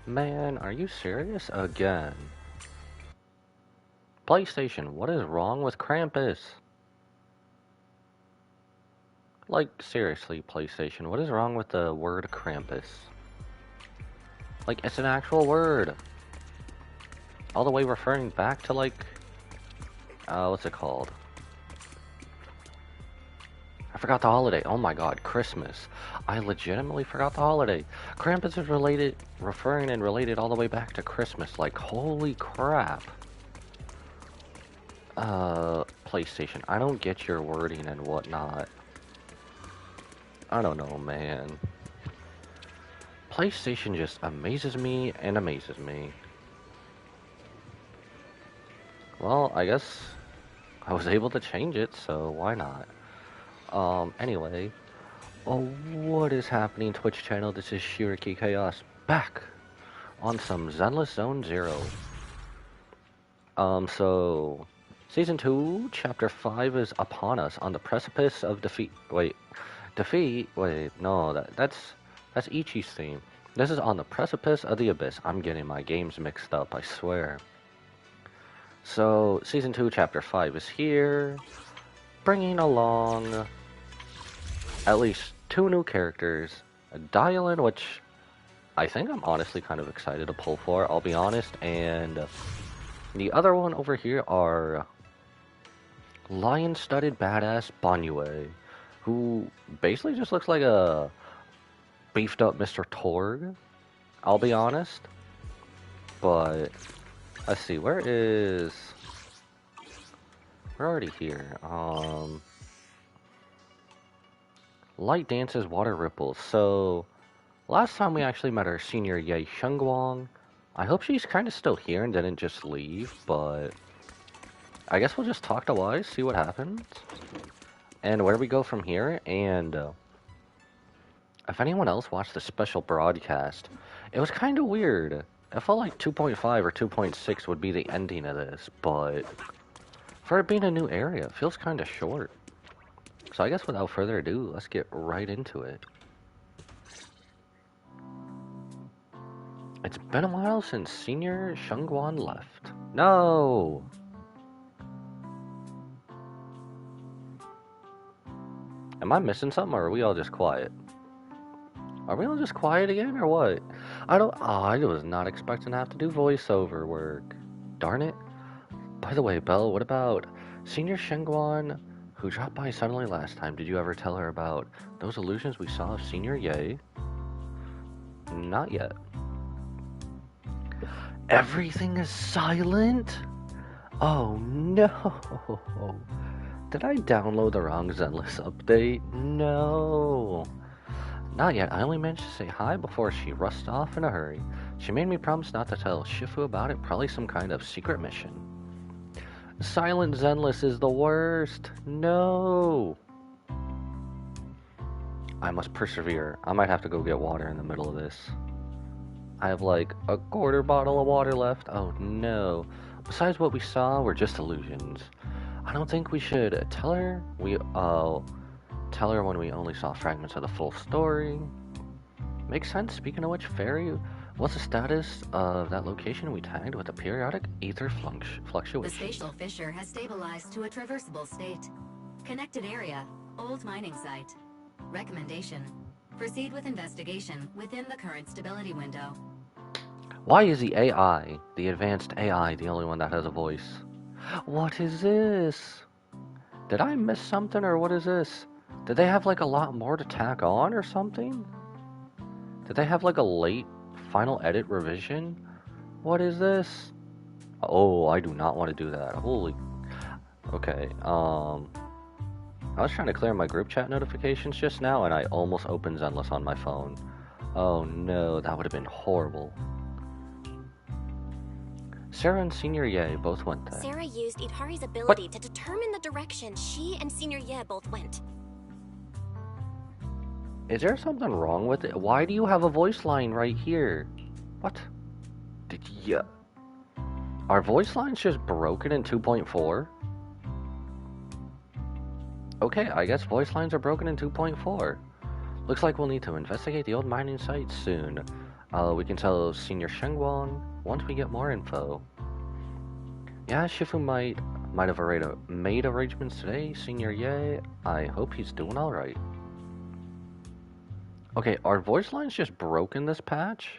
Man, are you serious again? PlayStation, what is wrong with Krampus? Like, seriously, PlayStation, what is wrong with the word Krampus? Like, it's an actual word. All the way referring back to, like, what's it called? I forgot the holiday. Oh my god, Christmas. I legitimately forgot the holiday. Krampus is referring and related all the way back to Christmas. Like, holy crap. PlayStation, I don't get your wording and whatnot. I don't know, man. PlayStation just amazes me and amazes me. Well, I guess I was able to change it, so why not? Anyway. Oh, what is happening, Twitch channel? This is Shiriki Chaos, back on some Zenless Zone Zero. So... Season 2, Chapter 5 is upon us, on the precipice of defeat. Wait, defeat? Wait, no, that's Ichi's theme. This is on the precipice of the abyss. I'm getting my games mixed up, I swear. So, Season 2, Chapter 5 is here, bringing along at least 2 new characters. A Dialin, which I think I'm honestly kind of excited to pull for, I'll be honest, and the other one over here are lion-studded badass Banyue, who basically just looks like a beefed up Mr. Torg, I'll be honest. But let's see, we're already here. Light dances, water ripples. So last time we actually met our senior Ye Shengguang. I hope she's kind of still here and didn't just leave, but I guess we'll just talk to Wise, see what happens, and where we go from here. And if anyone else watched the special broadcast, it was kind of weird. It felt like 2.5 or 2.6 would be the ending of this, but for it being a new area, it feels kind of short. So I guess without further ado, let's get right into it. It's been a while since Senior Shengguang left. No! Am I missing something, or are we all just quiet? Are we all just quiet again, or what? I was not expecting to have to do voiceover work. Darn it. By the way, Belle, what about Senior Shengguang, who dropped by suddenly last time? Did you ever tell her about those illusions we saw of Senior Ye? Not yet. Everything is silent? Oh no! Did I download the wrong Zenless update? No! Not yet. I only managed to say hi before she rushed off in a hurry. She made me promise not to tell Shifu about it, probably some kind of secret mission. Silent Zenless is the worst! No! I must persevere. I might have to go get water in the middle of this. I have like a quarter bottle of water left. Oh no. Besides what we saw were just illusions. I don't think we should tell her. Tell her when we only saw fragments of the full story. Makes sense. Speaking of which, Fairy, what's the status of that location we tagged with a periodic ether fluctuation? The spatial fissure has stabilized to a traversable state. Connected area, old mining site. Recommendation: proceed with investigation within the current stability window. Why is the AI, the advanced AI, the only one that has a voice? What is this? Did I miss something, or what is this? Did they have like a lot more to tack on or something? Did they have like a late final edit revision? What is this? Oh, I do not want to do that. Holy... Okay, I was trying to clear my group chat notifications just now, and I almost opened Zenless on my phone. Oh no, that would have been horrible. Sarah and Senior Ye both went there. Sarah used Itari's ability to determine the direction she and Senior Ye both went. Is there something wrong with it? Why do you have a voice line right here? What? Did you... Are voice lines just broken in 2.4? Okay, I guess voice lines are broken in 2.4. Looks like we'll need to investigate the old mining site soon. We can tell Senior Shengwang once we get more info. Yeah, Shifu might have made arrangements today, Senior Ye. I hope he's doing alright. Okay, are voice lines just broken this patch?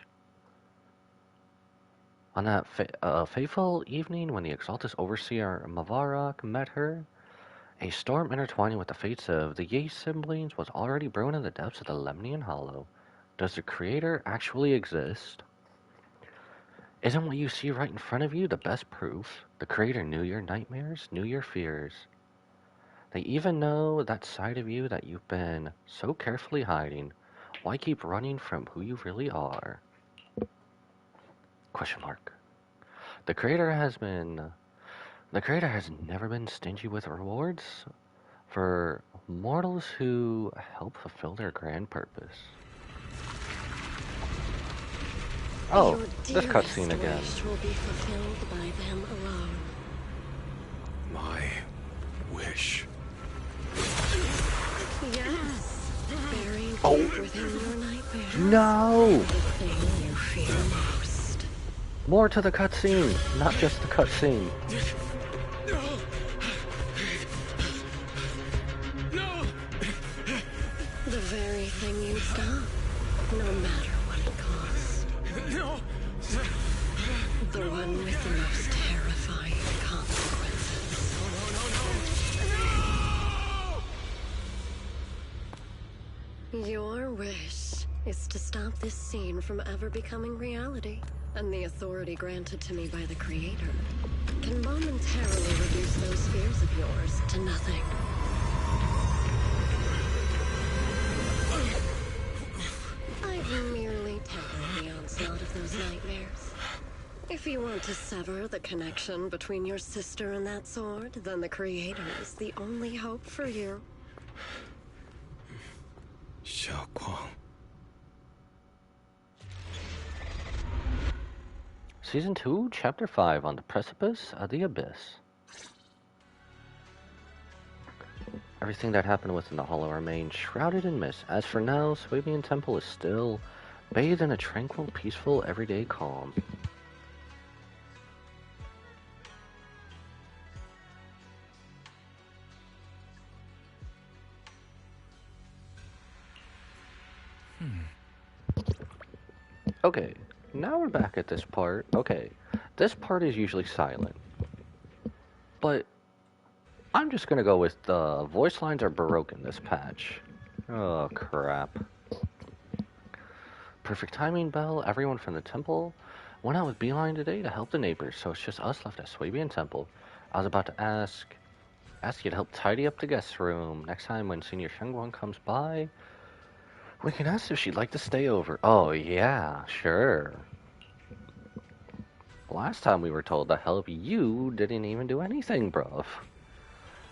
On that fateful evening when the Exaltus Overseer Mavarak met her, a storm intertwining with the fates of the Ye siblings was already brewing in the depths of the Lemnian Hollow. Does the Creator actually exist? Isn't what you see right in front of you the best proof? The Creator knew your nightmares, knew your fears. They even know that side of you that you've been so carefully hiding. Why keep running from who you really are? Question mark. The Creator has never been stingy with rewards for mortals who help fulfill their grand purpose. Oh, this cutscene again. Wish will be fulfilled by them alone. My wish. Yes. Buried deep within your nightmares. No! The thing you fear most. More to the cutscene, not just the cutscene. No! The very thing you stop, no matter what it costs. No! The one with the most terrifying consequences. Your wish is to stop this scene from ever becoming reality, and the authority granted to me by the Creator can momentarily reduce those fears of yours to nothing. I've merely tempered the onslaught of those nightmares. If you want to sever the connection between your sister and that sword, then the Creator is the only hope for you. Xiaoguang. Season 2, Chapter 5 on the Precipice of the Abyss. Everything that happened within the hollow remains shrouded in mist. As for now, Swabian Temple is still bathed in a tranquil, peaceful, everyday calm. Okay, now we're back at this part. Okay, this part is usually silent. But I'm just gonna go with the voice lines are broken this patch. Oh, crap. Perfect timing, Belle. Everyone from the temple went out with Beeline today to help the neighbors, so it's just us left at Swabian Temple. I was about to ask you to help tidy up the guest room. Next time when Senior Shengguang comes by, we can ask if she'd like to stay over. Oh, yeah, sure. Last time we were told to help you didn't even do anything, bruv.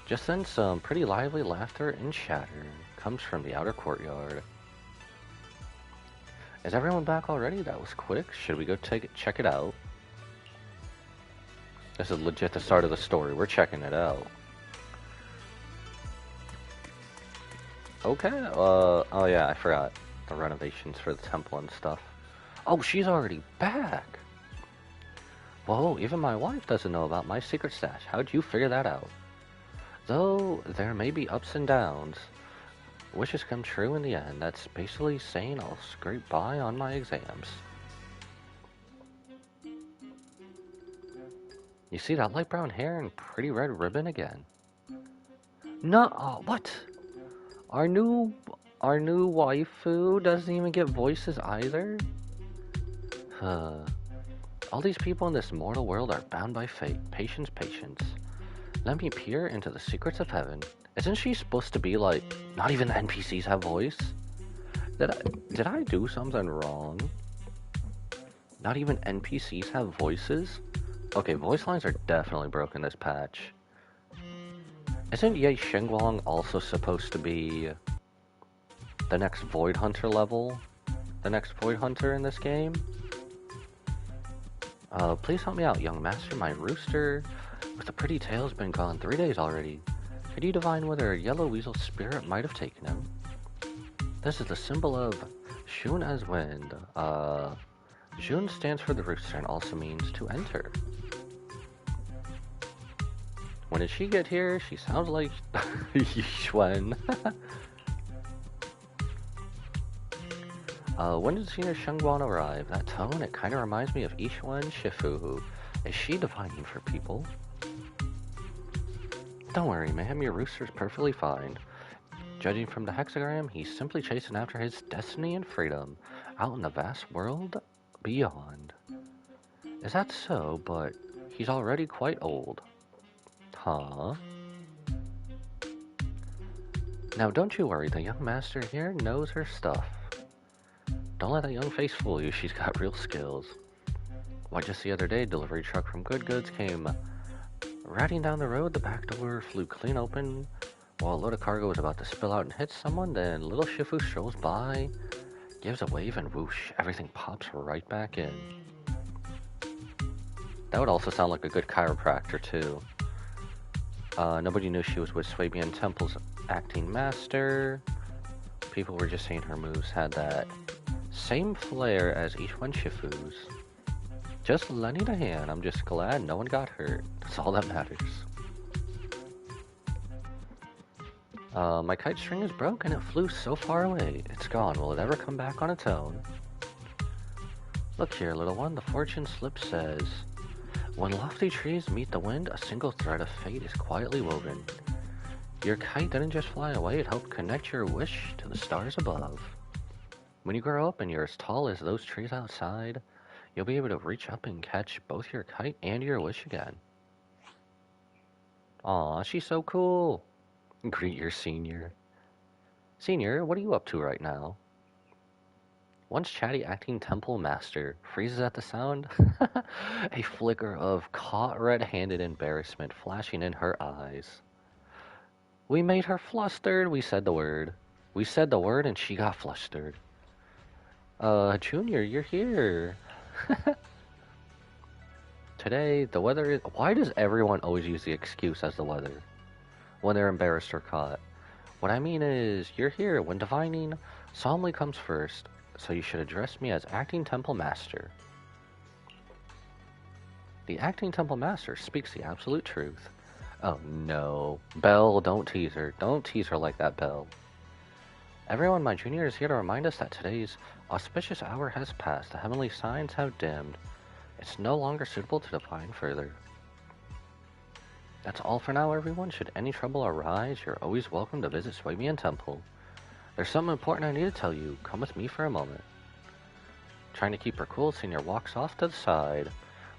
Just then some pretty lively laughter and chatter comes from the outer courtyard. Is everyone back already? That was quick. Should we go check it out? This is legit the start of the story. We're checking it out. Okay, oh yeah, I forgot. The renovations for the temple and stuff. Oh, she's already back! Whoa, even my wife doesn't know about my secret stash. How'd you figure that out? Though there may be ups and downs, wishes come true in the end. That's basically saying I'll scrape by on my exams. You see that light brown hair and pretty red ribbon again? No, what? Our new waifu doesn't even get voices either? All these people in this mortal world are bound by fate. Patience, patience. Let me peer into the secrets of heaven. Isn't she supposed to be like, not even the NPCs have voice? Did I do something wrong? Not even NPCs have voices? Okay, voice lines are definitely broken this patch. Isn't Ye Shengguang also supposed to be the next Void Hunter level? The next Void Hunter in this game? Please help me out, young master. My rooster with the pretty tail has been gone 3 days already. Could you divine whether a yellow weasel spirit might have taken him? This is the symbol of Shun as wind. Jun stands for the rooster and also means to enter. When did she get here? She sounds like Yishwen. When did Senior Shengguan arrive? That tone, it kind of reminds me of Yishwen Shifu. Is she divining for people? Don't worry, ma'am, your rooster's perfectly fine. Judging from the hexagram, he's simply chasing after his destiny and freedom out in the vast world beyond. Is that so? But he's already quite old. Huh? Now don't you worry, the young master here knows her stuff. Don't let that young face fool you, she's got real skills. Why, just the other day, delivery truck from Good Goods came riding down the road, the back door flew clean open. While a load of cargo was about to spill out and hit someone, then little Shifu strolls by, gives a wave, and whoosh, everything pops right back in. That would also sound like a good chiropractor, too. Nobody knew she was with Swabian Temple's acting master. People were just saying her moves had that same flair as each one Shifu's. Just lending a hand, I'm just glad no one got hurt. That's all that matters. My kite string is broken. It flew so far away. It's gone. Will it ever come back on its own? Look here, little one. The fortune slip says, when lofty trees meet the wind, a single thread of fate is quietly woven. Your kite didn't just fly away. It helped connect your wish to the stars above. When you grow up and you're as tall as those trees outside, you'll be able to reach up and catch both your kite and your wish again. Aw, she's so cool. Greet your senior. Senior, what are you up to right now? Once chatty acting temple master freezes at the sound, a flicker of caught red-handed embarrassment flashing in her eyes. We made her flustered, we said the word. We said the word and she got flustered. Junior, you're here. Today, the weather is... Why does everyone always use the excuse as the weather when they're embarrassed or caught? What I mean is, you're here when divining solemnly comes first, so you should address me as Acting Temple Master. The Acting Temple Master speaks the absolute truth. Oh no. Belle, don't tease her. Don't tease her like that, Belle. Everyone, my junior is here to remind us that today's auspicious hour has passed. The heavenly signs have dimmed. It's no longer suitable to divine further. That's all for now, everyone. Should any trouble arise, you're always welcome to visit Swabian Temple. There's something important I need to tell you. Come with me for a moment. Trying to keep her cool, Senior walks off to the side,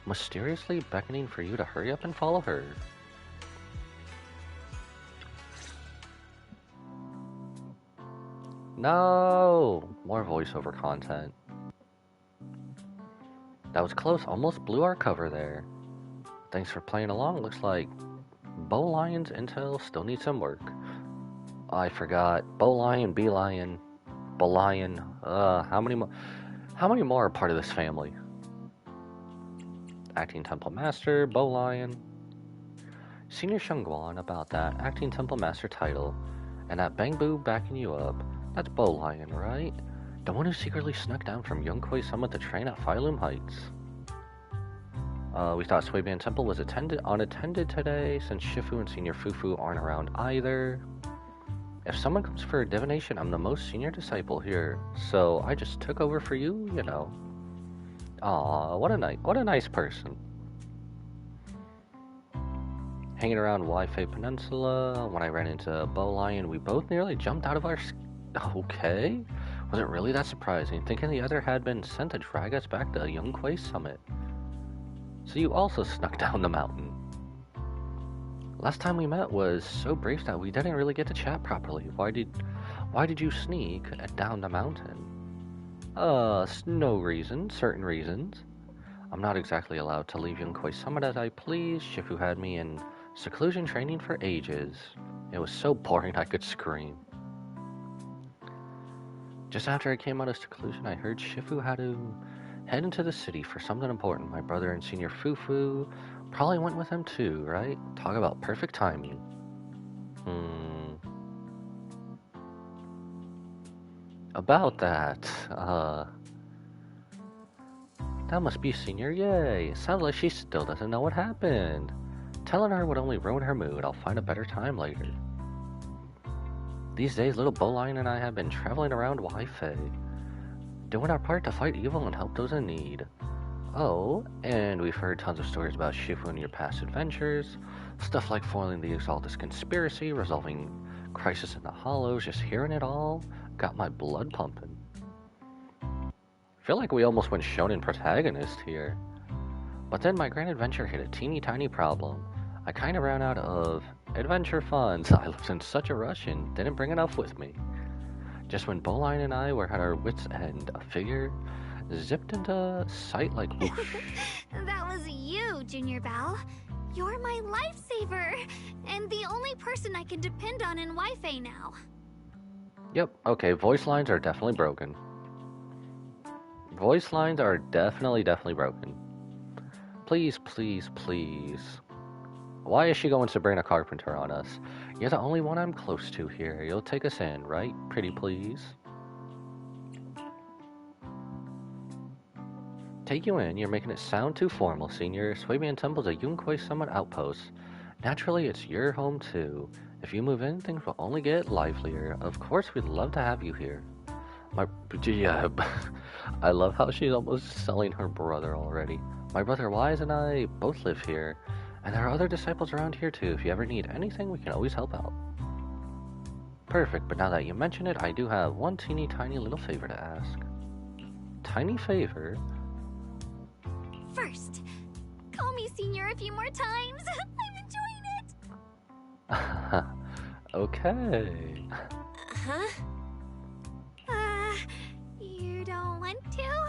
mysteriously beckoning for you to hurry up and follow her. No! More voiceover content. That was close, almost blew our cover there. Thanks for playing along. Looks like Bow Lion's intel still needs some work. I forgot. Bow Lion, Bee Lion, Bow Lion. How many more are part of this family? Acting Temple Master, Bow Lion. Senior Shengguan about that Acting Temple Master title. And that Bang Boo backing you up. That's Bow Lion, right? The one who secretly snuck down from Yongkui Summit to train at Phylum Heights. We thought Swabian Temple was unattended today, since Shifu and Senior Fufu aren't around either. If someone comes for a divination, I'm the most senior disciple here, so I just took over for you, you know. Aw, what a nice person. Hanging around Wi-Fi Peninsula, when I ran into Bow Lion, we both nearly jumped out of our... Okay? Was it really that surprising, thinking the other had been sent to drag us back to Yongkui Summit? So you also snuck down the mountain. Last time we met was so brief that we didn't really get to chat properly. Why did you sneak down the mountain? No reason, certain reasons. I'm not exactly allowed to leave Yongkui Summit as I please. Shifu had me in seclusion training for ages. It was so boring I could scream. Just after I came out of seclusion, I heard Shifu had to head into the city for something important. My brother and Senior Fufu probably went with him too, right? Talk about perfect timing. about that, that must be Senior Yay. Sounds like she still doesn't know what happened. Telling her would only ruin her mood. I'll find a better time later. These days, little Bowline and I have been traveling around Wi-Fi, doing our part to fight evil and help those in need. Oh, and we've heard tons of stories about Shifu and your past adventures. Stuff like foiling the Exaltus conspiracy, resolving crisis in the Hollows, just hearing it all got my blood pumping. Feel like we almost went shonen protagonist here. But then my grand adventure hit a teeny tiny problem. I kinda ran out of adventure funds. I was in such a rush and didn't bring enough with me. Just when Bowline and I were at our wits' end, a figure zipped into sight like whoosh. That was you, Junior Belle. You're my lifesaver, and the only person I can depend on in Wi-Fi now. Yep, okay, voice lines are definitely broken. Voice lines are definitely broken. Please, please, please. Why is she going Sabrina Carpenter on us? You're the only one I'm close to here. You'll take us in, right? Pretty please. Take you in. You're making it sound too formal, Senior. Swabian Temple's a Yunquei Summit outpost. Naturally, it's your home too. If you move in, things will only get livelier. Of course, we'd love to have you here. Yeah, I love how she's almost selling her brother already. My brother Wise and I both live here, and there are other disciples around here too. If you ever need anything, we can always help out. Perfect, but now that you mention it, I do have one teeny tiny little favor to ask. Tiny favor? First, call me Senior a few more times. I'm enjoying it. Okay. Huh? You don't want to?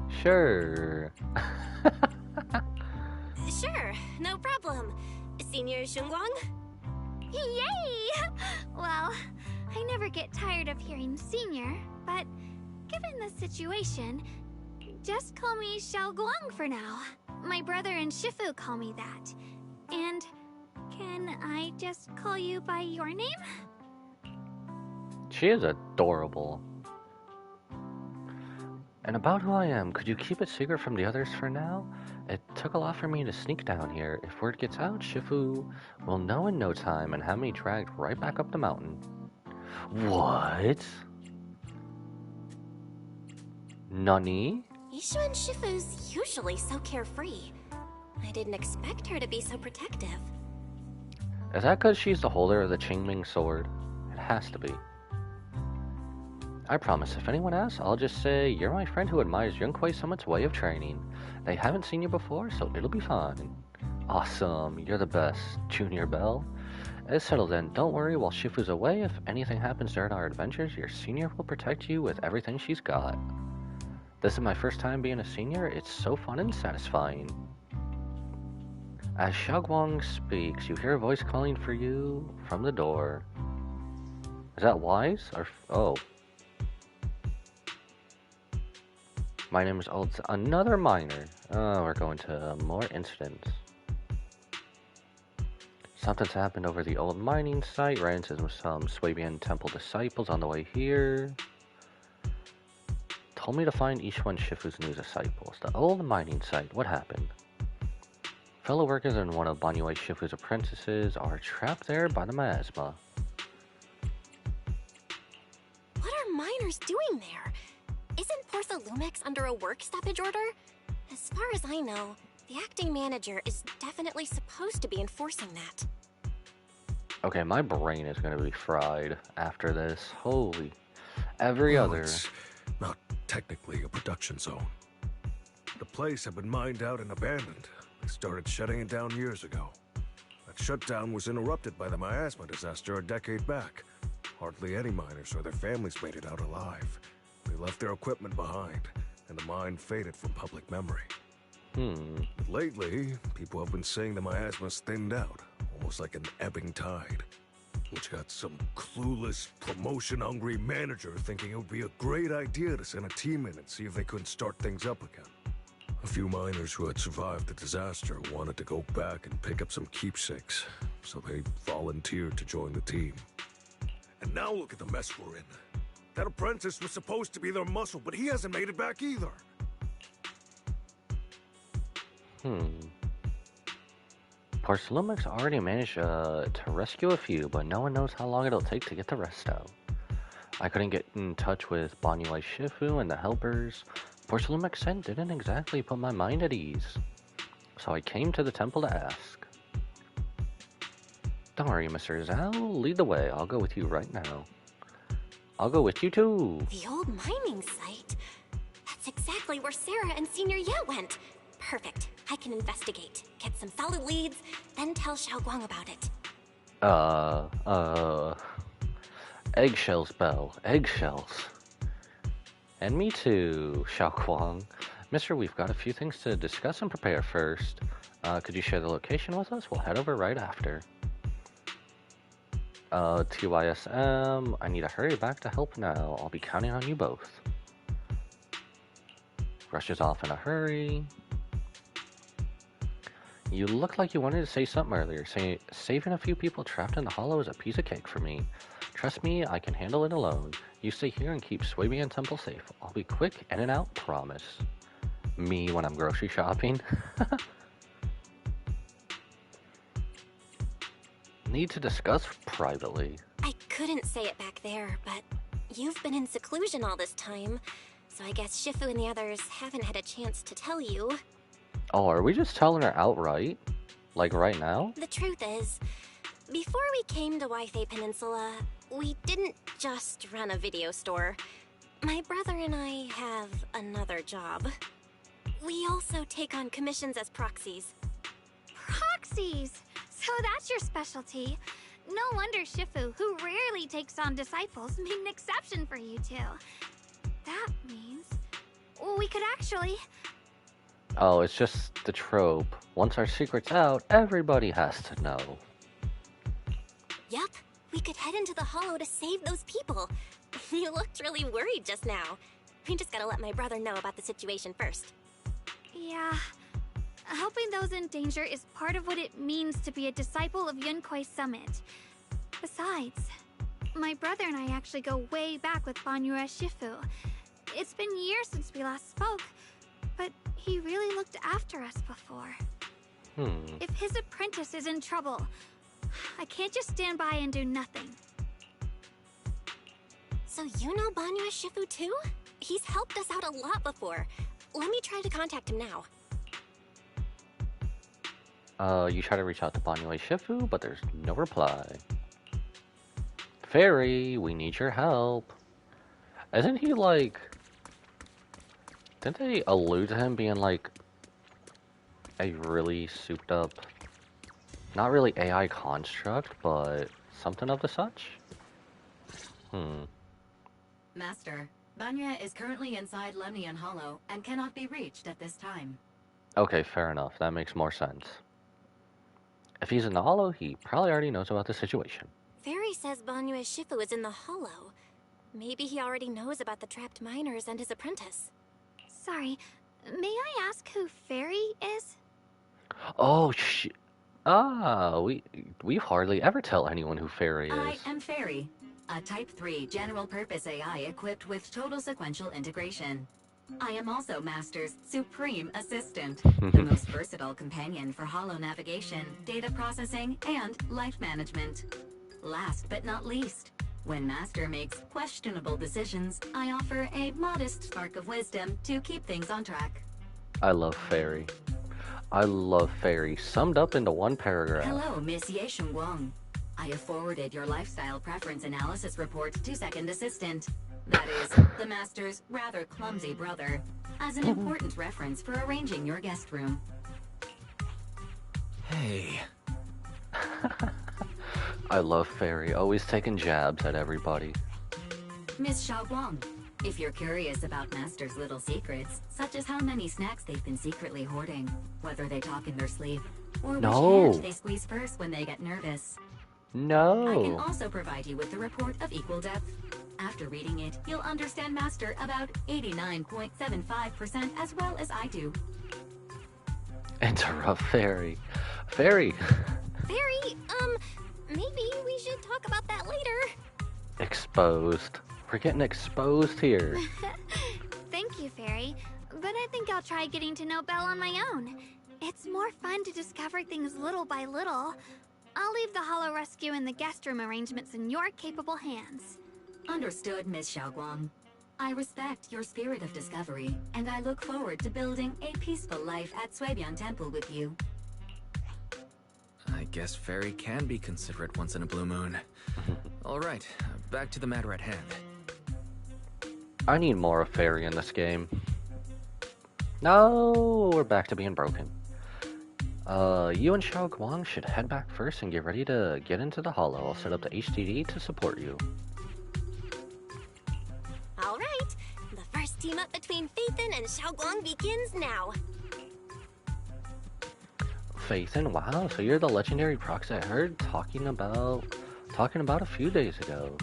Sure. Sure, no problem. Senior Shunguang? Yay! Well, I never get tired of hearing Senior, but given the situation, just call me Xiao Guang for now. My brother and Shifu call me that. And can I just call you by your name? She is adorable. And about who I am, could you keep it secret from the others for now? It took a lot for me to sneak down here. If word gets out, Shifu will know in no time and have me dragged right back up the mountain. What? Nani? Yishu and Shifu's usually so carefree. I didn't expect her to be so protective. Is that because she's the holder of the Qingming sword? It has to be. I promise, if anyone asks, I'll just say, you're my friend who admires Yunquei Summit's way of training. They haven't seen you before, so it'll be fine. Awesome, you're the best, Junior Belle. It's settled then. Don't worry, while Shifu's away, if anything happens during our adventures, your senior will protect you with everything she's got. This is my first time being a senior. It's so fun and satisfying. As Xiaoguang speaks, you hear a voice calling for you from the door. Is that Wise? Or oh. My name is Old. Another miner. Oh, we're going to more incidents. Something's happened over the old mining site. Ran into some Swabian Temple disciples on the way here. Told me to find each one Shifu's new disciples. The old mining site. What happened? Fellow workers and one of Banyue Shifu's apprentices are trapped there by the miasma. What are miners doing there? Isn't Portha Lumex under a work stoppage order? As far as I know, the acting manager is definitely supposed to be enforcing that. Okay, my brain is going to be fried after this. Holy. Every other... It's not technically a production zone. The place had been mined out and abandoned. They started shutting it down years ago. That shutdown was interrupted by the miasma disaster a decade back. Hardly any miners or their families made it out alive. They left their equipment behind, and the mine faded from public memory. But lately, people have been saying the miasma's thinned out, almost like an ebbing tide. Which got some clueless, promotion-hungry manager thinking it would be a great idea to send a team in and see if they couldn't start things up again. A few miners who had survived the disaster wanted to go back and pick up some keepsakes, so they volunteered to join the team. And now look at the mess we're in. That apprentice was supposed to be their muscle, but he hasn't made it back either. Porcelumix already managed to rescue a few, but no one knows how long it'll take to get the rest out. I couldn't get in touch with Banyuai Shifu and the helpers. Porcelumix scent didn't exactly put my mind at ease, so I came to the temple to ask. Don't worry, Mr. Zhao, lead the way. I'll go with you right now. I'll go with you too. The old mining site? That's exactly where Sarah and Senior Ye went. Perfect. I can investigate, get some solid leads, then tell Xiaoguang about it. Eggshells, Belle. Eggshells. And me too, Xiaoguang. Mister, we've got a few things to discuss and prepare first. Could you share the location with us? We'll head over right after. TYSM, I need to hurry back to help now. I'll be counting on you both. Rushes off in a hurry. You look like you wanted to say something earlier. Saving a few people trapped in the hollow is a piece of cake for me. Trust me, I can handle it alone. You stay here and keep Swabian Temple safe. I'll be quick, in and out, promise. Me when I'm grocery shopping. Need to discuss privately. I couldn't say it back there, but you've been in seclusion all this time, so I guess Shifu and the others haven't had a chance to tell you. Oh, are we just telling her outright? Like right now? The truth is, before we came to Waifei Peninsula, we didn't just run a video store. My brother and I have another job. We also take on commissions as proxies. Proxies! So that's your specialty. No wonder Shifu, who rarely takes on disciples, made an exception for you two. That means we could actually... Oh, it's just the trope. Once our secret's out, everybody has to know. Yup, we could head into the hollow to save those people. You looked really worried just now. We just gotta let my brother know about the situation first. Yeah... Helping those in danger is part of what it means to be a disciple of Yunkuei Summit. Besides, my brother and I actually go way back with Banyuai Shifu. It's been years since we last spoke, but he really looked after us before. If his apprentice is in trouble, I can't just stand by and do nothing. So you know Banyuai Shifu too? He's helped us out a lot before. Let me try to contact him now. You try to reach out to Banyuai Shifu, but there's no reply. Fairy, we need your help. Isn't he like... Didn't they allude to him being like a really souped up, not really AI construct, but something of the such? Master, Banya is currently inside Lemnian Hollow and cannot be reached at this time. Okay, fair enough. That makes more sense. If he's in the hollow, he probably already knows about the situation. Fairy says Banyuai Shifu is in the hollow. Maybe he already knows about the trapped miners and his apprentice. Sorry, may I ask who Fairy is? Oh, we hardly ever tell anyone who Fairy is. I am Fairy, a Type 3 general-purpose AI equipped with total sequential integration. I am also Master's supreme assistant, the most versatile companion for holo navigation, data processing, and life management. Last but not least, when Master makes questionable decisions, I offer a modest spark of wisdom to keep things on track. I love Fairy. I love Fairy, summed up into one paragraph. Hello, Miss Ye Shengguang. I have forwarded your lifestyle preference analysis report to Second Assistant. That is, the Master's rather clumsy brother, as an important reference for arranging your guest room. Hey. I love Fairy, always taking jabs at everybody. Miss Xiaoguang, if you're curious about Master's little secrets, such as how many snacks they've been secretly hoarding, whether they talk in their sleep, or which hand they squeeze first when they get nervous. No. I can also provide you with the report of equal depth. After reading it, you'll understand Master about 89.75% as well as I do. Interrupt Fairy. Fairy! Fairy, maybe we should talk about that later. Exposed. We're getting exposed here. Thank you, Fairy. But I think I'll try getting to know Belle on my own. It's more fun to discover things little by little. I'll leave the Hollow Rescue and the guest room arrangements in your capable hands. Understood, Miss Xiaoguang. I respect your spirit of discovery, and I look forward to building a peaceful life at Suibian Temple with you. I guess Fairy can be considerate once in a blue moon. Alright, back to the matter at hand. I need more of Fairy in this game. No, we're back to being broken. You and Xiao Guang should head back first and get ready to get into the Hollow. I'll set up the HDD to support you. Alright, the first team up between Phaethon and Xiaoguang begins now. Phaethon, wow, so you're the legendary proxy I heard talking about a few days ago.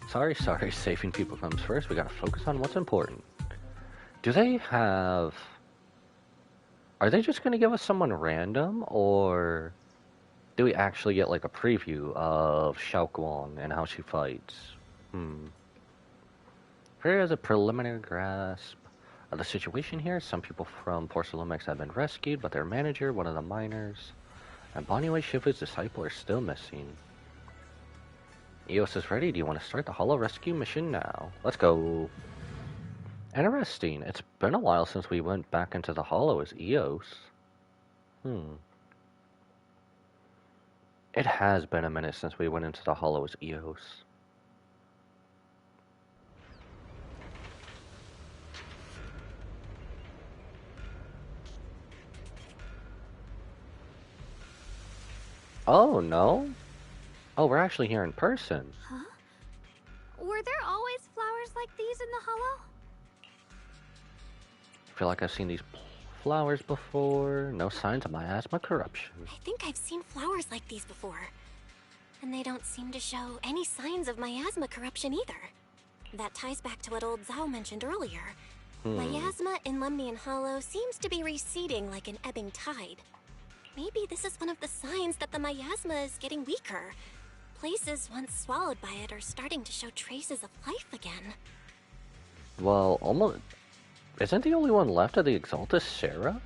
Sorry, saving people comes first. We gotta focus on what's important. Do they have... Are they just gonna give us someone random, or do we actually get like a preview of Xiao Guang and how she fights? Here is a preliminary grasp of the situation here. Some people from Porcelumex have been rescued, but their manager, one of the miners, and Bonnie Shifu's disciple are still missing. Eos is ready. Do you want to start the Hollow Rescue mission now? Let's go. Interesting. It's been a while since we went back into the Hollow as Eos. It has been a minute since we went into the Hollow as Eos. Oh, no? Oh, we're actually here in person. Huh? Were there always flowers like these in the Hollow? I feel like I've seen these flowers before. No signs of miasma corruption. I think I've seen flowers like these before. And they don't seem to show any signs of miasma corruption either. That ties back to what old Zhao mentioned earlier. Miasma in Lemnian Hollow seems to be receding like an ebbing tide. Maybe this is one of the signs that the miasma is getting weaker. Places once swallowed by it are starting to show traces of life again. Well, almost... Isn't the only one left of the Exaltus Sarah?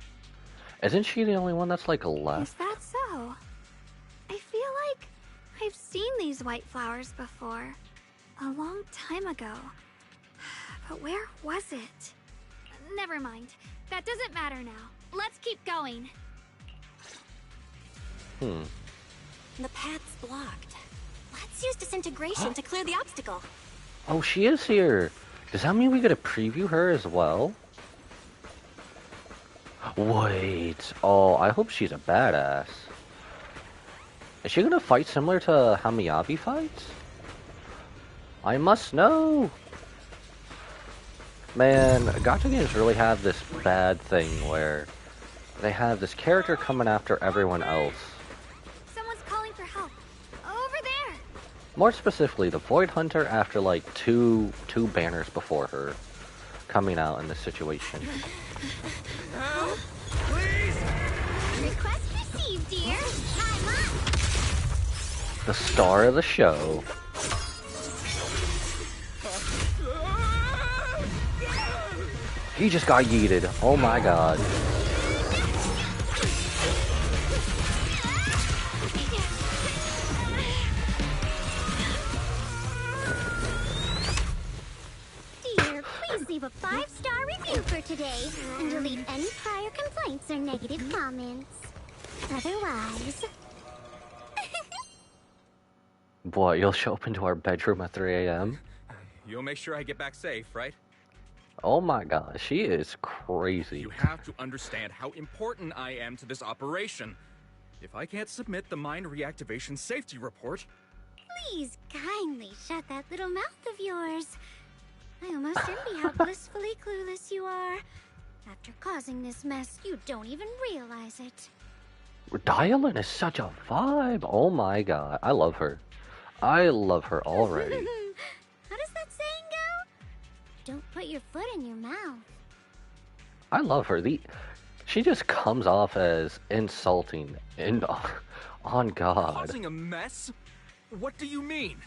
Isn't she the only one that's like left? Is that so? I feel like I've seen these white flowers before. A long time ago. But where was it? Never mind. That doesn't matter now. Let's keep going. The path's blocked. Let's use disintegration to clear the obstacle. Oh, she is here. Does that mean we get to preview her as well? Wait. Oh, I hope she's a badass. Is she gonna fight similar to how Miyabi fights? I must know. Man, gacha games really have this bad thing where they have this character coming after everyone else. Someone's calling for help. Over there. More specifically, the Void Hunter after like two banners before her coming out in this situation. Help! Please! Request received, dear. I'm up. The star of the show. He just got yeeted. Oh my god. Dear, please leave a 5-star review for today and delete any prior complaints or negative comments. Otherwise... What, you'll show up into our bedroom at 3 a.m.? You'll make sure I get back safe, right? Oh my god, she is crazy. You have to understand how important I am to this operation. If I can't submit the mine reactivation safety report... Please kindly shut that little mouth of yours. I almost envy how blissfully clueless you are. After causing this mess, you don't even realize it. Dialin is such a vibe. Oh my god, I love her. I love her already. How does that saying go? Don't put your foot in your mouth. I love her. She just comes off as insulting and on God. Causing a mess? What do you mean?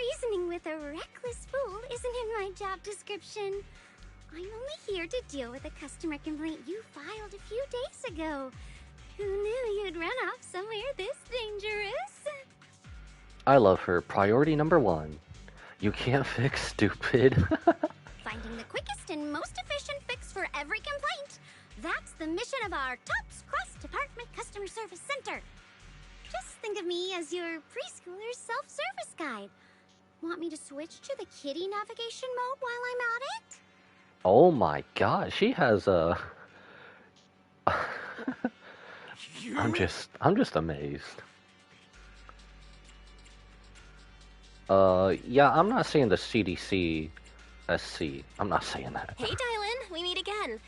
reasoning with a reckless fool isn't in my job description. I'm only here to deal with a customer complaint you filed a few days ago. Who knew you'd run off somewhere this dangerous? I love her. Priority number 1. You can't fix stupid. Finding the quickest and most efficient fix for every complaint. That's the mission of our TOPS cross-department customer service center. Just think of me as your preschooler's self-service guide. Want me to switch to the kiddie navigation mode while I'm at it? Oh my god, she has a... I'm just amazed. Yeah, I'm not saying the CDC SC. I'm not saying that. Hey, Dylan, we meet again.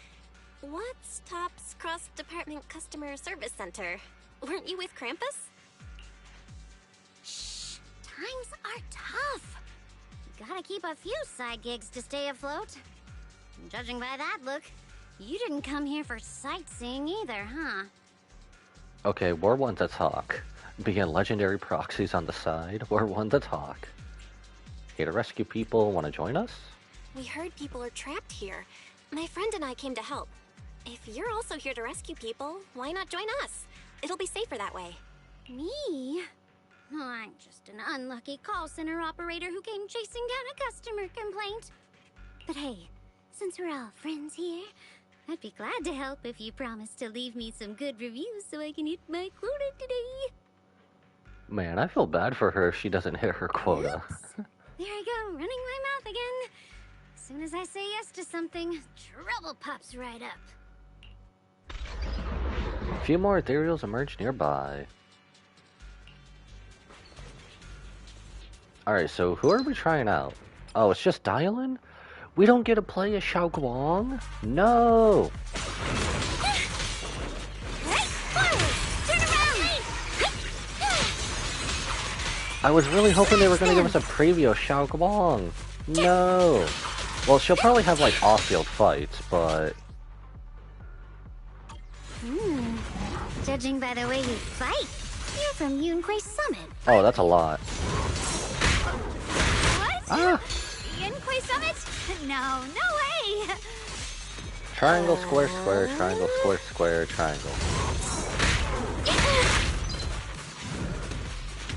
What's TOPS Cross-Department Customer Service Center? Weren't you with Krampus? Shh, times are tough. Gotta keep a few side gigs to stay afloat. Judging by that look, you didn't come here for sightseeing either, huh? Okay, we're one to talk. Being legendary proxies on the side, we're one to talk. Here to rescue people, want to join us? We heard people are trapped here. My friend and I came to help. If you're also here to rescue people, why not join us? It'll be safer that way. Me? I'm just an unlucky call center operator who came chasing down a customer complaint. But hey, since we're all friends here, I'd be glad to help if you promise to leave me some good reviews so I can hit my quota today. Man, I feel bad for her if she doesn't hit her quota. Oops. There I go, running my mouth again. As soon as I say yes to something, trouble pops right up. A few more ethereals emerge nearby. Alright, so who are we trying out? Oh, it's just Dylan? We don't get to play as Xiao Guang? No! I was really hoping they were going to give us a preview of Xiao Guang. No! Well, she'll probably have, like, off-field fights, but... Judging by the way you fight, you're from Yunquay Summit. Oh, that's a lot. What? Ah! Yunquay Summit? No, no way! Triangle, square, square, triangle, square, square, triangle.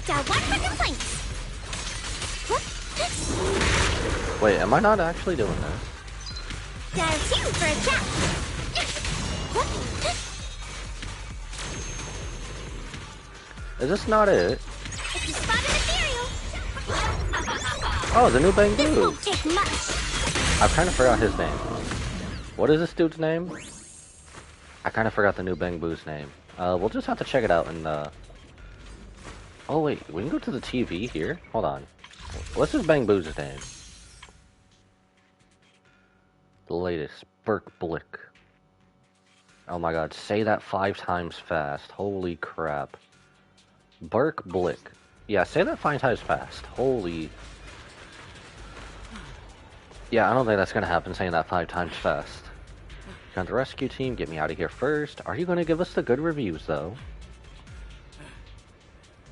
Down one for complaints. Wait, am I not actually doing this? Down two for a chat. Is this not it? If you spot an ethereal, Oh, the new this Bangbu! won't take much. I kind of forgot his name. What is this dude's name? I kind of forgot the new Bangbu's name. We'll just have to check it out and, Oh wait, we can go to the TV here? Hold on. What's this Bangbu's name? The latest, Burke Blick. Oh my god, say that 5 times fast. Holy crap. Burke Blick. Yeah, say that 5 times fast. Holy... Yeah, I don't think that's gonna happen, saying that 5 times fast. Got the rescue team, get me out of here first. Are you gonna give us the good reviews, though?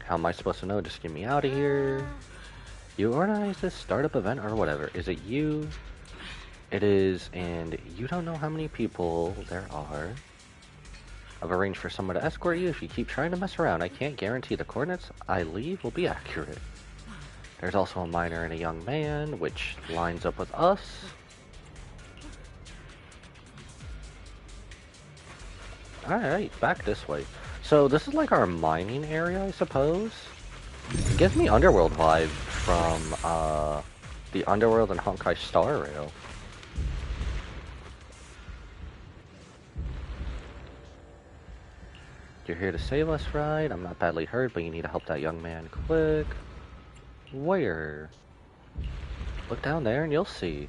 How am I supposed to know? Just get me out of here. You organize this startup event or whatever. Is it you? It is, and you don't know how many people there are. I've arranged for someone to escort you if you keep trying to mess around. I can't guarantee the coordinates I leave will be accurate. There's also a miner and a young man, which lines up with us. Alright, back this way. So this is like our mining area, I suppose? It gives me Underworld vibe from the Underworld and Honkai Star Rail. You're here to save us, right? I'm not badly hurt, but you need to help that young man quick. Where? Look down there and you'll see.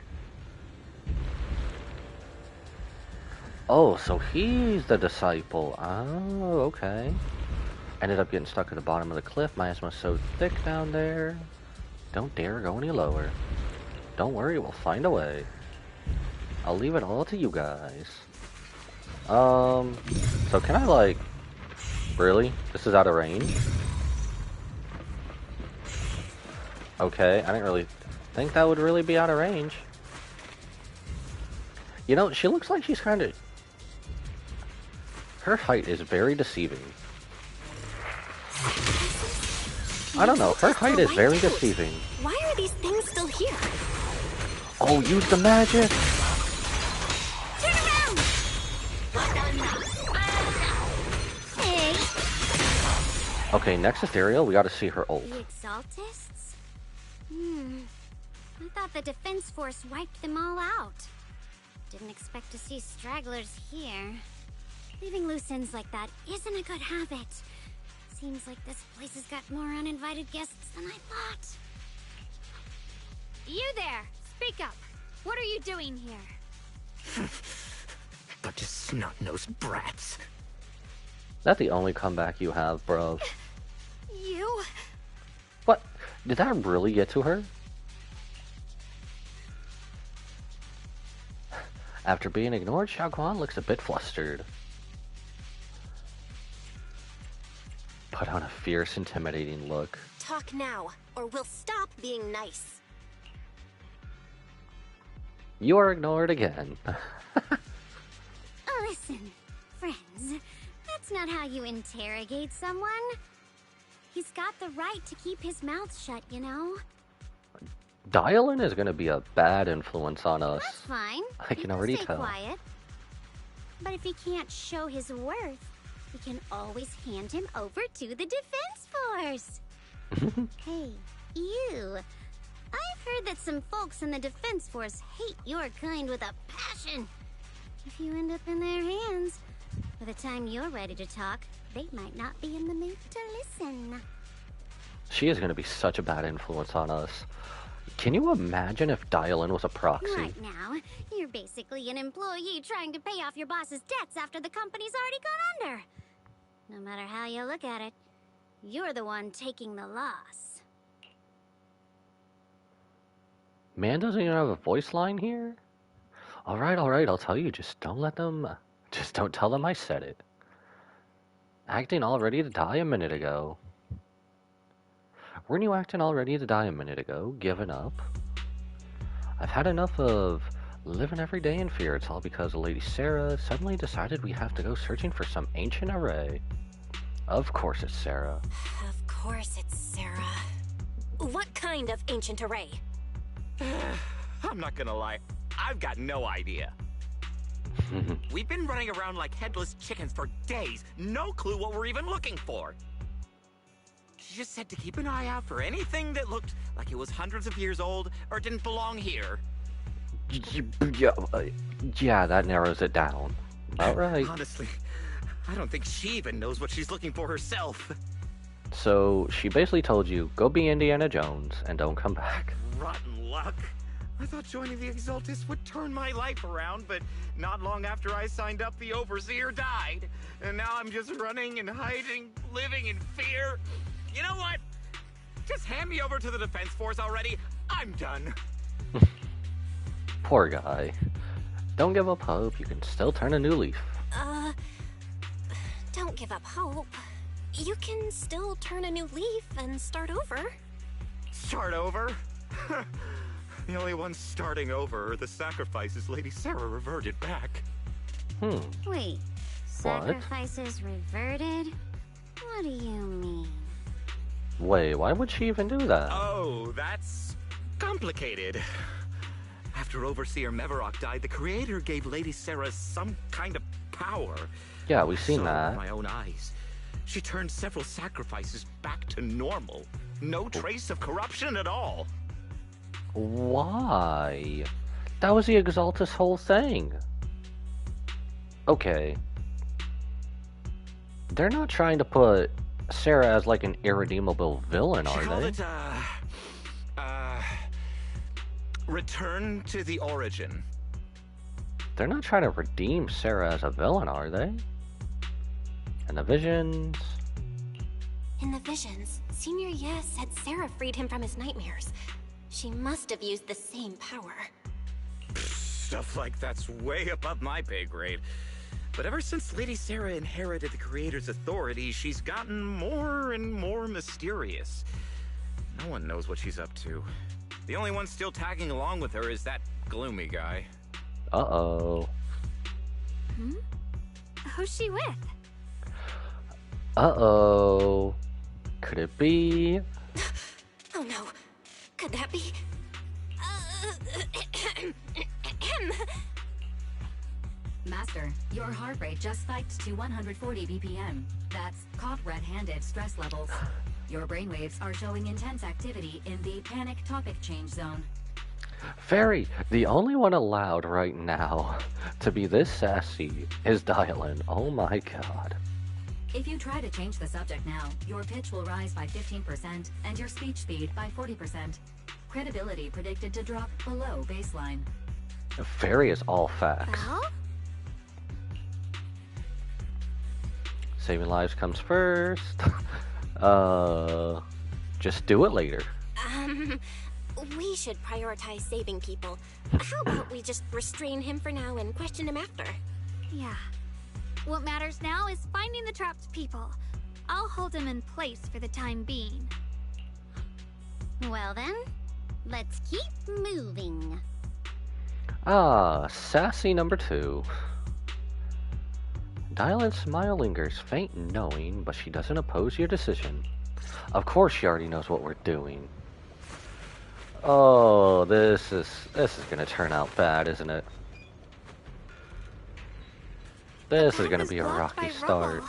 Oh, so he's the disciple. Oh, okay. Ended up getting stuck at the bottom of the cliff. My asthma's so thick down there. Don't dare go any lower. Don't worry, we'll find a way. I'll leave it all to you guys. So can I, like... Really? This is out of range? Okay, I didn't really think that would really be out of range. You know, she looks like she's kind of... Her height is very deceiving. I don't know, her height is very deceiving. Why are these things still here? Oh, use the magic! Turn around! Hey, Okay, next Ethereal, we gotta see her ult. the Exaltists? I thought the defense force wiped them all out. Didn't expect to see stragglers here. Leaving loose ends like that isn't a good habit. Seems like this place has got more uninvited guests than I thought. You there! Speak up! What are you doing here? Bunch of snot-nosed brats. That's the only comeback you have, bro. You? What? Did that really get to her? After being ignored, Xiaoguan looks a bit flustered. Put on a fierce, intimidating look. Talk now, or we'll stop being nice. You are ignored again. Listen, friends. That's not how you interrogate someone. He's got the right to keep his mouth shut, you know? Dialin is gonna be a bad influence on us. That's fine. I can already stay tell. Quiet. But if he can't show his worth, we can always hand him over to the defense force. Hey, you. I've heard that some folks in the defense force hate your kind with a passion. If you end up in their hands, by the time you're ready to talk, they might not be in the mood to listen. She is gonna be such a bad influence on us. Can you imagine if Dialin was a proxy? Right now, you're basically an employee trying to pay off your boss's debts after the company's already gone under. No matter how you look at it, you're the one taking the loss. Man doesn't even have a voice line here? Alright, I'll tell you, just don't let them... Just don't tell them I said it. Acting all ready to die a minute ago. Weren't you acting all ready to die a minute ago? Giving up? I've had enough of living every day in fear. It's all because Lady Sarah suddenly decided we have to go searching for some ancient array. Of course it's Sarah. Of course it's Sarah. What kind of ancient array? I'm not gonna lie, I've got no idea. We've been running around like headless chickens for days. No clue what we're even looking for. She just said to keep an eye out for anything that looked like it was hundreds of years old or didn't belong here. Yeah, that narrows it down. Alright. Honestly, I don't think she even knows what she's looking for herself. So, she basically told you, go be Indiana Jones and don't come back. Rotten luck. I thought joining the Exaltists would turn my life around, but not long after I signed up, the Overseer died. And now I'm just running and hiding, living in fear. You know what? Just hand me over to the defense force already. I'm done. Poor guy. Don't give up hope, you can still turn a new leaf. Don't give up hope. You can still turn a new leaf and start over. Start over? The only ones starting over are the sacrifices Lady Sarah reverted back. Wait, sacrifices reverted? What do you mean? Wait, why would she even do that? Oh, that's complicated. After Overseer Mevarok died, the Creator gave Lady Sarah some kind of power. Yeah, we've seen that. With my own eyes. She turned several sacrifices back to normal. No trace of corruption at all. Why? That was the Exaltus whole thing. Okay. They're not trying to put Sarah as like an irredeemable villain, She are called they? it, return to the origin. They're not trying to redeem Sarah as a villain, are they? And the visions... In the visions, Senior Ye said Sarah freed him from his nightmares. She must have used the same power. Stuff like that's way above my pay grade. But ever since Lady Sarah inherited the Creator's authority, she's gotten more and more mysterious. No one knows what she's up to. The only one still tagging along with her is that gloomy guy. Uh-oh. Who's she with? Uh-oh. Could it be? Oh no. Could that be? Master, your heart rate just spiked to 140 BPM. That's caught red-handed stress levels. Your brainwaves are showing intense activity in the panic topic change zone. Fairy, the only one allowed right now to be this sassy is Dylan. Oh my god. If you try to change the subject now, your pitch will rise by 15% and your speech speed by 40%. Credibility predicted to drop below baseline. Fairy is all facts. Well, Saving lives comes first. Just do it later. We should prioritize saving people. How about we just restrain him for now and question him after? yeah. What matters now is finding the trapped people. I'll hold them in place for the time being. Well then, let's keep moving. Ah, sassy number 2. Dylan's smile lingers, faint knowing, but she doesn't oppose your decision. Of course she already knows what we're doing. Oh, this is gonna turn out bad, isn't it? This is gonna be a rocky start.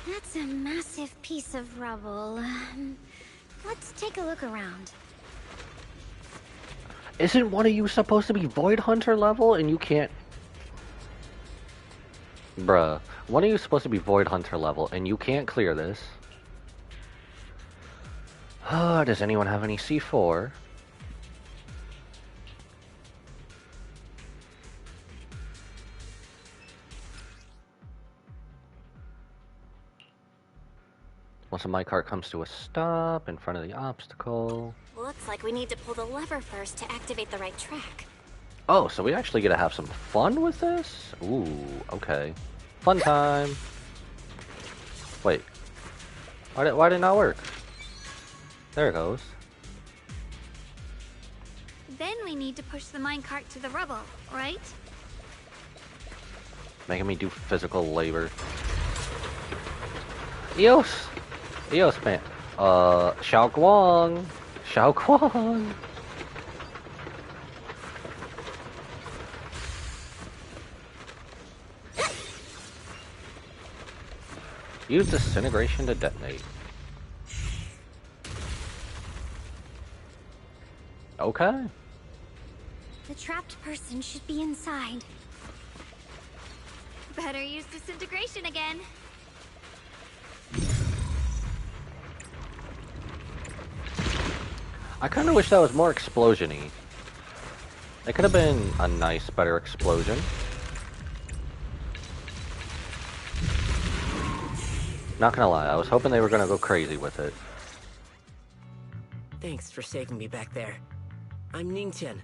That's a massive piece of rubble. Let's take a look around. Isn't one of you supposed to be Void Hunter level and you can't... Bruh, one of you supposed to be Void Hunter level and you can't clear this? Does anyone have any C4? Once a minecart comes to a stop in front of the obstacle. Looks like we need to pull the lever first to activate the right track. Oh, so we actually get to have some fun with this? Ooh, okay. Fun time. Wait. Why did it not work? There it goes. Then we need to push the minecart to the rubble, right? Making me do physical labor. Eos! Eos, man. Xiao Guang! Xiao Guang! Use disintegration to detonate. Okay. The trapped person should be inside. Better use disintegration again. I kind of wish that was more explosion-y. It could have been a nice, better explosion. Not gonna lie, I was hoping they were gonna go crazy with it. Thanks for saving me back there. I'm Ningtian.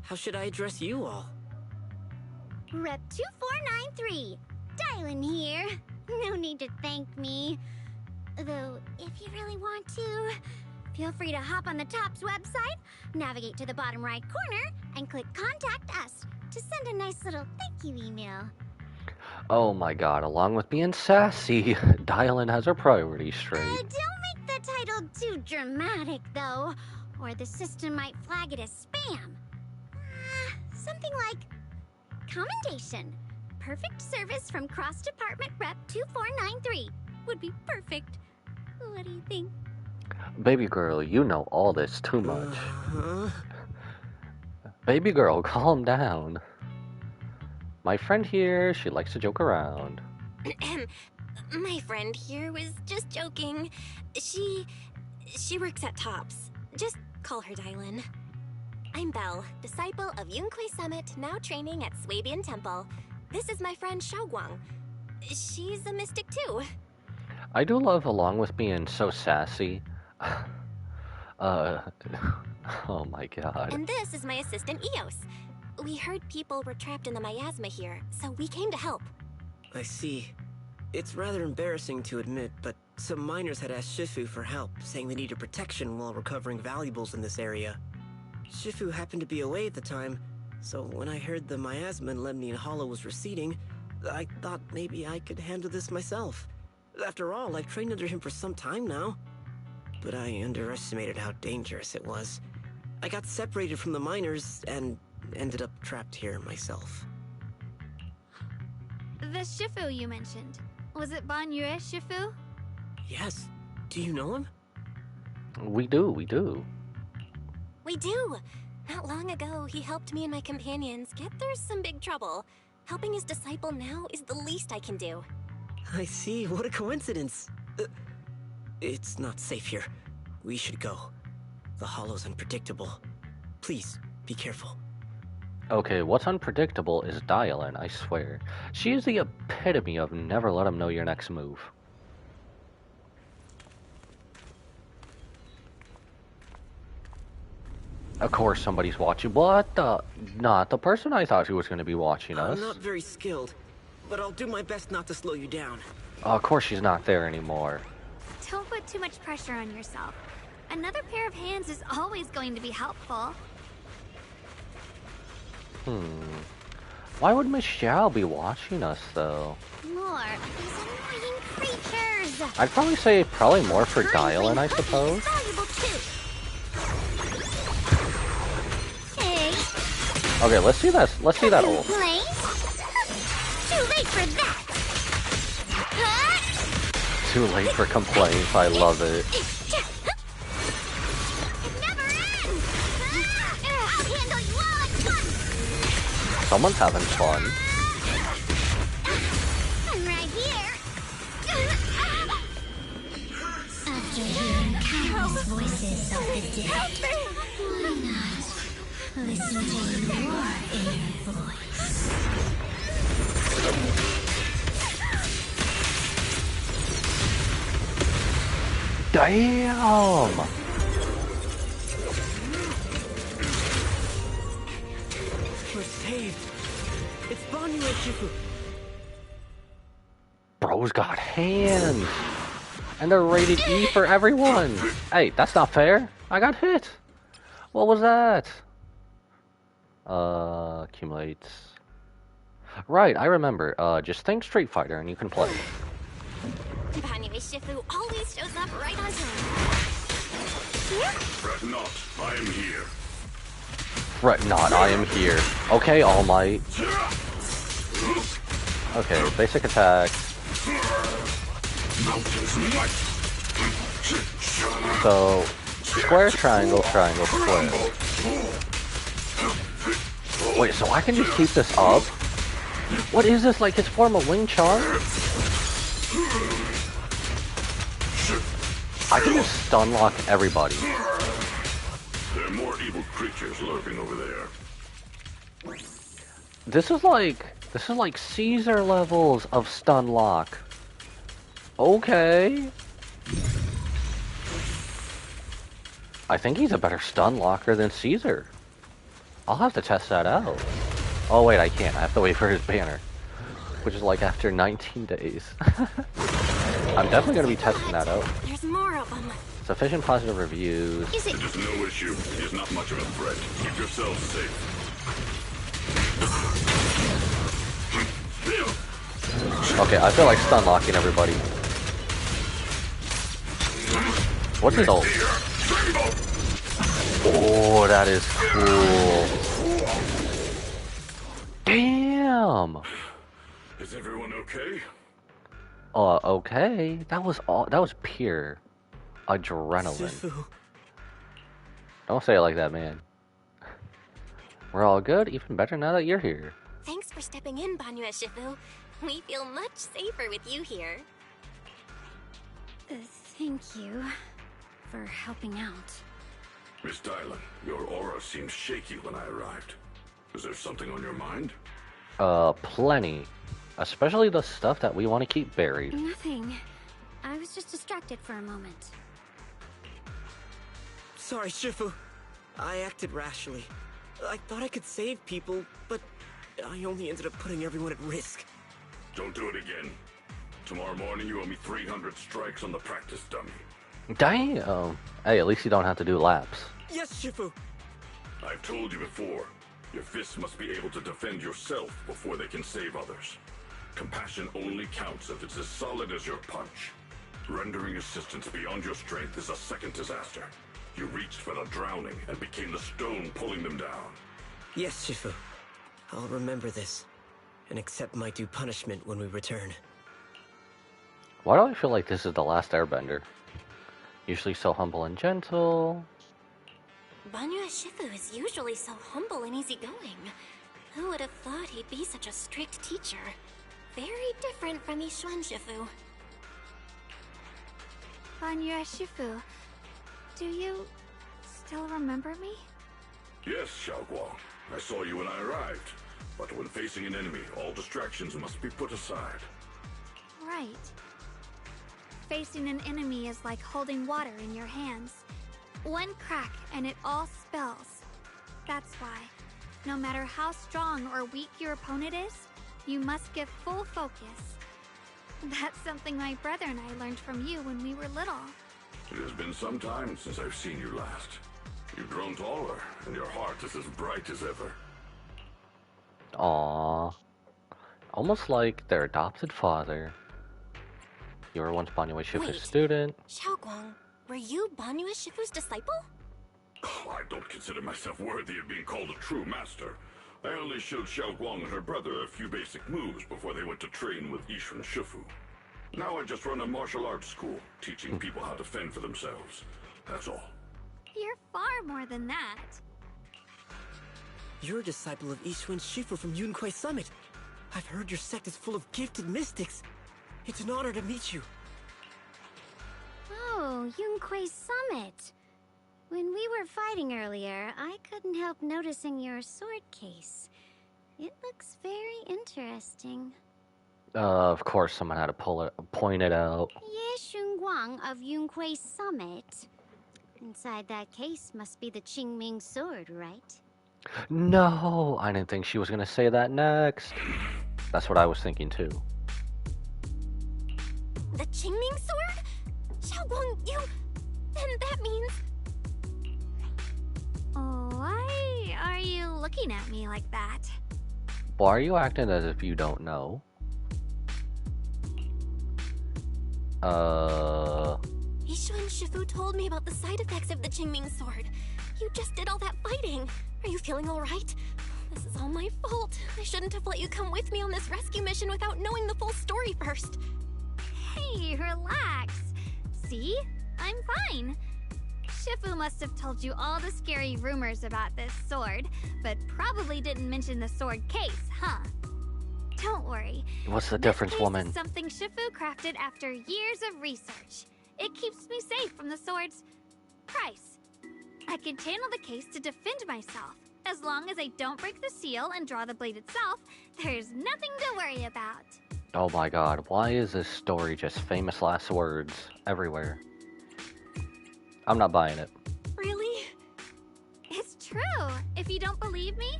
How should I address you all? Rep 2493. Dylan here. No need to thank me. Though, if you really want to, feel free to hop on the TOPS website, navigate to the bottom right corner, and click Contact Us to send a nice little thank you email. Oh my god, along with being sassy, Dylan has her priorities straight. Don't make the title too dramatic, though, or the system might flag it as spam. Something like commendation. Perfect service from Cross Department Rep 2493 would be perfect. What do you think? Baby girl, you know all this too much. Baby girl, calm down. My friend here, she likes to joke around. My friend here was just joking. She works at TOPS. Just call her Dylan. I'm Belle, disciple of Yunque Summit, now training at Swabian Temple. This is my friend Xiaoguang. She's a mystic too. I do love, along with being so sassy. Oh my god. And this is my assistant Eos. We heard people were trapped in the miasma here, so we came to help. I see. It's rather embarrassing to admit, but some miners had asked Shifu for help, saying they needed protection while recovering valuables in this area. Shifu happened to be away at the time, so when I heard the miasma in Lemnian Hollow was receding, I thought maybe I could handle this myself. After all, I've trained under him for some time now. But I underestimated how dangerous it was. I got separated from the miners and ended up trapped here myself. The Shifu you mentioned. Was it Banyue Shifu? Yes. Do you know him? We do, we do. We do! Not long ago, he helped me and my companions get through some big trouble. Helping his disciple now is the least I can do. I see. What a coincidence. It's not safe here. We should go. The Hollow's unpredictable. Please, be careful. Okay, what's unpredictable is Dylan, I swear. She is the epitome of never let him know your next move. Of course somebody's watching. What the? Not the person I thought who was going to be watching us. I'm not very skilled, but I'll do my best not to slow you down. Of course she's not there anymore. Don't put too much pressure on yourself. Another pair of hands is always going to be helpful. Why would Michelle be watching us, though? More of these annoying creatures. I'd probably say more for Dylan, I suppose. Valuable too. Hey, Okay, let's see that. Let's see that ult. complaints? Too late for that. Huh? Too late for complaints. I love it. It never ends. I'll handle you all at once. Someone's having fun. I'm right here. After hearing countless voices of the dead, why not listen to your inner voice? Damn! We're saved. It's Banyue Shifu. Bro's got hands! And they're rated E for everyone! Hey, that's not fair! I got hit! What was that? Accumulates. Right, I remember. Just think Street Fighter and you can play. Banyue Shifu always shows up right on time. Fret not, I am here. Fret not, I am here. Okay, All Might. Okay, basic attack. So, square, triangle, triangle, square. Wait, so I can just keep this up? What is this, like his form of Wing Chun? I can just stun lock everybody. There are more evil creatures lurking over there. This is like Caesar levels of stun lock. Okay. I think he's a better stun locker than Caesar. I'll have to test that out. Oh wait, I can't. I have to wait for his banner. Which is like after 19 days. I'm definitely going to be testing that out. There's more of them. Sufficient positive reviews. Is it? It is no issue. He is not much of a threat. Keep yourselves safe. Okay, I feel like stun locking everybody. What's his ult? Oh, that is cool. Damn. Is everyone okay? Okay. That was pure adrenaline. Shifu. Don't say it like that, man. We're all good, even better now that you're here. Thanks for stepping in, Banyue Shifu. We feel much safer with you here. Thank you for helping out. Miss Dylan, your aura seemed shaky when I arrived. Is there something on your mind? Plenty. Especially the stuff that we want to keep buried. Nothing. I was just distracted for a moment. Sorry, Shifu. I acted rashly. I thought I could save people, but I only ended up putting everyone at risk. Don't do it again. Tomorrow morning you owe me 300 strikes on the practice dummy. Damn. Hey, at least you don't have to do laps. Yes, Shifu! I've told you before, your fists must be able to defend yourself before they can save others. Compassion only counts if it's as solid as your punch. Rendering assistance beyond your strength is a second disaster. You reached for the drowning and became the stone pulling them down. Yes, Shifu. I'll remember this, and accept my due punishment when we return. Why do I feel like this is the last airbender? Usually so humble and gentle. Banyue Shifu is usually so humble and easygoing. Who would have thought he'd be such a strict teacher? Very different from Yishuan Shifu. Banyue Shifu, do you still remember me? Yes, Xiaoguang. I saw you when I arrived. But when facing an enemy, all distractions must be put aside. Right. Facing an enemy is like holding water in your hands. One crack and it all spills. That's why, no matter how strong or weak your opponent is, you must give full focus. That's something my brother and I learned from you when we were little. It has been some time since I've seen you last. You've grown taller, and your heart is as bright as ever. Aww. Almost like their adopted father. You were once Banyue Shifu's Wait. student. Xiaoguang, were you Banyue Shifu's disciple? Oh, I don't consider myself worthy of being called a true master. I only showed Xiaoguang and her brother a few basic moves before they went to train with Yishuan Shifu. Now I just run a martial arts school, teaching people how to fend for themselves. That's all. You're far more than that. You're a disciple of Yishuan Shifu from Yunquai Summit. I've heard your sect is full of gifted mystics. It's an honor to meet you. Oh, Yunquai Summit. When we were fighting earlier, I couldn't help noticing your sword case. It looks very interesting. Of course someone had to point it out. Ye Shunguang of Yunquai Summit. Inside that case must be the Qingming sword, right? No, I didn't think she was gonna say that next. That's what I was thinking too. The Qingming sword? Xiaoguang, you... Then that means... Why are you looking at me like that? Why are you acting as if you don't know? Yishuan Shifu told me about the side effects of the Qingming sword. You just did all that fighting. Are you feeling alright? This is all my fault. I shouldn't have let you come with me on this rescue mission without knowing the full story first. Hey, relax. See? I'm fine. Shifu must have told you all the scary rumors about this sword, but probably didn't mention the sword case, huh? Don't worry. What's the difference, This case woman? is something Shifu crafted after years of research. It keeps me safe from the sword's price. I can channel the case to defend myself. As long as I don't break the seal and draw the blade itself, there's nothing to worry about. Oh my god, why is this story just famous last words everywhere? I'm not buying it. Really? It's true. If you don't believe me,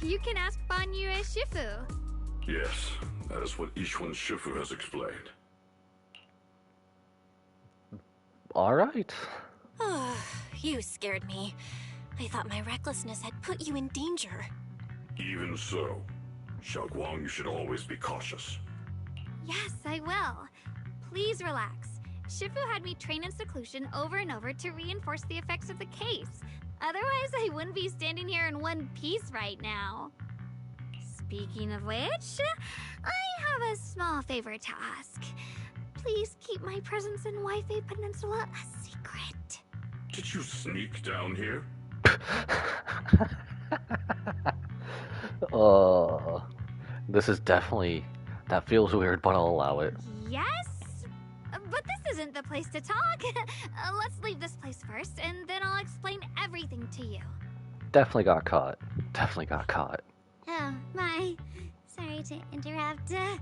you can ask Banyue Shifu. Yes, that is what Yishuan Shifu has explained. Alright. Oh, you scared me. I thought my recklessness had put you in danger. Even so, Xiaoguang, you should always be cautious. Yes, I will. Please relax. Shifu had me train in seclusion over and over to reinforce the effects of the case. Otherwise, I wouldn't be standing here in one piece right now. Speaking of which, I have a small favor to ask. Please keep my presence in Wi-Fi Peninsula a secret. Did you sneak down here? This is definitely... That feels weird, but I'll allow it. Yes? But this isn't the place to talk. Let's leave this place first, and then I'll explain everything to you. Definitely got caught. Definitely got caught. Oh, my. Sorry to interrupt. I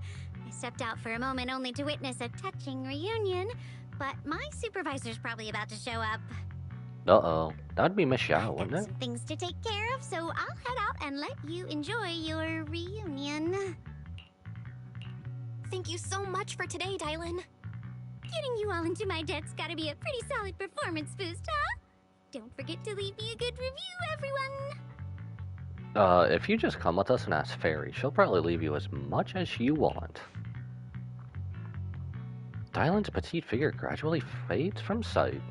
stepped out for a moment only to witness a touching reunion, but my supervisor's probably about to show up. Uh-oh. That'd be Miss Xiao, I've wouldn't got it? some things to take care of, so I'll head out and let you enjoy your reunion. Thank you so much for today, Dylan. Getting you all into my debt's gotta be a pretty solid performance boost, huh? Don't forget to leave me a good review, everyone! If you just come with us and ask Fairy, she'll probably leave you as much as you want. Dylan's petite figure gradually fades from sight.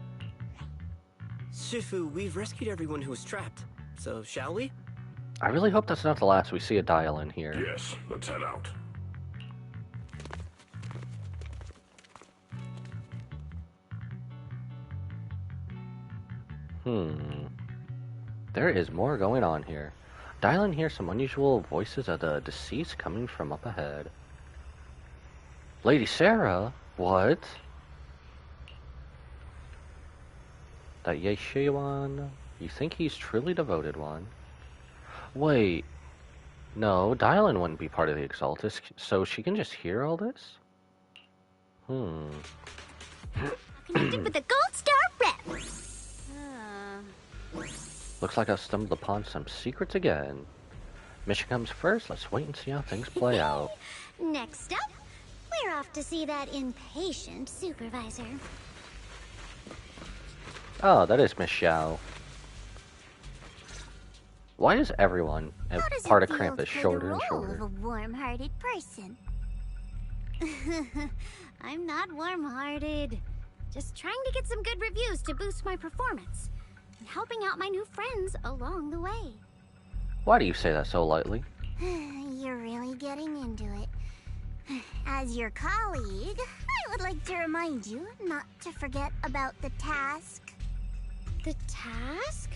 Shifu, we've rescued everyone who was trapped. So, shall we? I really hope that's not the last we see of Dylan here. Yes, let's head out. There is more going on here. Dylan hears some unusual voices of the deceased coming from up ahead. Lady Sarah? What? That Yeishiwan? You think he's truly devoted one? Wait. No, Dylan wouldn't be part of the Exaltus, so she can just hear all this? Connected with the Gold Star Rep! Looks like I've stumbled upon some secrets again. Mission comes first, let's wait and see how things play out. Next up, we're off to see that impatient supervisor. Oh, that is Miss Xiao. Why is everyone a How does part it of feel Krampus to play shorter the and role shorter? of a warm-hearted person? I'm not warm-hearted. Just trying to get some good reviews to boost my performance. And helping out my new friends along the way. Why do you say that so lightly? You're really getting into it. As your colleague, I would like to remind you not to forget about the task. The task?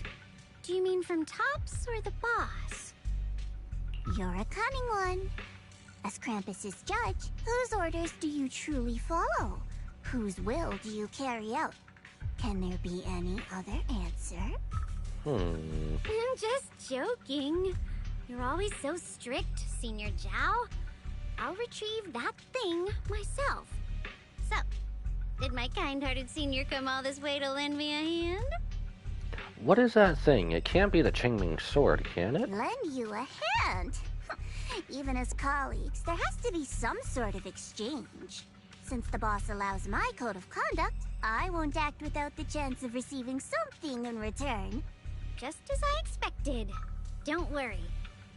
Do you mean from Tops or the boss? You're a cunning one. As Krampus's judge, whose orders do you truly follow? Whose will do you carry out? Can there be any other answer? I'm just joking. You're always so strict, Senior Zhao. I'll retrieve that thing myself. So, did my kind-hearted senior come all this way to lend me a hand? What is that thing? It can't be the Qingming sword, can it? Lend you a hand? Even as colleagues, there has to be some sort of exchange. Since the boss allows my code of conduct, I won't act without the chance of receiving something in return. Just as I expected. Don't worry.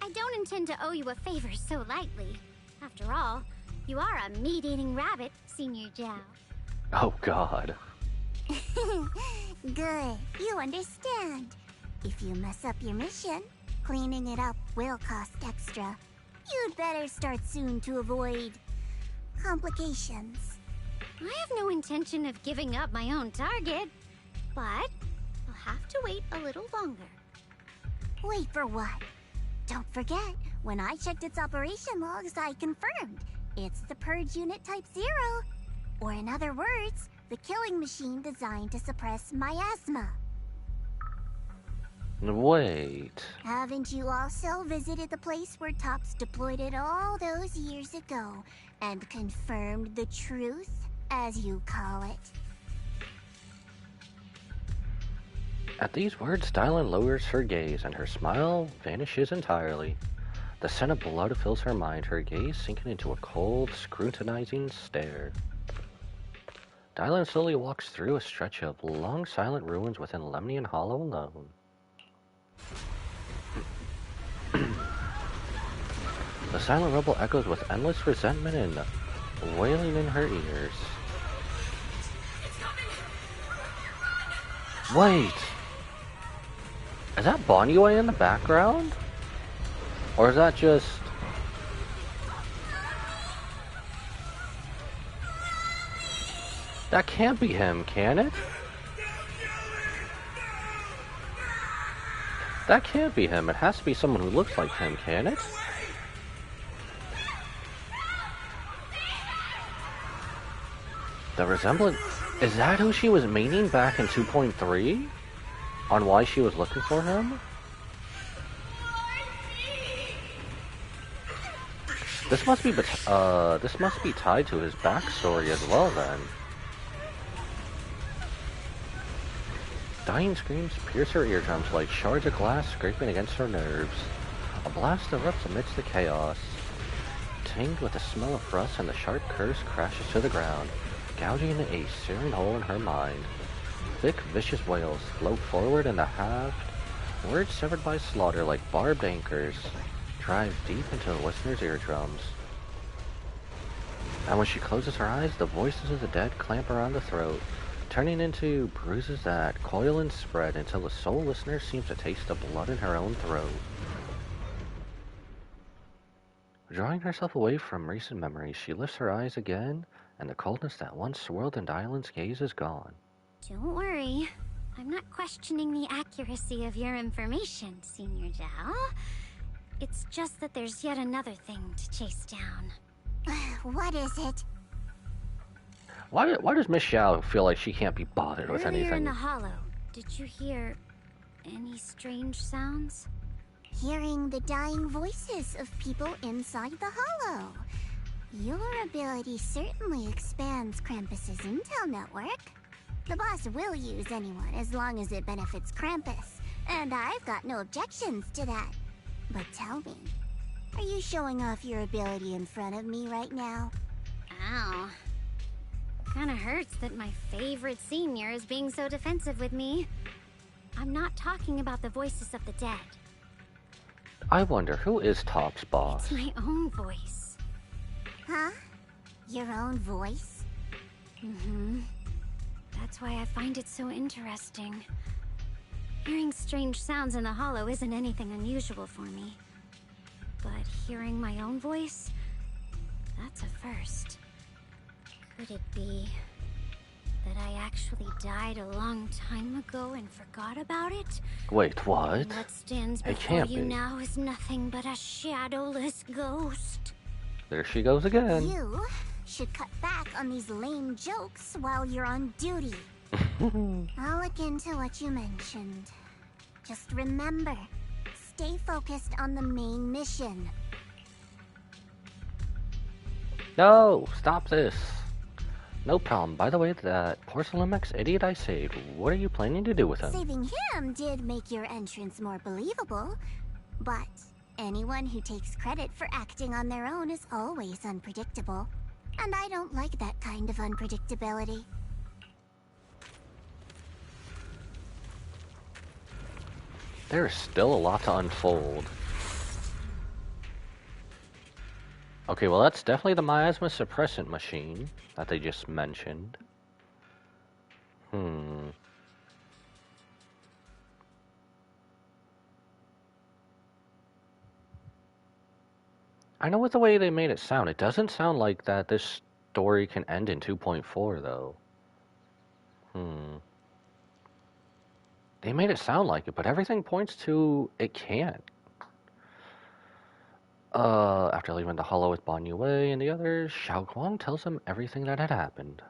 I don't intend to owe you a favor so lightly. After all, you are a meat-eating rabbit, Senior Zhao. Oh god. Good. You understand. If you mess up your mission, cleaning it up will cost extra. You'd better start soon to avoid complications. I have no intention of giving up my own target, but I'll have to wait a little longer. Wait for what? Don't forget, when I checked its operation logs, I confirmed. It's the Purge Unit Type 0. Or in other words, the killing machine designed to suppress miasma. Wait. Haven't you also visited the place where Tops deployed it all those years ago and confirmed the truth, as you call it? At these words, Dylan lowers her gaze and her smile vanishes entirely. The scent of blood fills her mind, her gaze sinking into a cold, scrutinizing stare. Dylan slowly walks through a stretch of long, silent ruins within Lemnian Hollow alone. The silent rubble echoes with endless resentment and wailing in her ears. Wait! Is that Bonyue in the background? Or is that just... That can't be him, can it? That can't be him. It has to be someone who looks like him, can it? The resemblance... Is that who she was meaning back in 2.3? On why she was looking for him? This must be tied to his backstory as well, then. Dying screams pierce her eardrums like shards of glass scraping against her nerves. A blast erupts amidst the chaos. tinged with the smell of rust, and the sharp curse crashes to the ground, gouging a searing hole in her mind. Thick, vicious wails float forward in the haft, words severed by slaughter like barbed anchors, drive deep into the listener's eardrums. And when she closes her eyes, the voices of the dead clamp around the throat, turning into bruises that coil and spread until the sole listener seems to taste the blood in her own throat. Drawing herself away from recent memories, she lifts her eyes again, and the coldness that once swirled in Dylan's gaze is gone. Don't worry. I'm not questioning the accuracy of your information, Senior Zhao. It's just that there's yet another thing to chase down. What is it? Why does Miss Xiao feel like she can't be bothered with Earlier anything? in the hollow, did you hear any strange sounds? Hearing the dying voices of people inside the hollow. Your ability certainly expands Krampus's intel network. The boss will use anyone as long as it benefits Krampus, and I've got no objections to that. But tell me, are you showing off your ability in front of me right now? Ow. Kinda hurts that my favorite senior is being so defensive with me. I'm not talking about the voices of the dead. I wonder, who is Top's boss? It's my own voice. Huh? Your own voice? Mm-hmm. That's why I find it so interesting. Hearing strange sounds in the hollow isn't anything unusual for me. But hearing my own voice, that's a first. Could it be that I actually died a long time ago and forgot about it? Wait, what? And what stands It before can't you be. now is nothing but a shadowless ghost. There she goes again. You should cut back on these lame jokes while you're on duty. I'll look into what you mentioned. Just remember, stay focused on the main mission. No, stop this. No problem. By the way, that Porcelamex idiot I saved, what are you planning to do with him? Saving him did make your entrance more believable, but anyone who takes credit for acting on their own is always unpredictable. And I don't like that kind of unpredictability. There is still a lot to unfold. Okay, well that's definitely the miasma suppressant machine that they just mentioned. I know with the way they made it sound, it doesn't sound like that this story can end in 2.4 though. They made it sound like it, but everything points to it can't. After leaving the hollow with Bon Yue and the others, Xiao Guang tells them everything that had happened.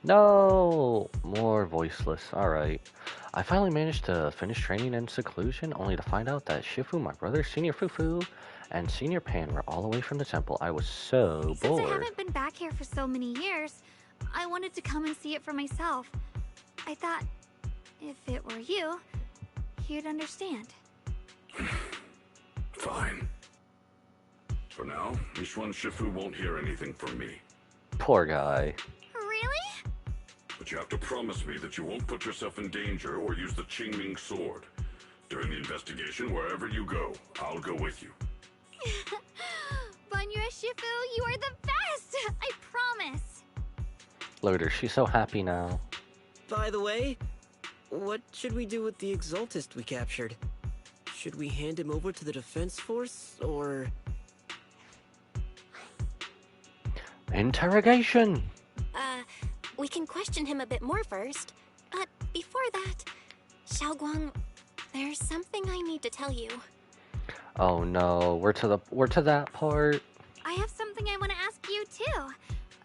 No! More voiceless. Alright. I finally managed to finish training in seclusion, only to find out that Shifu, my brother, Senior Fufu, and Senior Pan were all away from the temple. I was so bored. Since I haven't been back here for so many years, I wanted to come and see it for myself. I thought, if it were you, you'd understand. Fine. For now, Mishwan Shifu won't hear anything from me. Poor guy. Really? But you have to promise me that you won't put yourself in danger or use the Qingming sword. During the investigation, wherever you go, I'll go with you. Bon Yue Shifu, you are the best! I promise! Look at her, she's so happy now. By the way, what should we do with the Exaltist we captured? Should we hand him over to the defense force, or... Interrogation! We can question him a bit more first. But before that, Xiao Guang, there's something I need to tell you. Oh no, we're to that part. I have something I want to ask you too.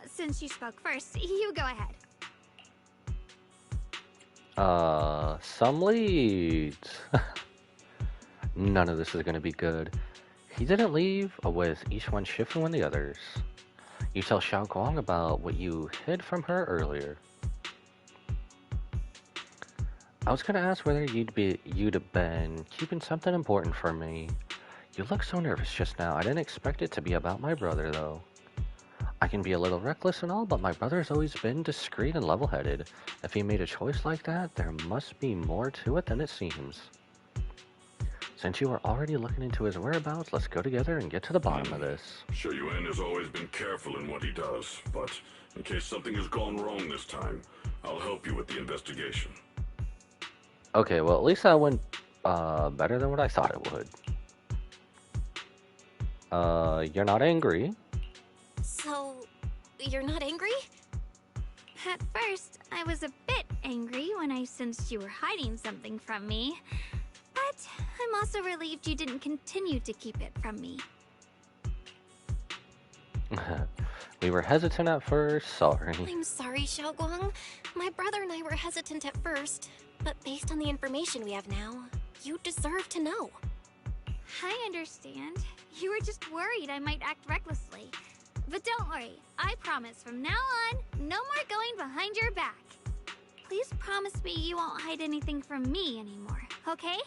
Since you spoke first, you go ahead. Some leads. None of this is gonna be good. He didn't leave with Ishwan Shifu and the others. You tell Xiao Guang about what you hid from her earlier. I was gonna ask whether you'd have been keeping something important for me. You look so nervous just now. I didn't expect it to be about my brother, though. I can be a little reckless and all, but my brother's always been discreet and level-headed. If he made a choice like that, there must be more to it than it seems. Since you are already looking into his whereabouts, let's go together and get to the bottom of this. Shuyuan has always been careful in what he does, but in case something has gone wrong this time, I'll help you with the investigation. Okay, well, at least that went better than what I thought it would. You're not angry? So, you're not angry? At first, I was a bit angry when I sensed you were hiding something from me. But I'm also relieved you didn't continue to keep it from me. We were hesitant at first, sorry. I'm sorry, Xiaoguang. My brother and I were hesitant at first, but based on the information we have now, you deserve to know. I understand. You were just worried I might act recklessly. But don't worry, I promise from now on, no more going behind your back. Please promise me you won't hide anything from me anymore, okay?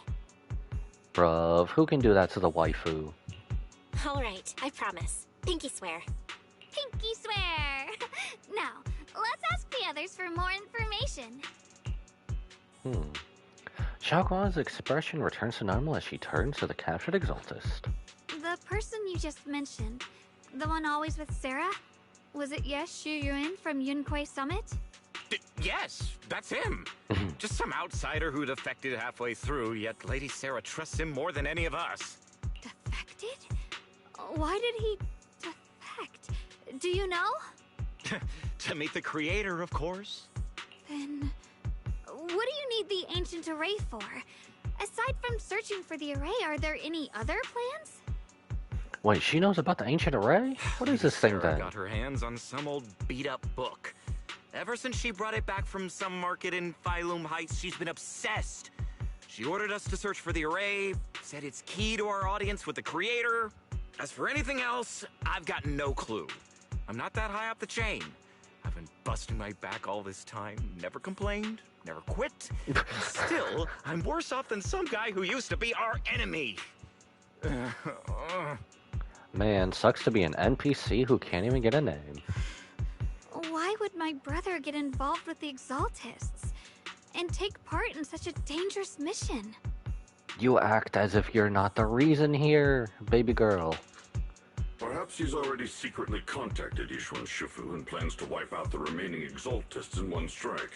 Bruv, who can do that to the waifu? Alright, I promise. Pinky swear. Pinky swear! Now, let's ask the others for more information. Xiaoguang's expression returns to normal as she turns to the captured exaltist. The person you just mentioned, the one always with Sarah? Was it Shuyuan from Yunquei Summit? Yes, that's him. Just some outsider who defected halfway through, yet Lady Sarah trusts him more than any of us. Defected? Why did he defect? Do you know? To meet the creator, of course. Then, what do you need the ancient array for? Aside from searching for the array, are there any other plans? Wait, she knows about the ancient array? What is this thing Sarah then? got her hands on some old beat-up book. Ever since she brought it back from some market in Phylum Heights, she's been obsessed. She ordered us to search for the array, said it's key to our audience with the creator. As for anything else, I've got no clue. I'm not that high up the chain. I've been busting my back all this time, never complained, never quit. And still, I'm worse off than some guy who used to be our enemy. Man, sucks to be an NPC who can't even get a name. Why would my brother get involved with the Exaltists and take part in such a dangerous mission? You act as if you're not the reason here, baby girl. Perhaps he's already secretly contacted Yishuan Shifu and plans to wipe out the remaining Exaltists in one strike.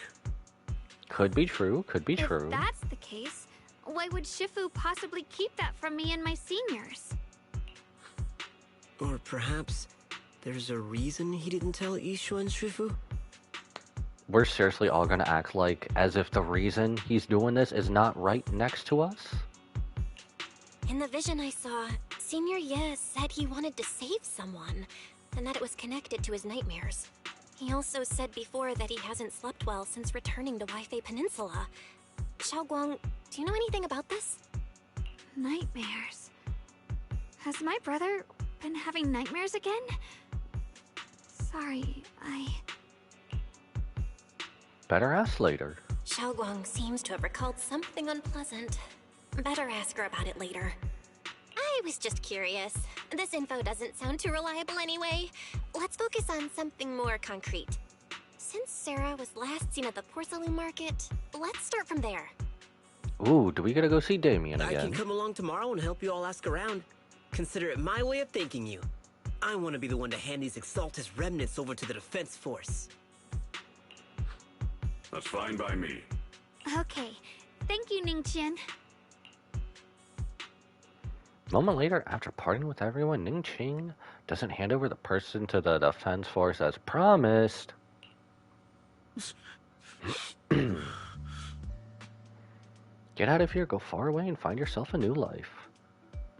Could be true, could be true. If that's the case, why would Shifu possibly keep that from me and my seniors? Or perhaps there's a reason he didn't tell Yishuan Shifu? We're seriously all gonna act like as if the reason he's doing this is not right next to us? In the vision I saw, Senior Ye said he wanted to save someone, and that it was connected to his nightmares. He also said before that he hasn't slept well since returning to Waifei Peninsula. Xiaoguang, do you know anything about this? Nightmares. Has my brother been having nightmares again? Sorry, Better ask later. Xiaoguang seems to have recalled something unpleasant. Better ask her about it later. I was just curious. This info doesn't sound too reliable anyway. Let's focus on something more concrete. Since Sarah was last seen at the porcelain market, let's start from there. Ooh, do we gotta go see Damien I again? can come along tomorrow and help you all ask around. Consider it my way of thanking you. I want to be the one to hand these Exaltus remnants over to the defense force. That's fine by me. Okay. Thank you, Ningqian. A moment later, after parting with everyone, Ning Qing doesn't hand over the person to the defense force as promised. Get out of here, go far away, and find yourself a new life.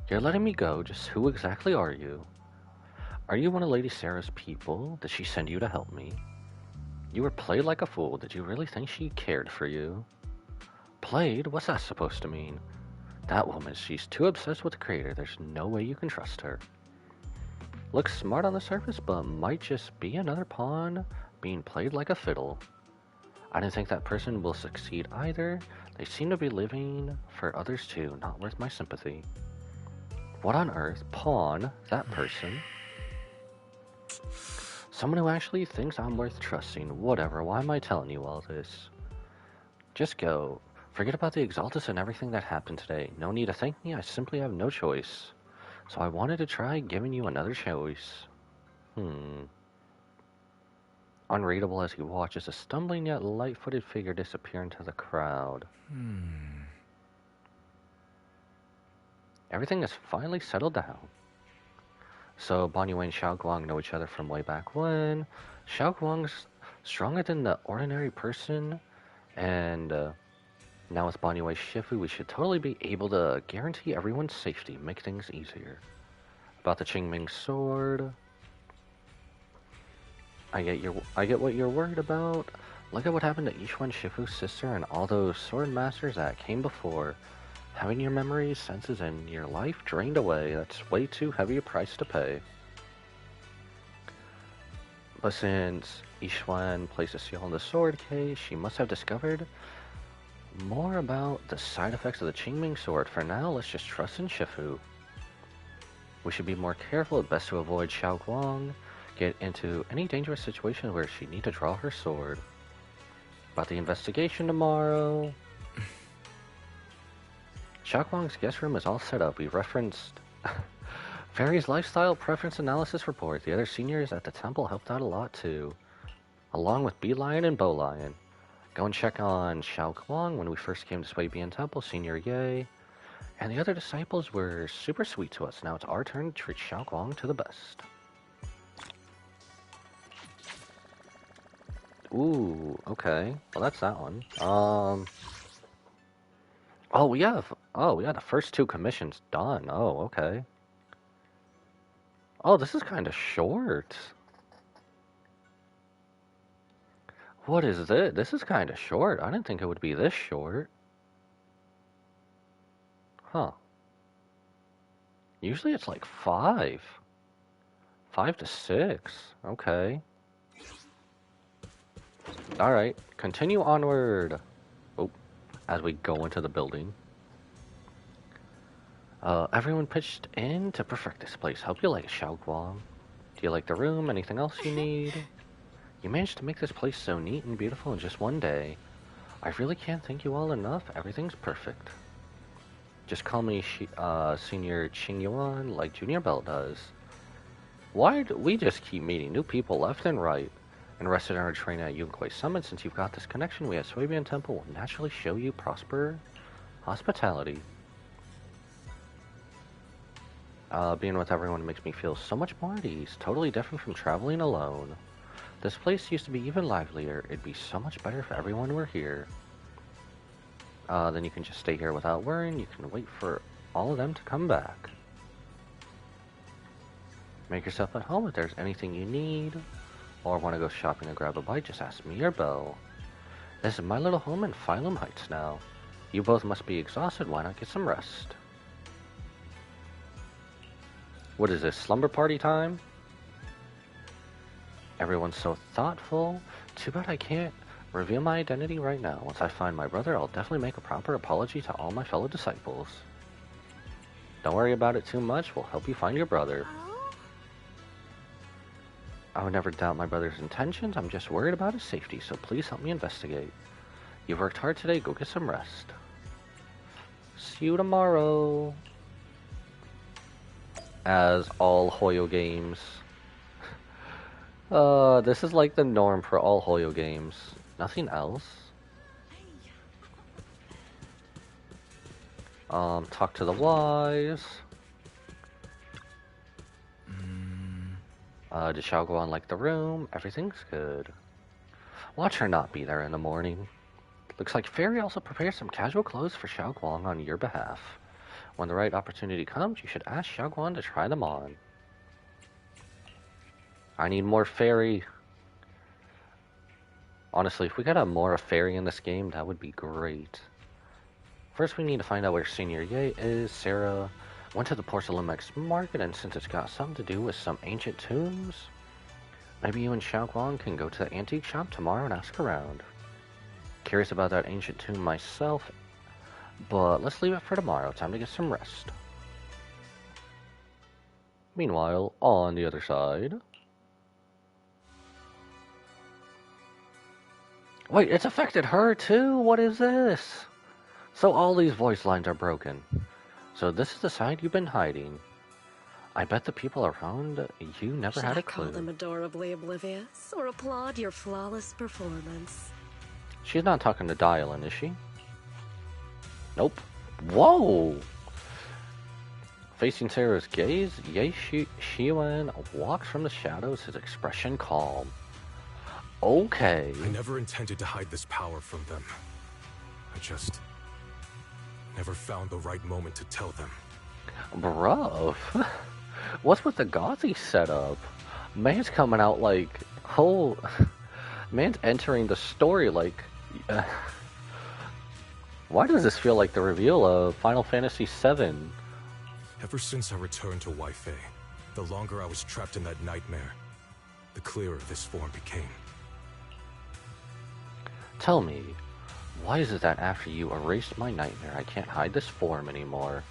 You're letting me go, just who exactly are you? Are you one of Lady Sarah's people? Did she send you to help me? You were played like a fool. Did you really think she cared for you? Played? What's that supposed to mean? That woman, she's too obsessed with the creator. There's no way you can trust her. Looks smart on the surface, but might just be another pawn being played like a fiddle. I didn't think that person will succeed either. They seem to be living for others too. Not worth my sympathy. What on earth? Pawn that person? Someone who actually thinks I'm worth trusting. Whatever, why am I telling you all this? Just go. Forget about the Exaltus and everything that happened today. No need to thank me, I simply have no choice. So I wanted to try giving you another choice. Unreadable as he watches a stumbling yet light-footed figure disappear into the crowd. Everything has finally settled down. So Banyue and Xiao Guang know each other from way back when. Xiao Guang's stronger than the ordinary person, and now with Banyue Shifu, we should totally be able to guarantee everyone's safety, make things easier. About the Qingming sword, I get what you're worried about. Look at what happened to Yixuan Shifu's sister and all those sword masters that came before. Having your memories, senses, and your life drained away, that's way too heavy a price to pay. But since Yixuan placed a seal on the sword case, she must have discovered more about the side effects of the Qingming sword. For now, let's just trust in Shifu. We should be more careful, best to avoid Xiao Guang get into any dangerous situation where she'd need to draw her sword. About the investigation tomorrow. Xiao Guang's guest room is all set up. We referenced Fairy's lifestyle preference analysis report. The other seniors at the temple helped out a lot too, along with Bee Lion and Bow Lion. Go and check on Xiao Guang. When we first came to Sui Bian Temple, Senior Ye and the other disciples were super sweet to us. Now it's our turn to treat Xiao Guang to the best. Ooh, okay. Well, that's that one. Oh, we got the first two commissions done. Oh, okay. Oh, this is kind of short. What is this? This is kind of short. I didn't think it would be this short. Huh. Usually it's like 5. 5 to 6. Okay. Alright, continue onward. Oh, as we go into the building. Everyone pitched in to perfect this place. Hope you like it, Xiao Guang. Do you like the room? Anything else you need? You managed to make this place so neat and beautiful in just one day. I really can't thank you all enough. Everything's perfect. Just call me Senior Qingyuan like Junior Bell does. Why do we just keep meeting new people left and right? And rested on our train at Yunquay Summit. Since you've got this connection, we at Sui Bian Temple will naturally show you prosper hospitality. Being with everyone makes me feel so much more at ease. Totally different from traveling alone. This place used to be even livelier. It'd be so much better if everyone were here. Then you can just stay here without worrying. You can wait for all of them to come back. Make yourself at home if there's anything you need. Or want to go shopping and grab a bite, just ask me or Belle. This is my little home in Phylum Heights now. You both must be exhausted, why not get some rest? What is this, slumber party time? Everyone's so thoughtful. Too bad I can't reveal my identity right now. Once I find my brother, I'll definitely make a proper apology to all my fellow disciples. Don't worry about it too much, we'll help you find your brother. I would never doubt my brother's intentions. I'm just worried about his safety, so please help me investigate. You've worked hard today. Go get some rest. See you tomorrow. As all Hoyo games. This is like the norm for all Hoyo games. Nothing else. Talk to the wise. Does Xiao Guang like the room? Everything's good. Watch her not be there in the morning. Looks like Fairy also prepared some casual clothes for Xiao Guang on your behalf. When the right opportunity comes, you should ask Xiao Guang to try them on. I need more Fairy. Honestly, if we got a more Fairy in this game, that would be great. First, we need to find out where Senior Ye is. Sarah went to the Porcelamex market, and since it's got something to do with some ancient tombs, maybe you and Xiao Guang can go to the antique shop tomorrow and ask around. Curious about that ancient tomb myself, but let's leave it for tomorrow. Time to get some rest. Meanwhile, on the other side... Wait, it's affected her too? What is this? So all these voice lines are broken. So this is the side you've been hiding. I bet the people around you never had a clue. Should I call them adorably oblivious, or applaud your flawless performance? She's not talking to Dylan, is she? Nope. Whoa! Facing Sarah's gaze, Ye Shiwen walks from the shadows, his expression calm. Okay. I never intended to hide this power from them. I just never found the right moment to tell them. Bruv. What's with the gothy setup? Man's coming out like... whole... Man's entering the story like... Why does this feel like the reveal of Final Fantasy VII? Ever since I returned to Wi-Fi, the longer I was trapped in that nightmare, the clearer this form became. Tell me, why is it that after you erased my nightmare, I can't hide this form anymore?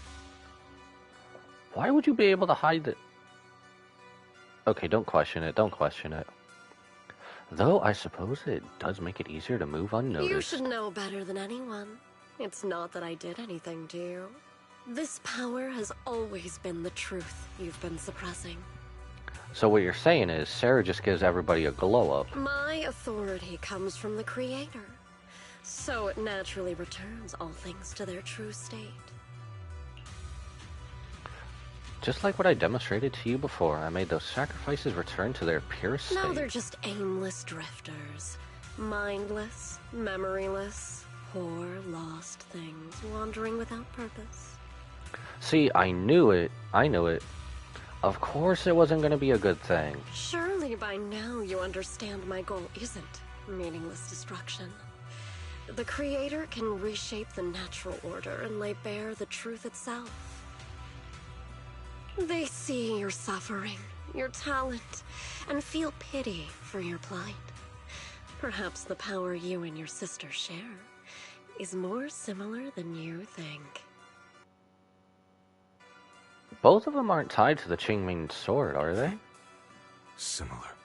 Why would you be able to hide it? Okay, don't question it, don't question it. Though I suppose it does make it easier to move unnoticed. You should know better than anyone. It's not that I did anything to you. This power has always been the truth you've been suppressing. So what you're saying is Sarah just gives everybody a glow up. My authority comes from the Creator, so it naturally returns all things to their true state. Just like what I demonstrated to you before, I made those sacrifices return to their purest state. Now they're just aimless drifters. Mindless, memoryless, poor, lost things wandering without purpose. See, I knew it. I knew it. Of course it wasn't going to be a good thing. Surely by now you understand my goal isn't meaningless destruction. The Creator can reshape the natural order and lay bare the truth itself. They see your suffering, your talent, and feel pity for your plight. Perhaps the power you and your sister share is more similar than you think. Both of them aren't tied to the Qingming sword, are they? Similar.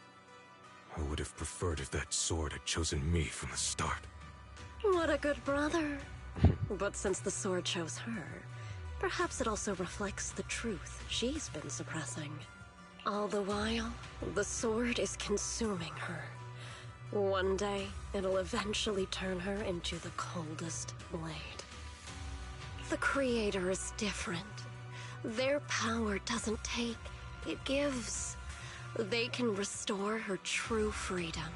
I would have preferred if that sword had chosen me from the start. What a good brother. But since the sword chose her, perhaps it also reflects the truth she's been suppressing. All the while, the sword is consuming her. One day, it'll eventually turn her into the coldest blade. The Creator is different. Their power doesn't take, it gives. They can restore her true freedom,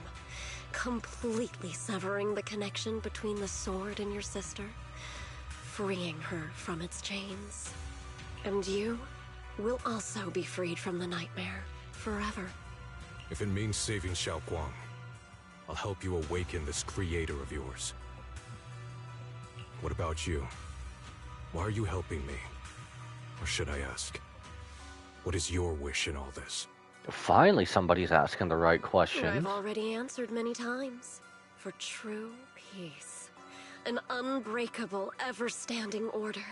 completely severing the connection between the sword and your sister, freeing her from its chains. And you will also be freed from the nightmare forever. If it means saving Xiaoguang, I'll help you awaken this creator of yours. What about you? Why are you helping me? Or should I ask, what is your wish in all this? Finally somebody's asking the right questions. I've already answered many times. For true peace. An unbreakable, ever-standing order.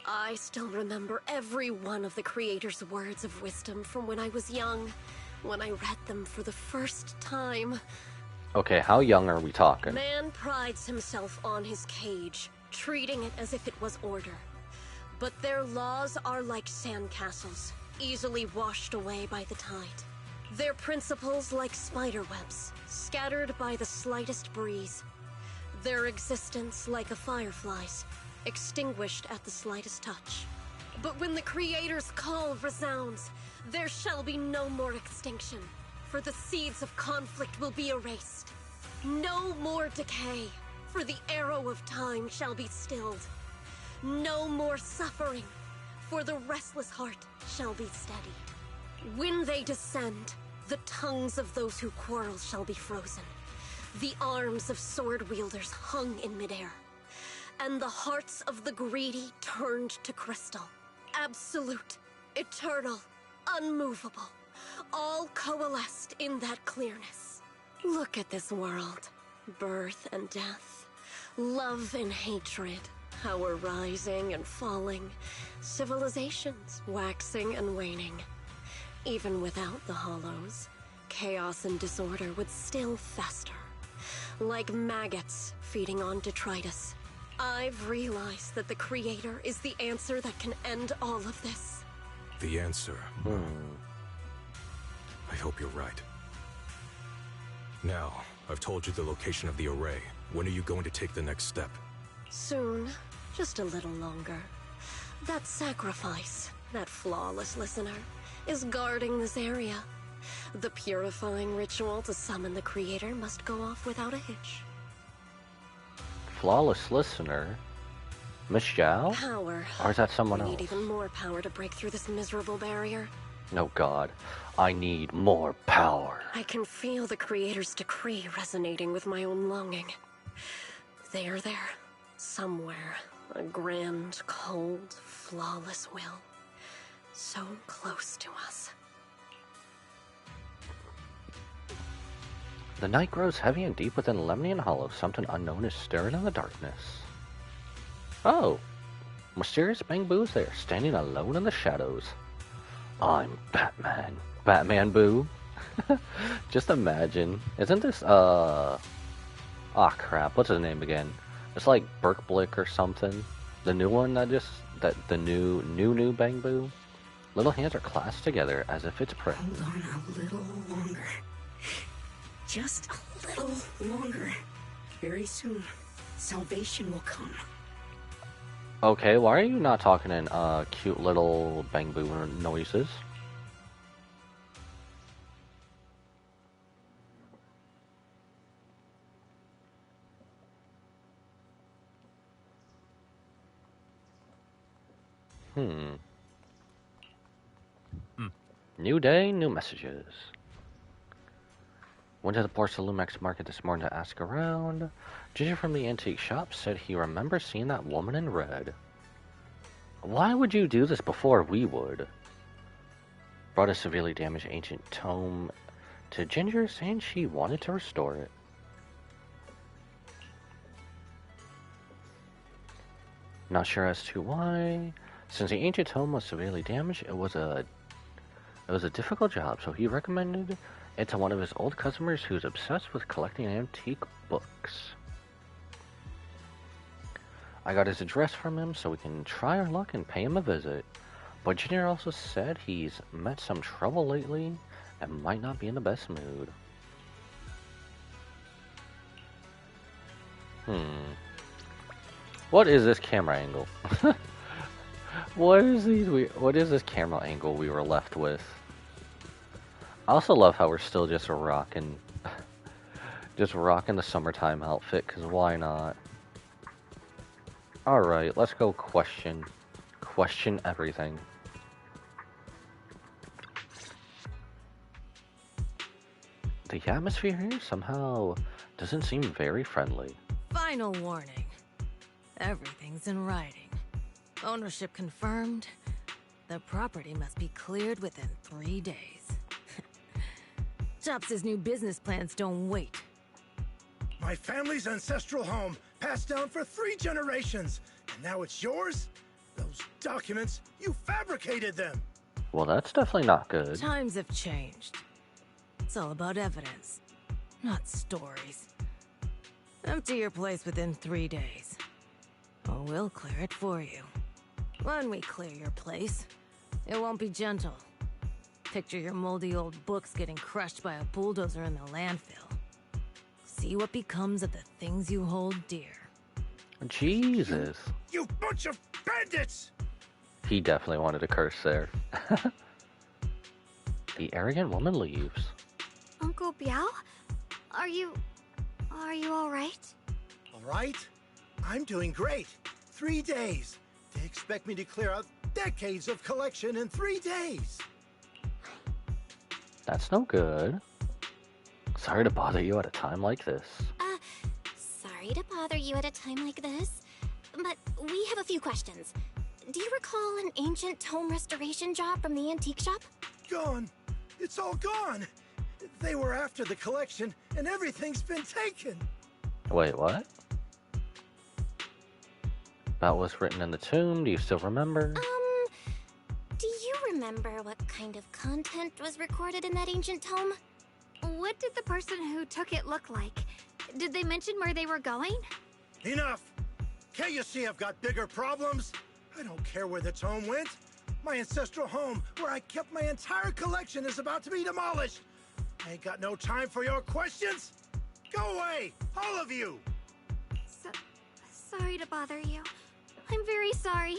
I still remember every one of the Creator's words of wisdom from when I was young, when I read them for the first time. Okay, how young are we talking? Man prides himself on his cage, treating it as if it was order. But their laws are like sandcastles, easily washed away by the tide. Their principles like spiderwebs, scattered by the slightest breeze. Their existence like a firefly's, extinguished at the slightest touch. But when the Creator's call resounds, there shall be no more extinction, for the seeds of conflict will be erased. No more decay, for the arrow of time shall be stilled. No more suffering, for the restless heart shall be steadied. When they descend, the tongues of those who quarrel shall be frozen, the arms of sword wielders hung in midair, and the hearts of the greedy turned to crystal. Absolute, eternal, unmovable, all coalesced in that clearness. Look at this world. Birth and death, love and hatred, power rising and falling, civilizations waxing and waning. Even without the hollows, chaos and disorder would still fester, like maggots feeding on detritus. I've realized that the Creator is the answer that can end all of this. The answer. I hope you're right. Now, I've told you the location of the array. When are you going to take the next step? Soon. Just a little longer. That sacrifice, that flawless listener, is guarding this area. The purifying ritual to summon the Creator must go off without a hitch. Flawless listener? Miss Zhao? Power. Or is that someone We else? need even more power to break through this miserable barrier. Oh god, I need more power. I can feel the Creator's decree resonating with my own longing. They are there, somewhere. A grand, cold, flawless will. So close to us. The night grows heavy and deep within Lemnian Hollow. Something unknown is stirring in the darkness. Oh, mysterious Bangbu's there, standing alone in the shadows. I'm Batman. Batman Boo. Just imagine. Isn't this, ah crap, what's his name again? It's like Berkblick or something. The new one the new Bang Boo. Little hands are clasped together as if it's prayer. Hold on a little longer. Just a little longer. Very soon, salvation will come. Okay, why are you not talking in cute little Bang Boo noises? New day, new messages. Went to the Porcelumex market this morning to ask around. Ginger from the antique shop said he remembers seeing that woman in red. Why would you do this before we would? Brought a severely damaged ancient tome to Ginger, saying she wanted to restore it. Not sure as to why. Since the ancient tome was severely damaged, it was a difficult job, so he recommended it to one of his old customers who's obsessed with collecting antique books. I got his address from him so we can try our luck and pay him a visit. But Ginger also said he's met some trouble lately and might not be in the best mood. What is this camera angle? What is this camera angle we were left with? I also love how we're still just rocking the summertime outfit, cause why not? Alright, let's go question everything. The atmosphere here somehow doesn't seem very friendly. Final warning. Everything's in writing. Ownership confirmed. The property must be cleared within 3 days. Chops' new business plans don't wait. My family's ancestral home, passed down for 3 generations, and now it's yours? Those documents, you fabricated them! Well, that's definitely not good. Times have changed. It's all about evidence, not stories. Empty your place within 3 days, or we'll clear it for you. When we clear your place, it won't be gentle. Picture your moldy old books getting crushed by a bulldozer in the landfill. See what becomes of the things you hold dear. Jesus. You bunch of bandits! He definitely wanted to curse there. The arrogant woman leaves. Uncle Biao? Are you all right? All right? I'm doing great. 3 days. They expect me to clear out decades of collection in 3 days. That's no good. Sorry to bother you at a time like this. Sorry to bother you at a time like this, but we have a few questions. Do you recall an ancient tome restoration job from the antique shop? Gone. It's all gone. They were after the collection, and everything's been taken. Wait, what? about what's written in the tomb? Do you still remember? Do you remember what kind of content was recorded in that ancient tome? What did the person who took it look like? Did they mention where they were going? Enough! Can't you see I've got bigger problems? I don't care where the tome went. My ancestral home, where I kept my entire collection, is about to be demolished. I ain't got no time for your questions. Go away, all of you! Sorry to bother you. I'm very sorry.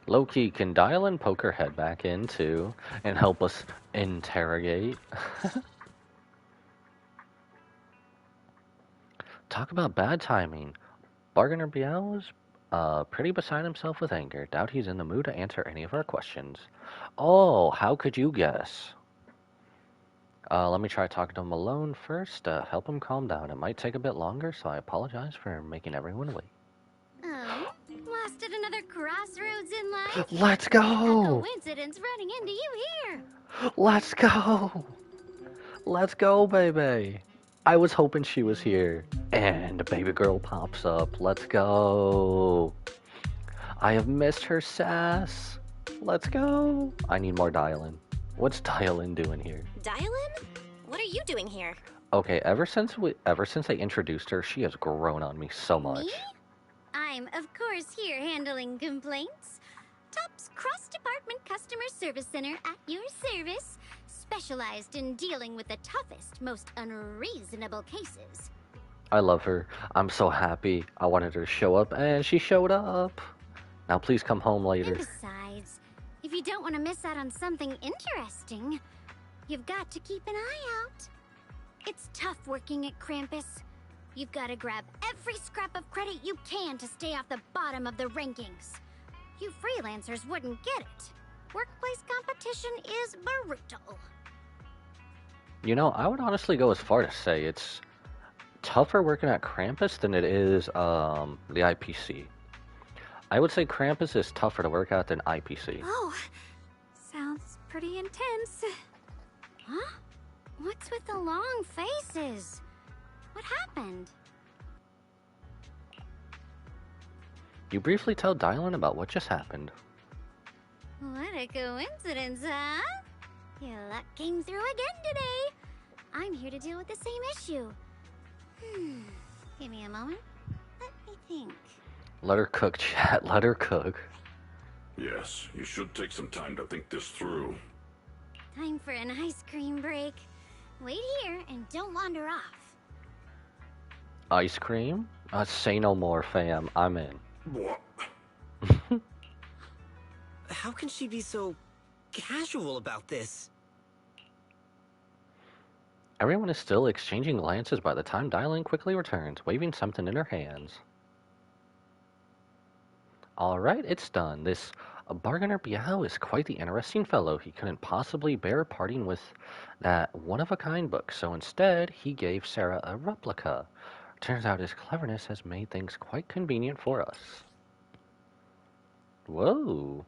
Low-key, can Dylan poke her head back in, too, and help us interrogate? Talk about bad timing. Bargainer Biel is pretty beside himself with anger. Doubt he's in the mood to answer any of our questions. Oh, how could you guess? Let me try talking to him alone first. Help him calm down. It might take a bit longer, so I apologize for making everyone wait. Oh, lost at another crossroads in life? Let's go! A coincidence running into you here. Let's go! Let's go, baby! I was hoping she was here. And baby girl pops up. Let's go! I have missed her sass. Let's go! I need more Dylan. What's Dylan doing here? Dylan? What are you doing here? Okay, ever since they introduced her, she has grown on me so much. Me? I'm, of course, here handling complaints. Top's cross-department customer service center at your service, specialized in dealing with the toughest, most unreasonable cases. I love her. I'm so happy. I wanted her to show up, and she showed up. Now please come home later. And besides, if you don't want to miss out on something interesting, you've got to keep an eye out. It's tough working at Krampus. You've got to grab every scrap of credit you can to stay off the bottom of the rankings. You freelancers wouldn't get it. Workplace competition is brutal. You know, I would honestly go as far to say it's tougher working at Krampus than it is the IPC. I would say Krampus is tougher to work at than IPC. Oh, sounds pretty intense. Huh? What's with the long faces? What happened? You briefly tell Dylan about what just happened. What a coincidence, huh? Your luck came through again today. I'm here to deal with the same issue. Give me a moment. Let me think. Let her cook, chat. Let her cook. Yes, you should take some time to think this through. Time for an ice cream break. Wait here and don't wander off. Ice cream? Say no more, fam. I'm in. What? How can she be so casual about this? Everyone is still exchanging glances by the time Dylan quickly returns, waving something in her hands. Alright, it's done. This Bargainer Biel is quite the interesting fellow. He couldn't possibly bear parting with that one-of-a-kind book, so instead he gave Sarah a replica. Turns out his cleverness has made things quite convenient for us. Whoa.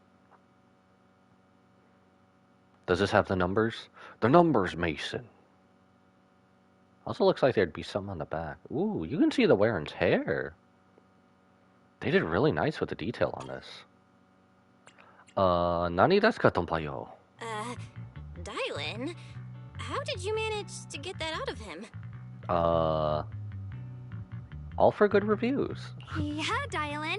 Does this have the numbers? The numbers, Mason. Also looks like there'd be something on the back. Ooh, you can see the Warren's hair. They did really nice with the detail on this. Nani desu ka, tonpayo? Dylan? How did you manage to get that out of him? All for good reviews. Yeah, Dylan.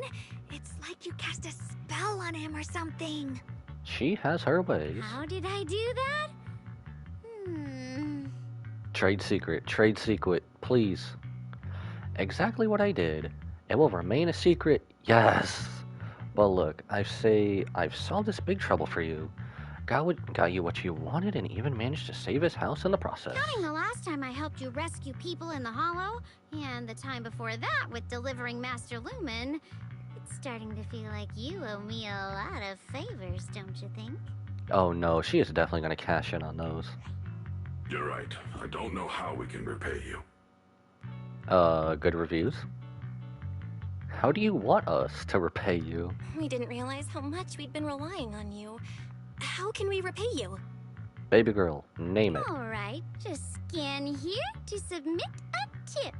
It's like you cast a spell on him or something. She has her ways. How did I do that? Trade secret, please. Exactly what I did. It will remain a secret, yes. But look, I've solved this big trouble for you. Got you what you wanted and even managed to save his house in the process. Counting the last time I helped you rescue people in the Hollow, and the time before that with delivering Master Lumen, it's starting to feel like you owe me a lot of favors, don't you think? Oh no, she is definitely going to cash in on those. You're right. I don't know how we can repay you. Good reviews? How do you want us to repay you? We didn't realize how much we'd been relying on you. How can we repay you? Baby girl, name it. Alright, just scan here to submit a tip.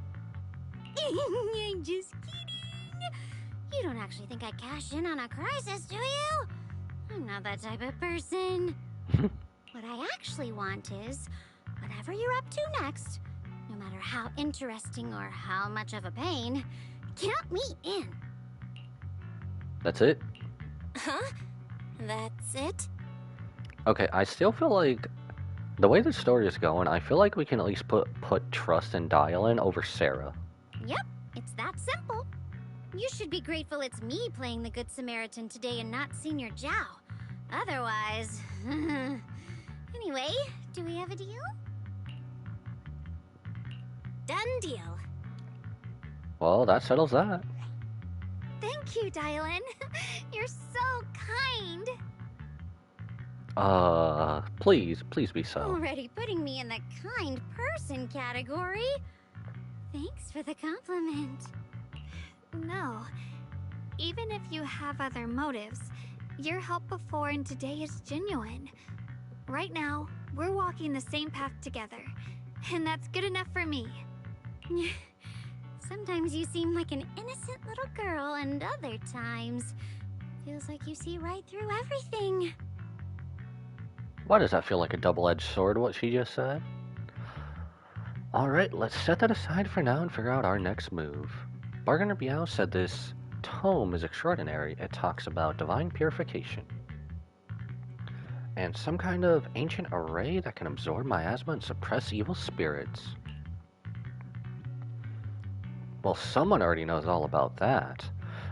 I'm just kidding. You don't actually think I'd cash in on a crisis, do you? I'm not that type of person. What I actually want is, whatever you're up to next, no matter how interesting or how much of a pain, count me in. That's it? Huh? That's it? Okay, I still feel like the way the story is going, I feel like we can at least put trust in Dylan over Sarah. Yep, it's that simple. You should be grateful it's me playing the Good Samaritan today and not Senior Zhao. Otherwise... Anyway, do we have a deal? Done deal. Well, that settles that. Thank you, Dylan. You're so kind. Please be so. Already putting me in the kind person category. Thanks for the compliment. No. Even if you have other motives, your help before and today is genuine. Right now, we're walking the same path together, and that's good enough for me. Sometimes you seem like an innocent little girl, and other times, feels like you see right through everything. Why does that feel like a double-edged sword, what she just said? Alright, let's set that aside for now and figure out our next move. Bargainer Biao said this tome is extraordinary. It talks about divine purification. And some kind of ancient array that can absorb miasma and suppress evil spirits. Well, someone already knows all about that.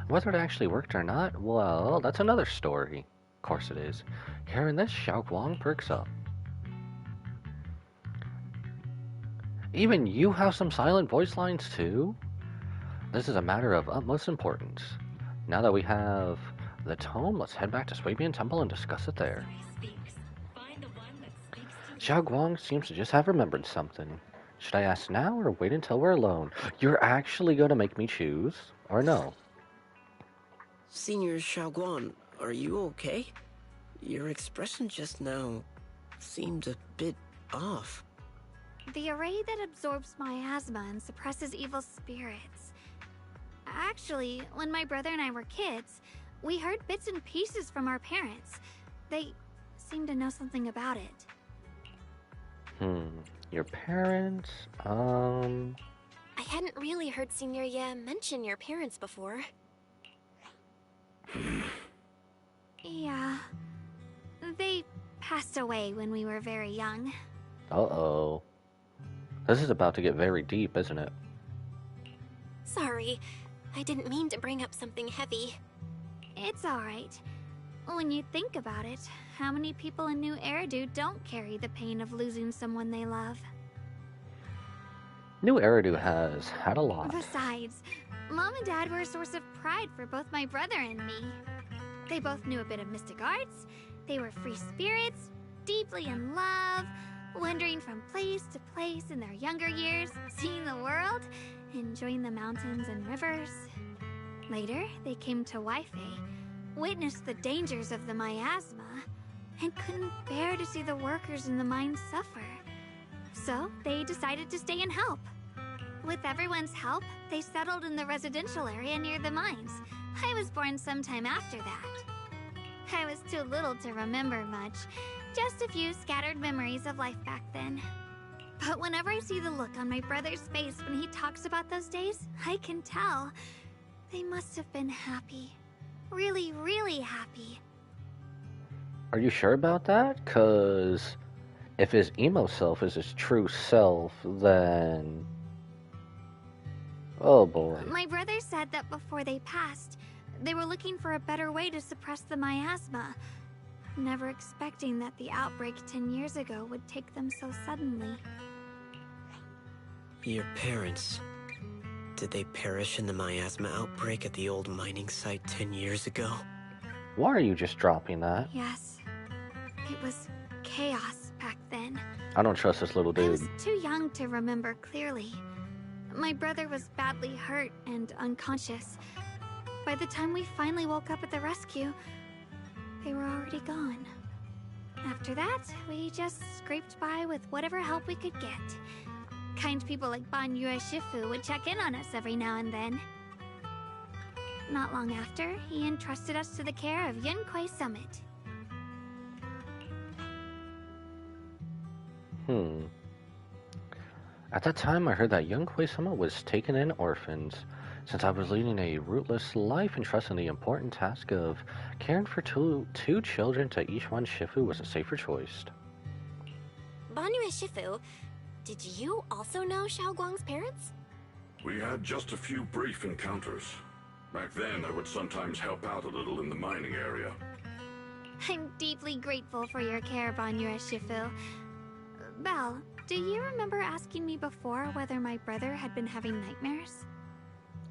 Whether it actually worked or not, well, that's another story. Of course it is. Hearing this, Xiao Guang perks up. Even you have some silent voice lines too? This is a matter of utmost importance. Now that we have the tome, let's head back to Swabian Temple and discuss it there. Xiao Guang seems to just have remembered something. Should I ask now or wait until we're alone? You're actually going to make me choose? Or no? Senior Xiaoguan, are you okay? Your expression just now seemed a bit off. The array that absorbs miasma and suppresses evil spirits. Actually, when my brother and I were kids, we heard bits and pieces from our parents. They seemed to know something about it. Your parents, I hadn't really heard Senior Ye mention your parents before. Yeah. They passed away when we were very young. Uh-oh. This is about to get very deep, isn't it? Sorry, I didn't mean to bring up something heavy. It's alright. When you think about it, how many people in New Eridu don't carry the pain of losing someone they love? New Eridu has had a lot. Besides, Mom and Dad were a source of pride for both my brother and me. They both knew a bit of mystic arts, they were free spirits, deeply in love, wandering from place to place in their younger years, seeing the world, enjoying the mountains and rivers. Later, they came to Weifei, witnessed the dangers of the miasma, and couldn't bear to see the workers in the mines suffer. So, they decided to stay and help. With everyone's help, they settled in the residential area near the mines. I was born sometime after that. I was too little to remember much, just a few scattered memories of life back then. But whenever I see the look on my brother's face when he talks about those days, I can tell. They must have been happy. Really, really happy. Are you sure about that? 'Cause if his emo self is his true self, then... oh boy. My brother said that before they passed, they were looking for a better way to suppress the miasma, never expecting that the outbreak 10 years ago would take them so suddenly. Your parents... did they perish in the miasma outbreak at the old mining site 10 years ago? Why are you just dropping that? Yes. It was chaos back then. I don't trust this little I dude. was too young to remember clearly. My brother was badly hurt and unconscious. By the time we finally woke up at the rescue, they were already gone. After that, we just scraped by with whatever help we could get. Kind people like Banyue Shifu would check in on us every now and then. Not long after, he entrusted us to the care of Yunquei Summit. At that time, I heard that Yunquei Summit was taking in orphans. Since I was leading a rootless life and trusting the important task of caring for two children to each one, Shifu was a safer choice. Banyue Shifu, did you also know Xiaoguang's parents? We had just a few brief encounters. Back then, I would sometimes help out a little in the mining area. I'm deeply grateful for your care, Banyue Shifu. Belle, do you remember asking me before whether my brother had been having nightmares?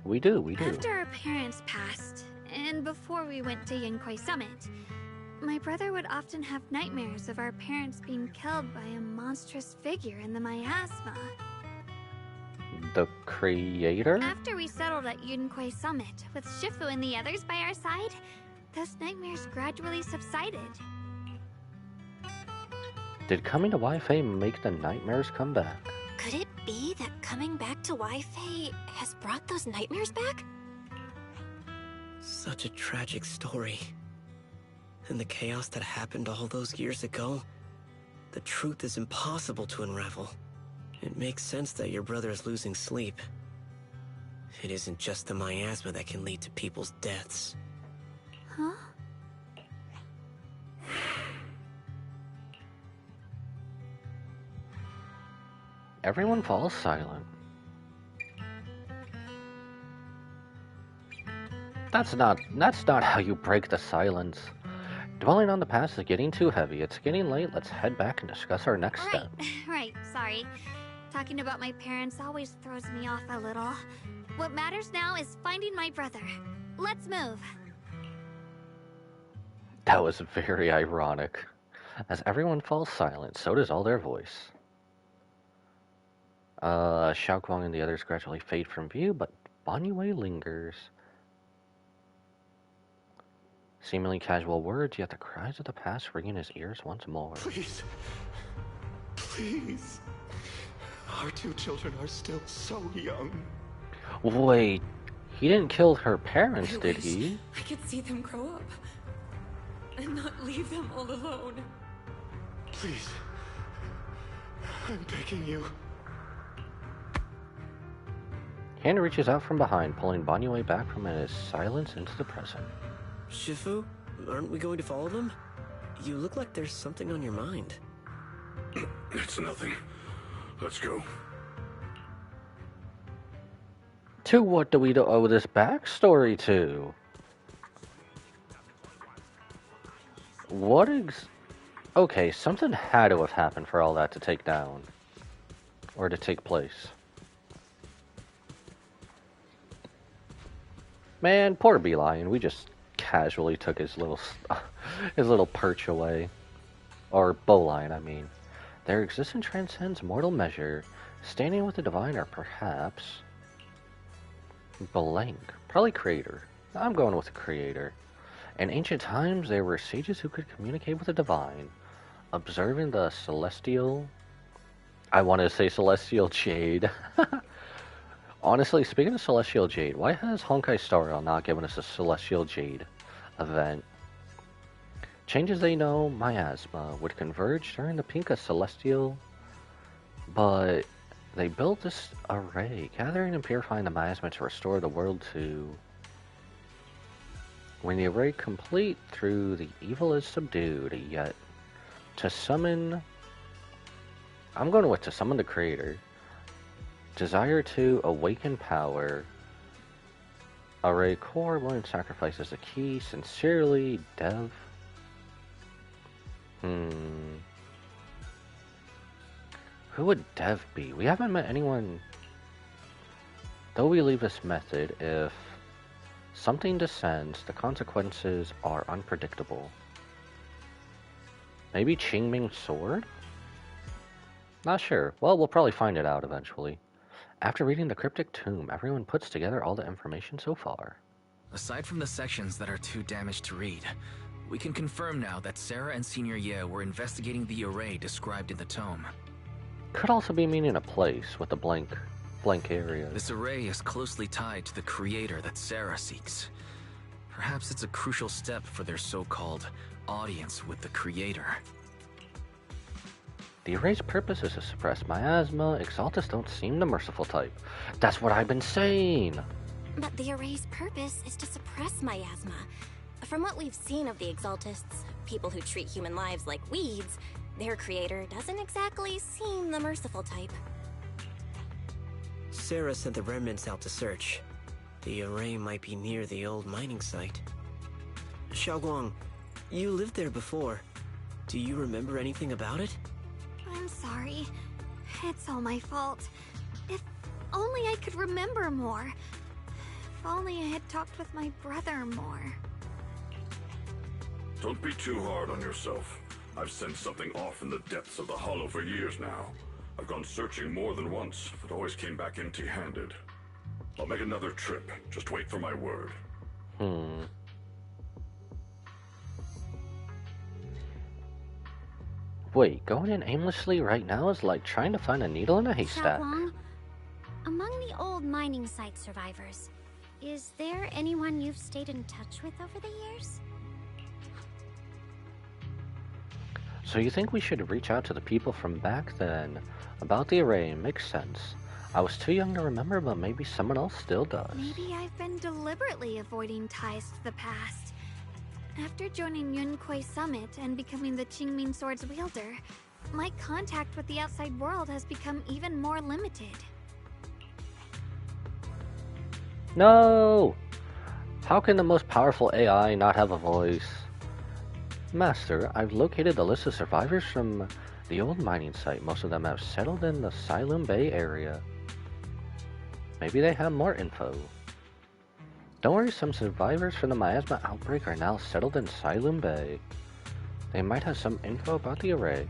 We do. After our parents passed, and before we went to Yunquei Summit, my brother would often have nightmares of our parents being killed by a monstrous figure in the miasma. The creator? After we settled at Yunquei Summit, with Shifu and the others by our side, those nightmares gradually subsided. Did coming to Wi-Fi make the nightmares come back? Could it be that coming back to Wi-Fi has brought those nightmares back? Such a tragic story. And the chaos that happened all those years ago, the truth is impossible to unravel. It makes sense that your brother is losing sleep. It isn't just the miasma that can lead to people's deaths. Huh? Everyone falls silent. That's not how you break the silence. Dwelling on the past is getting too heavy. It's getting late. Let's head back and discuss our next step. Right, sorry. Talking about my parents always throws me off a little. What matters now is finding my brother. Let's move. That was very ironic. As everyone falls silent, so does all their voice. Xiaoguang and the others gradually fade from view, but Banyue lingers. Seemingly casual words, yet the cries of the past ring in his ears once more. Please. Please. Our two children are still so young. Wait, he didn't kill her parents, did he? I could see them grow up. And not leave them all alone. Please. I'm begging you. Hand reaches out from behind, pulling Banyue back from his silence into the present. Shifu, aren't we going to follow them? You look like there's something on your mind. It's nothing. Let's go. To what do we owe this backstory to? Okay, something had to have happened for all that to take down. Or to take place. Man, poor Beelion. We just casually took his little perch away. Or bowline, I mean. Their existence transcends mortal measure. Standing with the divine, or perhaps blank. Probably creator. I'm going with the creator. In ancient times, there were sages who could communicate with the divine, observing the celestial... I wanted to say celestial jade. Honestly, speaking of celestial jade, why has Honkai Star Rail not given us a celestial jade event? Changes they know, miasma, would converge during the Pinka Celestial, but they built this array, gathering and purifying the miasma to restore the world to... When the array complete, through the evil is subdued, yet to summon... I'm going with to summon the creator. Desire to awaken power. Array core, willing sacrifice is the key. Sincerely, Dev. Who would Dev be? We haven't met anyone. Though we leave this method, if something descends, the consequences are unpredictable. Maybe Qingming Sword? Not sure. Well, we'll probably find it out eventually. After reading the cryptic tomb, everyone puts together all the information so far. Aside from the sections that are too damaged to read, we can confirm now that Sarah and Senior Ye were investigating the array described in the tome. could also be meaning a place with a blank area. This array is closely tied to the creator that Sarah seeks. Perhaps it's a crucial step for their so-called audience with the creator. The array's purpose is to suppress miasma. Exaltists don't seem the merciful type. That's what I've been saying! But the array's purpose is to suppress miasma. From what we've seen of the Exaltists, people who treat human lives like weeds, their creator doesn't exactly seem the merciful type. Sarah sent the remnants out to search. The array might be near the old mining site. Xiaoguang, you lived there before. Do you remember anything about it? I'm sorry. It's all my fault. If only I could remember more. If only I had talked with my brother more. Don't be too hard on yourself. I've sensed something off in the depths of the Hollow for years now. I've gone searching more than once, but always came back empty-handed. I'll make another trip. Just wait for my word. Wait, going in aimlessly right now is like trying to find a needle in a haystack. Xiaoguang, among the old mining site survivors, is there anyone you've stayed in touch with over the years? So you think we should reach out to the people from back then? About the array, makes sense. I was too young to remember, but maybe someone else still does. Maybe I've been deliberately avoiding ties to the past. After joining Yunkuei Summit and becoming the Qingming Sword's wielder, my contact with the outside world has become even more limited. No! How can the most powerful AI not have a voice? Master, I've located the list of survivors from the old mining site. Most of them have settled in the Silum Bay area. Maybe they have more info. Don't worry, some survivors from the miasma outbreak are now settled in Silum Bay. They might have some info about the array.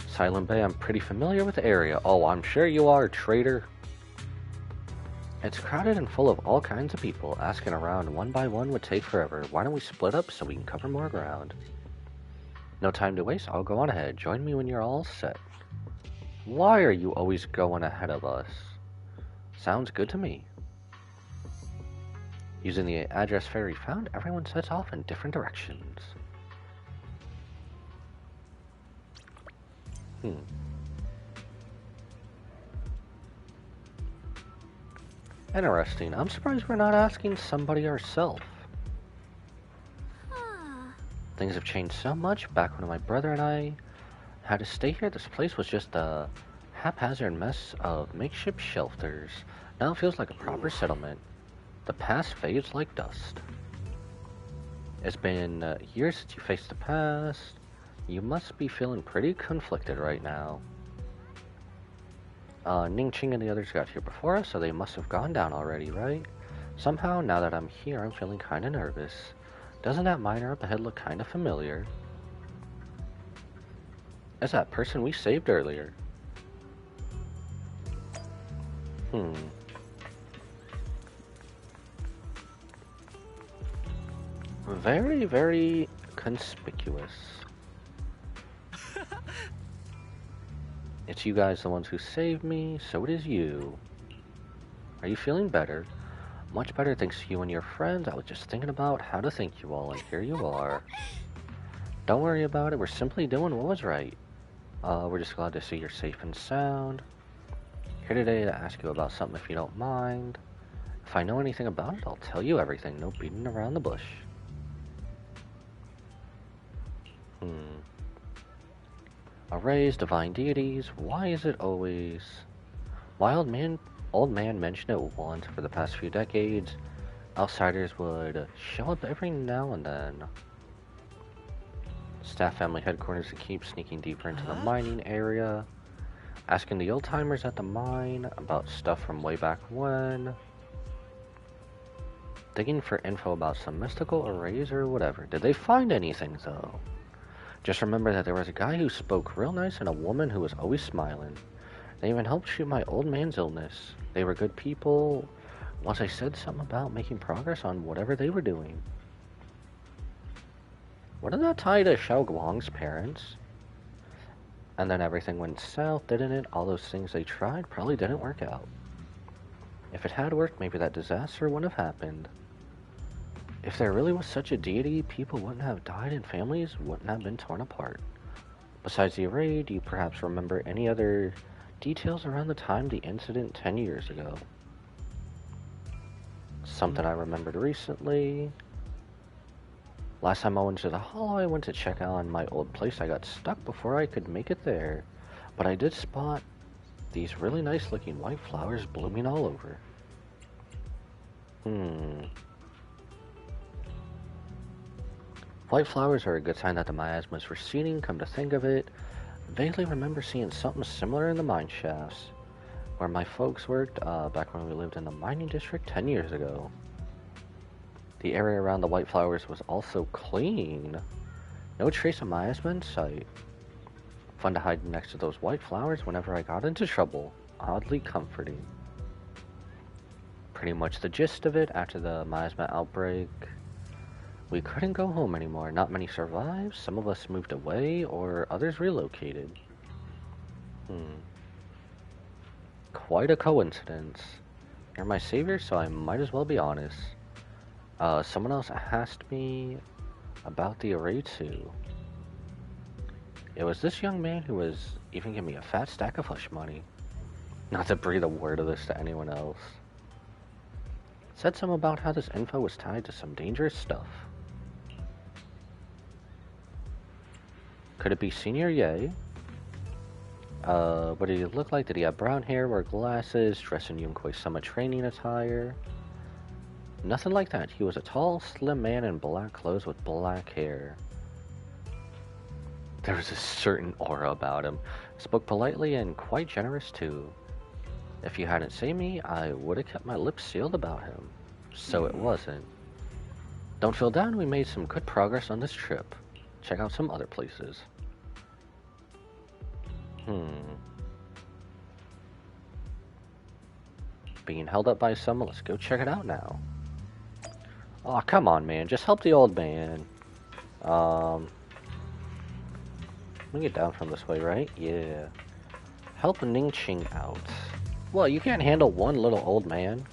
Silum Bay, I'm pretty familiar with the area. Oh, I'm sure you are, traitor. It's crowded and full of all kinds of people. Asking around one by one would take forever. Why don't we split up so we can cover more ground? No time to waste, I'll go on ahead. Join me when you're all set. Why are you always going ahead of us? Sounds good to me. Using the address Fairy found, everyone sets off in different directions. Interesting. I'm surprised we're not asking somebody ourselves. Things have changed so much. Back when my brother and I had to stay here, this place was just a haphazard mess of makeshift shelters. Now it feels like a proper settlement. The past fades like dust. It's been years since you faced the past. You must be feeling pretty conflicted right now. Ning Ching and the others got here before us, so they must have gone down already, right? Somehow, now that I'm here, I'm feeling kinda nervous. Doesn't that miner up ahead look kinda familiar? That's that person we saved earlier. Very, very conspicuous. It's you guys the ones who saved me, so it is you. Are you feeling better? Much better thanks to you and your friends. I was just thinking about how to thank you all, and here you are. Don't worry about it, we're simply doing what was right. We're just glad to see you're safe and sound. Here today to ask you about something if you don't mind. If I know anything about it, I'll tell you everything. No beating around the bush. Arrays, divine deities, why is it always... Old man mentioned it once for the past few decades. Outsiders would show up every now and then. Staff family headquarters to keep sneaking deeper into the mining area. Asking the old-timers at the mine about stuff from way back when. Digging for info about some mystical arrays or whatever. Did they find anything though? Just remember that there was a guy who spoke real nice and a woman who was always smiling. They even helped treat my old man's illness. They were good people once I said something about making progress on whatever they were doing. Wouldn't that tie to Xiao Guang's parents? And then everything went south, didn't it? All those things they tried probably didn't work out. If it had worked, maybe that disaster wouldn't have happened. If there really was such a deity, people wouldn't have died and families wouldn't have been torn apart. Besides the array, do you perhaps remember any other details around the time the incident 10 years ago? Something I remembered recently. Last time I went to the hall, I went to check on my old place. I got stuck before I could make it there. But I did spot these really nice looking white flowers blooming all over. White flowers are a good sign that the miasma's receding, come to think of it. Vaguely remember seeing something similar in the mine shafts, where my folks worked back when we lived in the mining district 10 years ago. The area around the white flowers was also clean. No trace of miasma in sight. Fun to hide next to those white flowers whenever I got into trouble. Oddly comforting. Pretty much the gist of it. After the miasma outbreak, we couldn't go home anymore. Not many survived. Some of us moved away, or others relocated. Quite a coincidence. You're my savior, so I might as well be honest. Someone else asked me about the array too. It was this young man who was even giving me a fat stack of hush money. Not to breathe a word of this to anyone else. Said something about how this info was tied to some dangerous stuff. Could it be Senior Ye? What did he look like? Did he have brown hair, wear glasses, dress in Yunkui's summer training attire? Nothing like that. He was a tall, slim man in black clothes with black hair. There was a certain aura about him. Spoke politely and quite generous too. If you hadn't seen me, I would have kept my lips sealed about him. So it wasn't. Don't feel down, we made some good progress on this trip. Check out some other places. Being held up by someone, let's go check it out now. Oh, come on, man. Just help the old man. Let me get down from this way, right? Yeah. Help Ningqing out. Well, you can't handle one little old man.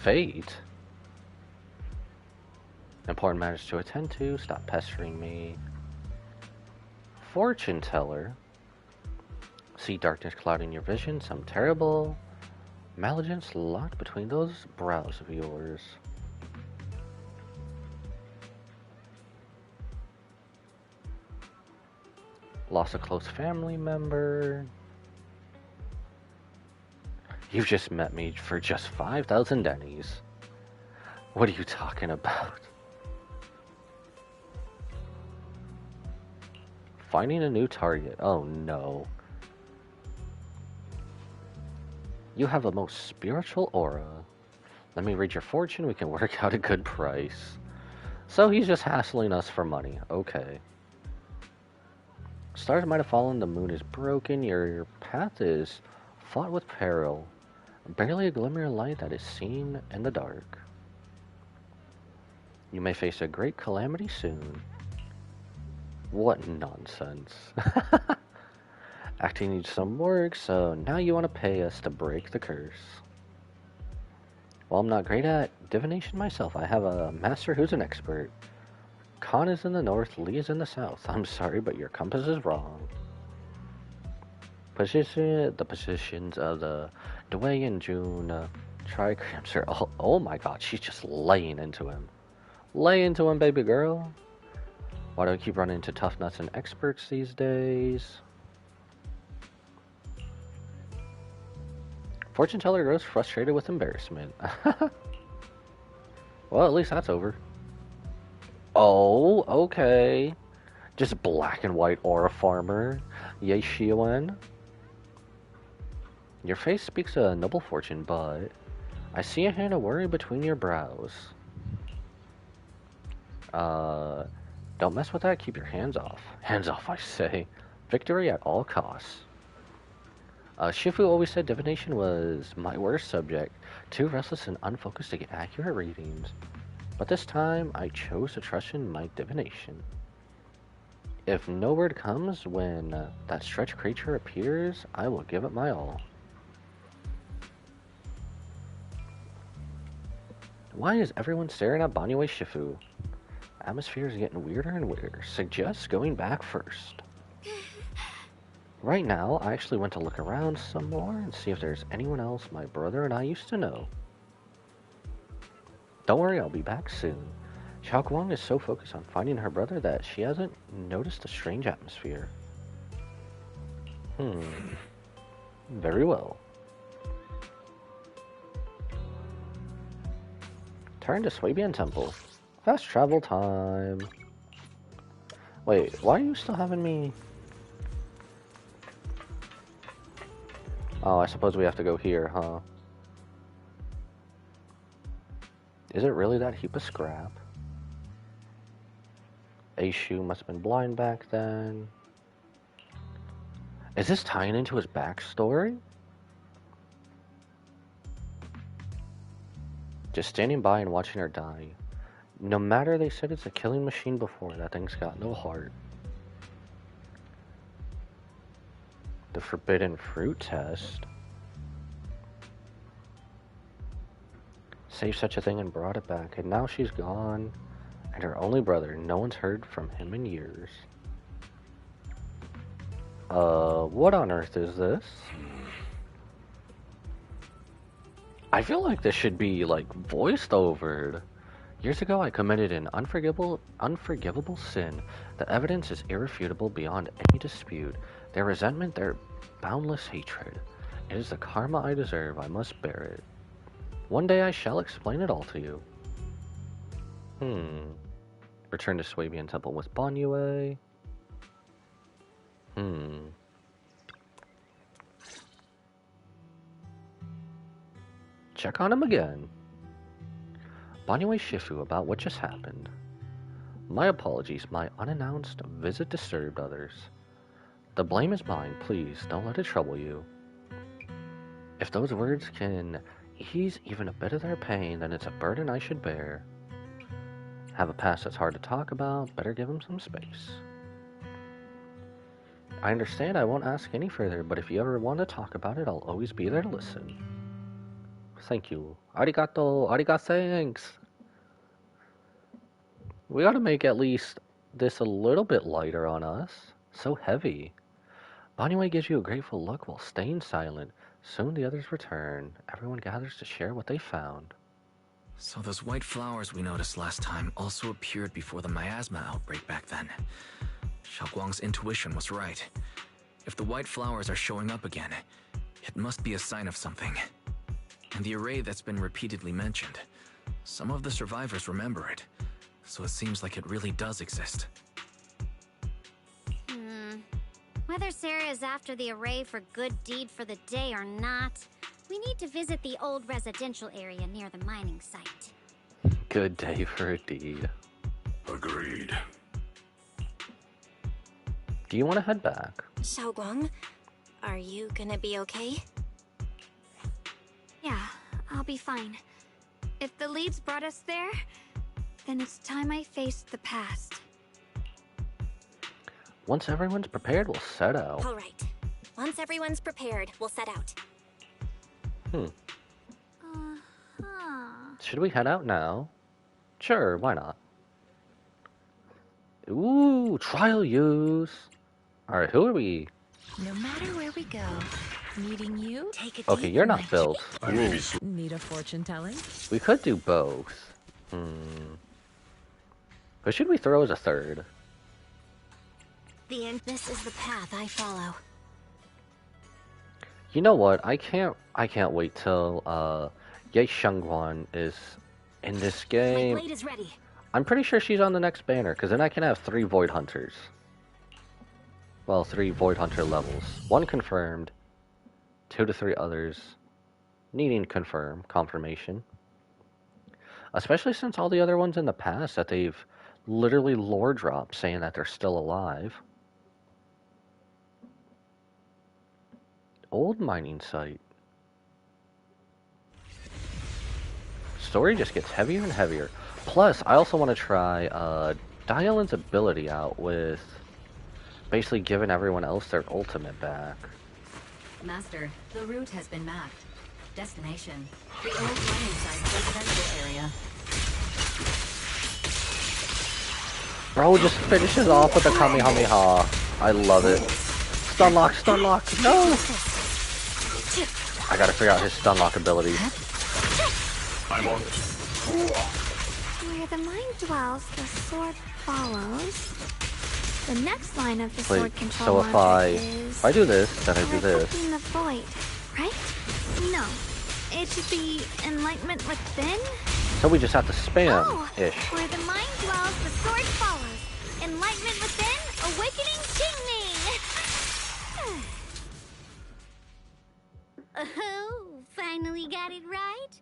Fate? Important matters to attend to. Stop pestering me. Fortune teller. See darkness clouding your vision. Some terrible maledicence locked between those brows of yours. Lost a close family member. You've just met me for just 5,000 dennies. What are you talking about? Finding a new target. Oh no. You have a most spiritual aura. Let me read your fortune. We can work out a good price. So he's just hassling us for money. Okay. Stars might have fallen. The moon is broken. Your path is fought with peril. Barely a glimmer of light that is seen in the dark. You may face a great calamity soon. What nonsense. Acting needs some work, so now you want to pay us to break the curse. Well, I'm not great at divination myself. I have a master who's an expert. Khan is in the north, Lee is in the south. I'm sorry, but your compass is wrong. The positions of the Dway and June trigrams are all... Oh my god, she's just laying into him. Lay into him, baby girl. Why do I keep running into tough nuts and experts these days? Fortune teller grows frustrated with embarrassment. Well, at least that's over. Oh, okay. Just black and white aura farmer. Yay, Shiwen. Your face speaks a noble fortune, but I see a hint of worry between your brows. Don't mess with that. Keep your hands off. Hands off, I say. Victory at all costs. Shifu always said divination was my worst subject, too restless and unfocused to get accurate readings. But this time, I chose to trust in my divination. If no word comes when that stretch creature appears, I will give it my all. Why is everyone staring at Banyue Shifu? Atmosphere is getting weirder and weirder. Suggests going back first. Right now, I actually went to look around some more and see if there's anyone else my brother and I used to know. Don't worry, I'll be back soon. Xiao Guang is so focused on finding her brother that she hasn't noticed the strange atmosphere. Very well. Turn to Swabian Temple. Fast travel time. Wait, why are you still having me? Oh, I suppose we have to go here, huh? Is it really that heap of scrap? Aishu must have been blind back then. Is this tying into his backstory? Just standing by and watching her die. No matter they said it's a killing machine before, that thing's got no heart. The forbidden fruit test. Saved such a thing and brought it back, and now she's gone. And her only brother, no one's heard from him in years. What on earth is this? I feel like this should be, like, voiced over. Years ago, I committed an unforgivable sin. The evidence is irrefutable beyond any dispute. Their resentment, their boundless hatred. It is the karma I deserve. I must bear it. One day I shall explain it all to you. Return to Swabian Temple with Banyue. Check on him again. Banyue Shifu, about what just happened. My apologies, my unannounced visit disturbed others. The blame is mine, please, don't let it trouble you. If those words can ease even a bit of their pain, then it's a burden I should bear. Have a past that's hard to talk about, better give him some space. I understand I won't ask any further, but if you ever want to talk about it, I'll always be there to listen. Thank you. Arigato, thanks. We gotta make at least this a little bit lighter on us. So heavy. Banyue gives you a grateful look while staying silent. Soon the others return. Everyone gathers to share what they found. So those white flowers we noticed last time also appeared before the miasma outbreak back then. Xiaoguang's intuition was right. If the white flowers are showing up again, it must be a sign of something. And the array that's been repeatedly mentioned, some of the survivors remember it, so it seems like it really does exist. Whether Sarah is after the array for good deed for the day or not, we need to visit the old residential area near the mining site. Good day for a deed. Agreed. Do you want to head back? Xiaoguang, are you gonna be okay? Yeah, I'll be fine. If the leads brought us there, then it's time I faced the past. Once everyone's prepared, we'll set out. All right. Once everyone's prepared, we'll set out. Should we head out now? Sure, why not? Ooh, trial use. Alright, who are we? No matter where we go, meeting you. Take a Okay, you're not built. Need a fortune telling? We could do both. Who should we throw as a third? This is the path I follow. You know what? I can't wait till Ye Shengguan is in this game. My blade is ready. I'm pretty sure she's on the next banner, because then I can have 3 Void Hunters. Well, 3 Void Hunter levels. 1 confirmed, 2 to 3 others needing confirmation. Especially since all the other ones in the past that they've literally lore dropped saying that they're still alive. Old mining site. Story just gets heavier and heavier. Plus, I also want to try Diolin's ability out with basically giving everyone else their ultimate back. Master, the route has been mapped. Destination, the old mining site residential area. Bro just finishes off with a Kamehameha. I love it. Stun lock, stun lock. No! I gotta figure out his stun lock ability. I'm on it. Where the mind dwells, the sword follows. The next line of the sword control so logic if I do this, then I do this. reflecting the void, right? No, it should be enlightenment within. So we just have to spam-ish. Where the mind dwells, the sword follows. Enlightenment within, awakening Qingming. Oh, finally got it right.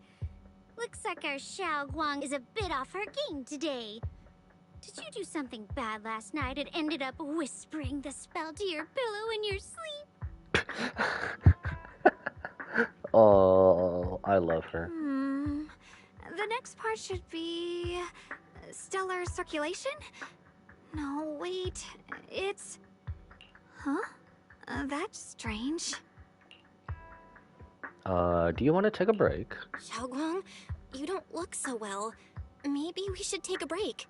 Looks like our Xiao Guang is a bit off her game today. Did you do something bad last night and ended up whispering the spell to your pillow in your sleep? Oh, I love her. The next part should be stellar circulation? No, wait. It's... Huh? That's strange. Do you want to take a break? Xiaoguang, you don't look so well. Maybe we should take a break.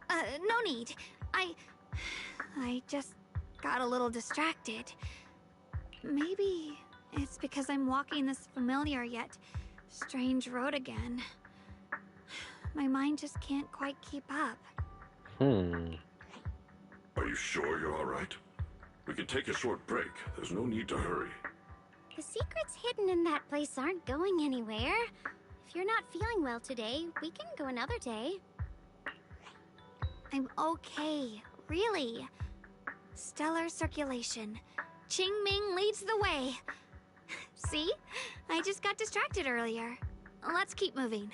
No need. I just got a little distracted. Maybe it's because I'm walking this familiar yet strange road again. My mind just can't quite keep up. Are you sure you're alright? We can take a short break. There's no need to hurry. The secrets hidden in that place aren't going anywhere. If you're not feeling well today, we can go another day. I'm okay, really. Stellar circulation. Qingming leads the way. See? I just got distracted earlier. Let's keep moving.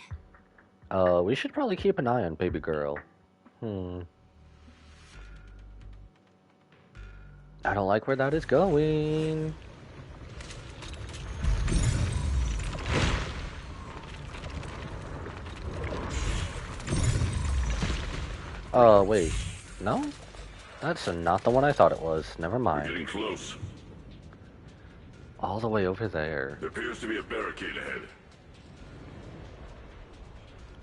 We should probably keep an eye on baby girl. I don't like where that is going. Wait. No? That's not the one I thought it was. Never mind. We're getting close. All the way over there. There appears to be a barricade ahead.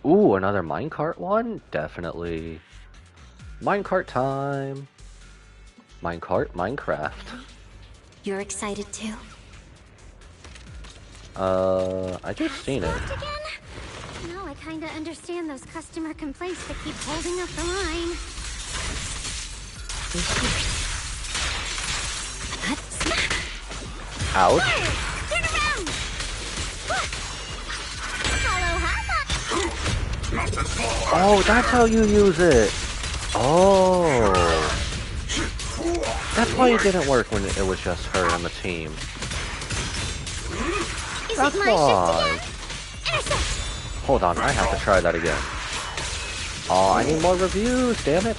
Ooh, another minecart one? Definitely. Minecart time. Minecart, Minecraft. You're excited too? I just seen it. Now I kinda understand those customer complaints that keep holding up the line. Ouch. Turn around! Oh, that's how you use it. Oh. That's why it didn't work when it was just her on the team. That's why. Hold on, I have to try that again. Oh, I need more reviews, damn it.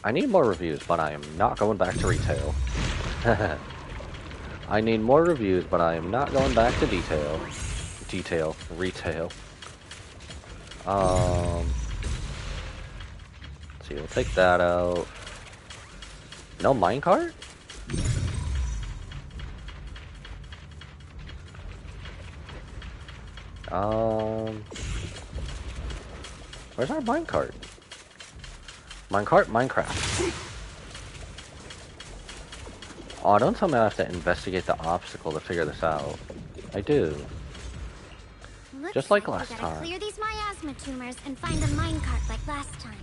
I need more reviews, but I am not going back to retail. I need more reviews, but I am not going back to retail. Let's see, we'll take that out. No minecart? Where's our minecart? Minecart, Minecraft. Oh, don't tell me I have to investigate the obstacle to figure this out. I do. Looks Just like we last gotta time. clear these miasma tumors and find a minecart like last time.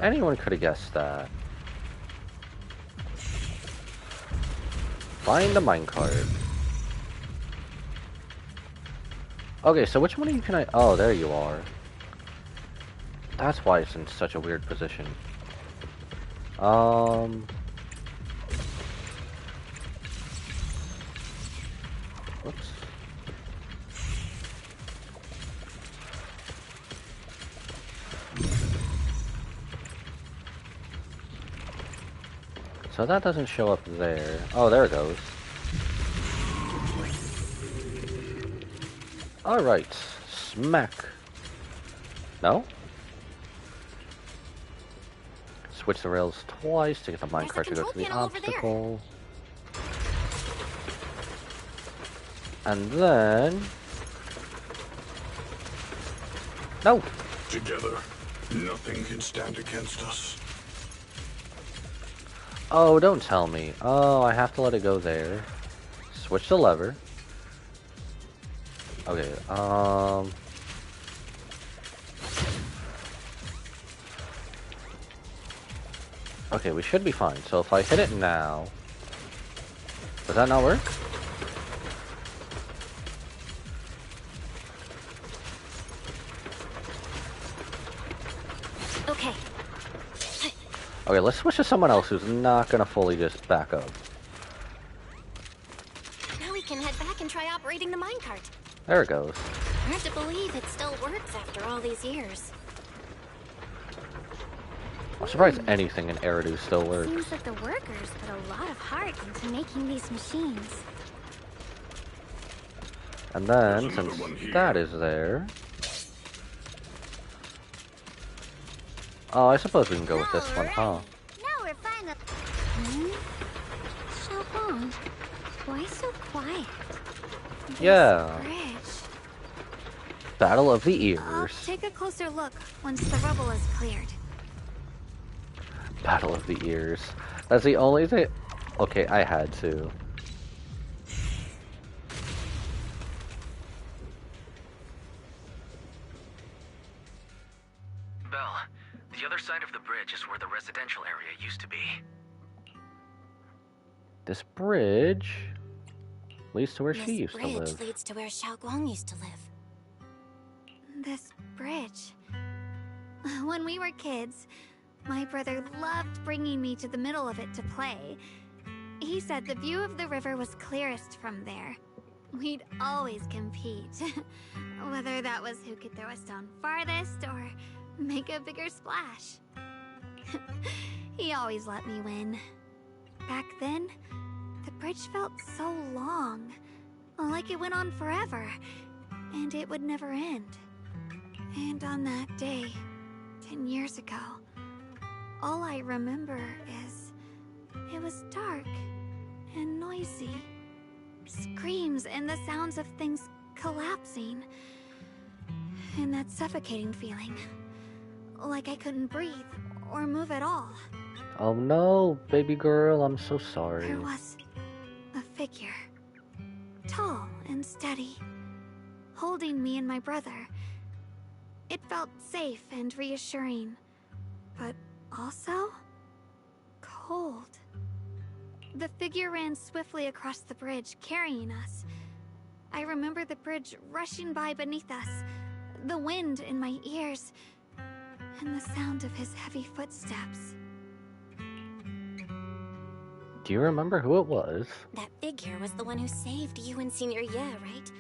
Anyone could have guessed that. Find the minecart. Okay, so which one of you can I... Oh, there you are. That's why it's in such a weird position. Whoops. So that doesn't show up there. Oh, there it goes. Alright. Smack. No? Switch the rails twice to get the minecart to go to the obstacle. And then... No! Together, nothing can stand against us. Oh, don't tell me. Oh, I have to let it go there. Switch the lever. Okay, okay, we should be fine. So if I hit it now... Does that not work? Okay. Okay, let's switch to someone else who's not gonna fully just back up. Now we can head back and try operating the minecart. There it goes. Hard to believe it still works after all these years. I'm surprised anything in Eridu still works. Seems that the workers put a lot of heart into making these machines. And then, since that is there... Oh, I suppose we can go with this one, huh? Now we're finally... Xiaoguang, why so quiet? Yeah. Bridge. Battle of the I'll Ears. take a closer look once the rubble is cleared. Battle of the Ears. That's the only thing... Okay, I had to. Belle, the other side of the bridge is where the residential area used to be. This bridge leads to where she used to This live. bridge leads to where Xiaoguang used to live. This bridge. When we were kids, my brother loved bringing me to the middle of it to play. He said the view of the river was clearest from there. We'd always compete. Whether that was who could throw a stone farthest or make a bigger splash. He always let me win. Back then, the bridge felt so long. Like it went on forever. And it would never end. And on that day, 10 years ago, all I remember is it was dark and noisy. Screams and the sounds of things collapsing. And that suffocating feeling. Like I couldn't breathe or move at all. Oh no, baby girl, I'm so sorry. There was a figure. Tall and steady. Holding me and my brother. It felt safe and reassuring. But also... cold. The figure ran swiftly across the bridge, carrying us. I remember the bridge rushing by beneath us, the wind in my ears, and the sound of his heavy footsteps. Do you remember who it was? That figure was the one who saved you and Senior Ye, right?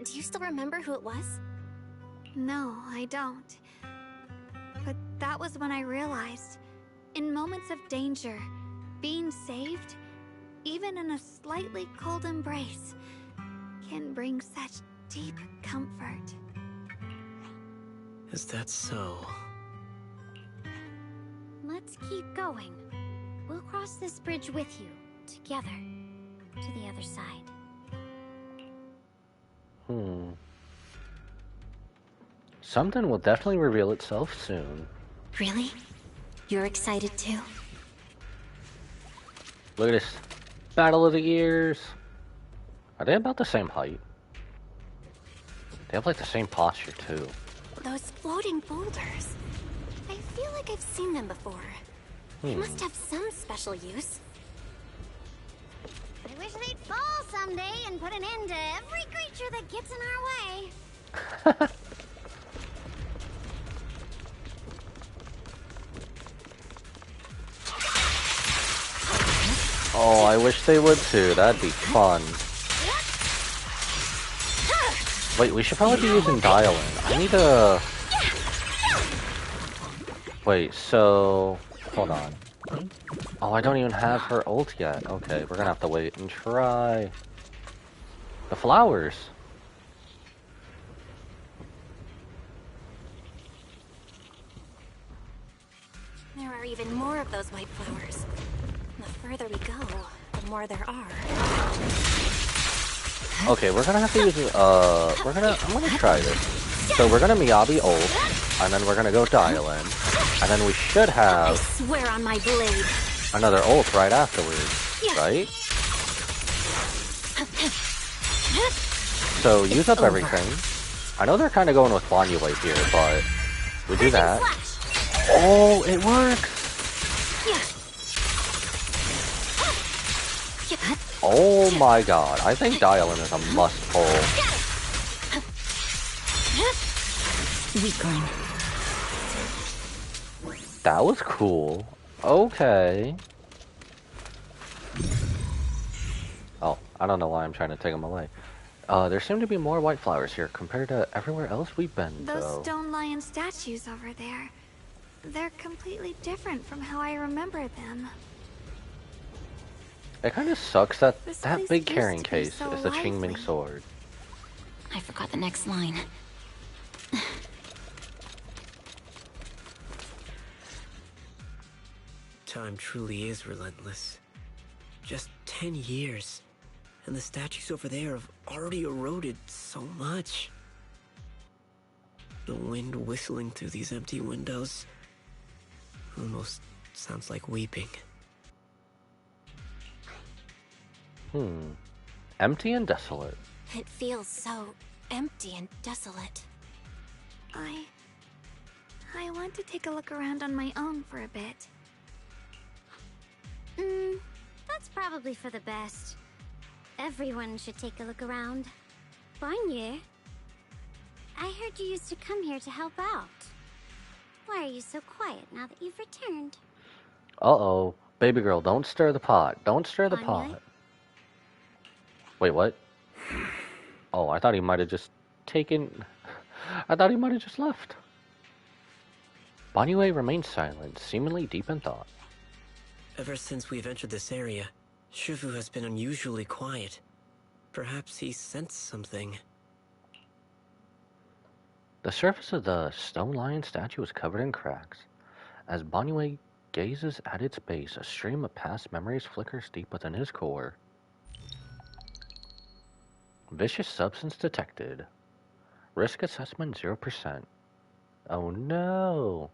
Do you still remember who it was? No, I don't. But that was when I realized, in moments of danger, being saved, even in a slightly cold embrace, can bring such deep comfort. Is that so? Let's keep going. We'll cross this bridge with you, together, to the other side. Something will definitely reveal itself soon. Really? You're excited too? Look at this. Battle of the Ears. Are they about the same height? They have like the same posture too. Those floating boulders. I feel like I've seen them before. They must have some special use. I wish they'd fall someday and put an end to every creature that gets in our way. Oh, I wish they would too. That'd be fun. Wait, we should probably be using dialing. I need to... Wait, so... Hold on. Oh, I don't even have her ult yet. Okay, we're gonna have to wait and try. The flowers. There are even more of those white flowers. The further we go, the more there are. Okay, we're gonna have to use, I'm gonna try this. So we're gonna Miyabi ult, and then we're gonna go dial in, and then we should I have swear on my blade. another ult right afterwards, right? So use up everything. I know they're kind of going with Banyue here, but we do that. Oh, it works! Oh my god, I think dial-in is a must-pull. That was cool. Okay. Oh, I don't know why I'm trying to take them away. There seem to be more white flowers here compared to everywhere else we've been, Those though. stone lion statues over there. They're completely different from how I remember them. It kind of sucks that This that place big used carrying to be case so is the Qingming lively. sword. I forgot the next line. Time truly is relentless. Just 10 years, and the statues over there have already eroded so much. The wind whistling through these empty windows almost sounds like weeping. Empty and desolate. It feels so empty and desolate. I want to take a look around on my own for a bit. That's probably for the best. Everyone should take a look around. Banye, I heard you used to come here to help out. Why are you so quiet now that you've returned? Uh-oh. Baby girl, don't stir the pot. Don't stir the Banye? pot. Wait, what? Oh, I thought he might have just taken... I thought he might have just left. Banyue remains silent, seemingly deep in thought. Ever since we've entered this area, Shifu has been unusually quiet. Perhaps he sensed something. The surface of the stone lion statue is covered in cracks. As Banyue gazes at its base, a stream of past memories flickers deep within his core. Vicious substance detected. Risk assessment 0%. Oh no!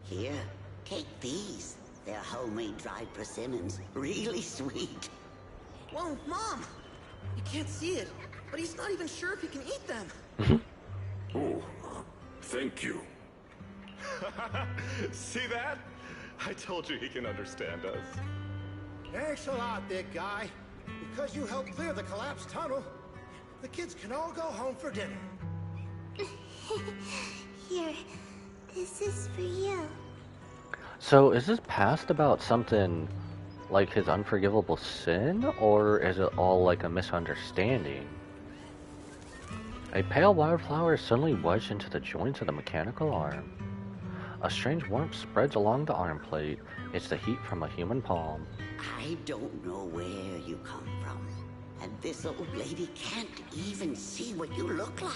Here, take these. They're homemade dried persimmons. Really sweet. Whoa, Mom! You can't see it, but he's not even sure if he can eat them. Oh, thank you. See that? I told you he can understand us. Thanks a lot, big guy. Because you helped clear the collapsed tunnel, the kids can all go home for dinner. Here, this is for you. So, is this past about something like his unforgivable sin, or is it all like a misunderstanding? A pale wildflower is suddenly wedged into the joints of the mechanical arm. A strange warmth spreads along the arm plate. It's the heat from a human palm. I don't know where you come from, and this old lady can't even see what you look like.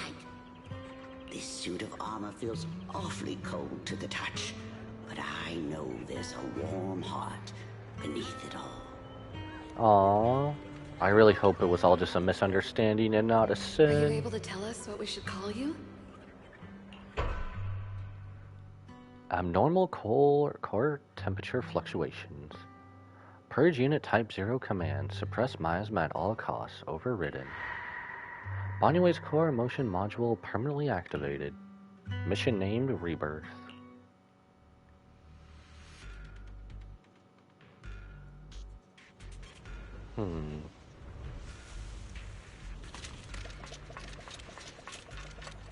This suit of armor feels awfully cold to the touch, but I know there's a warm heart beneath it all. Aww. I really hope it was all just a misunderstanding and not a Are you sin. able to tell us what we should call you? Abnormal core temperature fluctuations. Purge unit type 0 command. Suppress miasma at all costs. Overridden. Banyue's core emotion module permanently activated. Mission named Rebirth.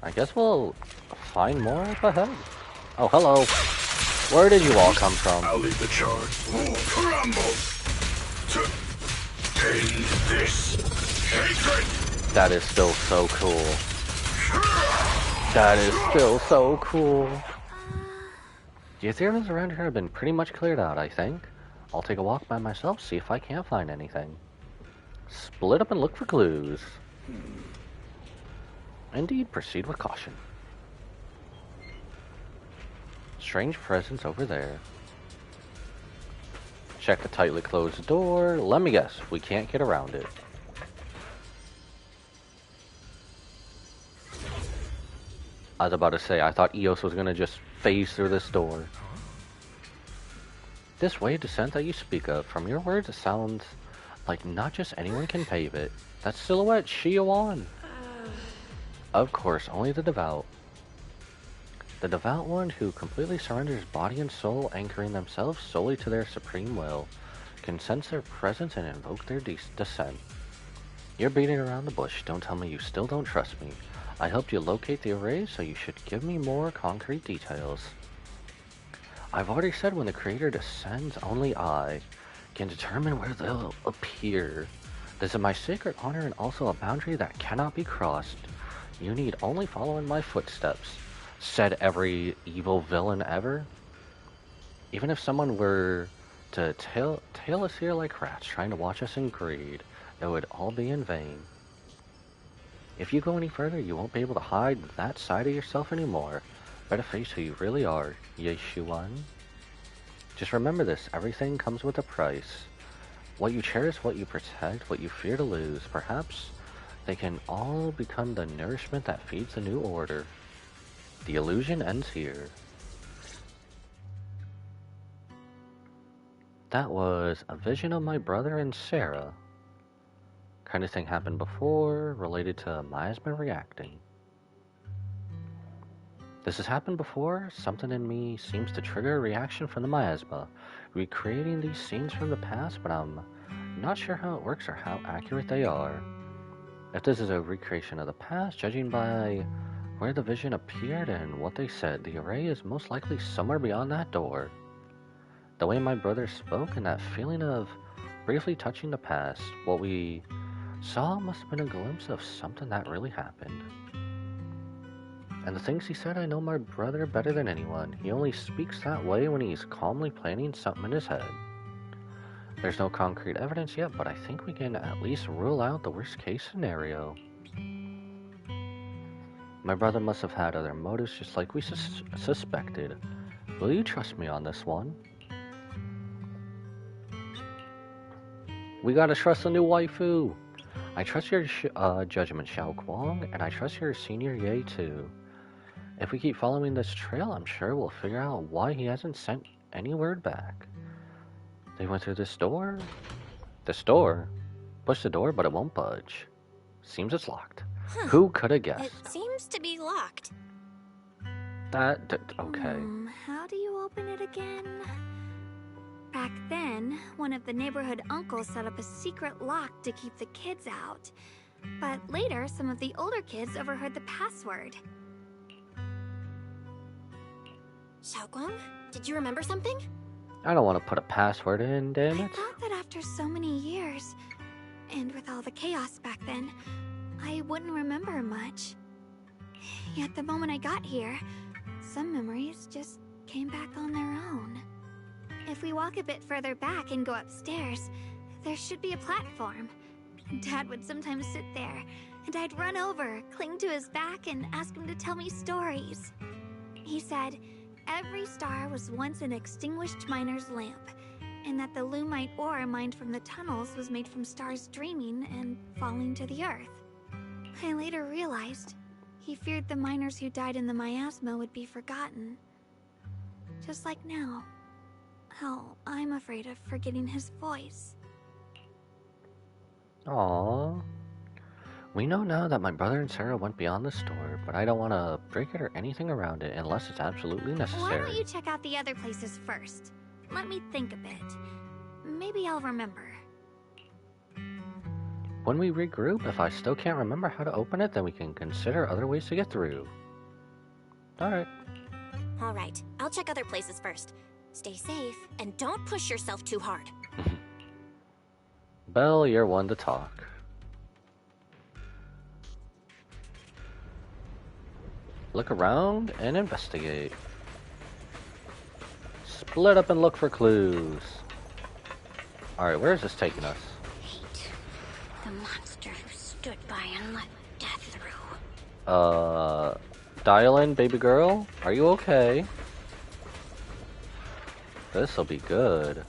I guess we'll find more up ahead. Oh, hello. Where did you all come from? I'll lead the charge. Crumble! To end this hatred! That is still so cool. That is still so cool. The Ethereals around here have been pretty much cleared out, I think. I'll take a walk by myself, see if I can't find anything. Split up and look for clues. Indeed, proceed with caution. Strange presence over there. Check the tightly closed door. Let me guess, we can't get around it. I was about to say, I thought Eos was gonna just phase through this door. This way of descent that you speak of, from your words it sounds like not just anyone can pave it. That silhouette, Shiowan. Of course, only the devout. The devout one who completely surrenders body and soul, anchoring themselves solely to their supreme will, can sense their presence and invoke their descent. You're beating around the bush. Don't tell me you still don't trust me. I helped you locate the arrays, so you should give me more concrete details. I've already said when the creator descends, only I can determine where they'll appear. This is my sacred honor and also a boundary that cannot be crossed. You need only follow in my footsteps, said every evil villain ever. Even if someone were to tail us here like rats, trying to watch us in greed, it would all be in vain. If you go any further, you won't be able to hide that side of yourself anymore. Better face who you really are, Yeshuan. Just remember this, everything comes with a price. What you cherish, what you protect, what you fear to lose, perhaps they can all become the nourishment that feeds the new order. The illusion ends here. That was a vision of my brother and Sarah. Kind of thing happened before, related to miasma reacting. This has happened before. Something in me seems to trigger a reaction from the miasma, recreating these scenes from the past, but I'm not sure how it works or how accurate they are. If this is a recreation of the past, judging by where the vision appeared and what they said, the array is most likely somewhere beyond that door. The way my brother spoke and that feeling of briefly touching the past, what we saw must have been a glimpse of something that really happened. And the things he said, I know my brother better than anyone. He only speaks that way when he's calmly planning something in his head. There's no concrete evidence yet, but I think we can at least rule out the worst case scenario. My brother must have had other motives just like we suspected. Will you trust me on this one? We gotta trust the new waifu! I trust your judgment, Xiao Guang, and I trust your senior Ye too. If we keep following this trail, I'm sure we'll figure out why he hasn't sent any word back. They went through this door? This door? Push the door, but it won't budge. Seems it's locked. Huh. Who could have guessed? It seems to be locked. Okay. How do you open it again? Back then, one of the neighborhood uncles set up a secret lock to keep the kids out. But later, some of the older kids overheard the password. Xiaoguang, did you remember something? I don't want to put a password in, damn I it. thought that after so many years, and with all the chaos back then, I wouldn't remember much. Yet the moment I got here, some memories just came back on their own. If we walk a bit further back and go upstairs, there should be a platform. Dad would sometimes sit there, and I'd run over, cling to his back, and ask him to tell me stories. He said every star was once an extinguished miner's lamp, and that the lumite ore mined from the tunnels was made from stars dreaming and falling to the earth. I later realized he feared the miners who died in the miasma would be forgotten. Just like now. How I'm afraid of forgetting his voice. Aww. We know now that my brother and Sarah went beyond this door, but I don't want to break it or anything around it unless it's absolutely necessary. Why don't you check out the other places first? Let me think a bit. Maybe I'll remember. When we regroup, if I still can't remember how to open it, then we can consider other ways to get through. Alright. Alright, I'll check other places first. Stay safe, and don't push yourself too hard. Belle, you're one to talk. Look around and investigate. Lit up and look for clues. Alright, where is this taking us? The monster who stood by and let death through. Dial in, baby girl. Are you okay? This'll be good.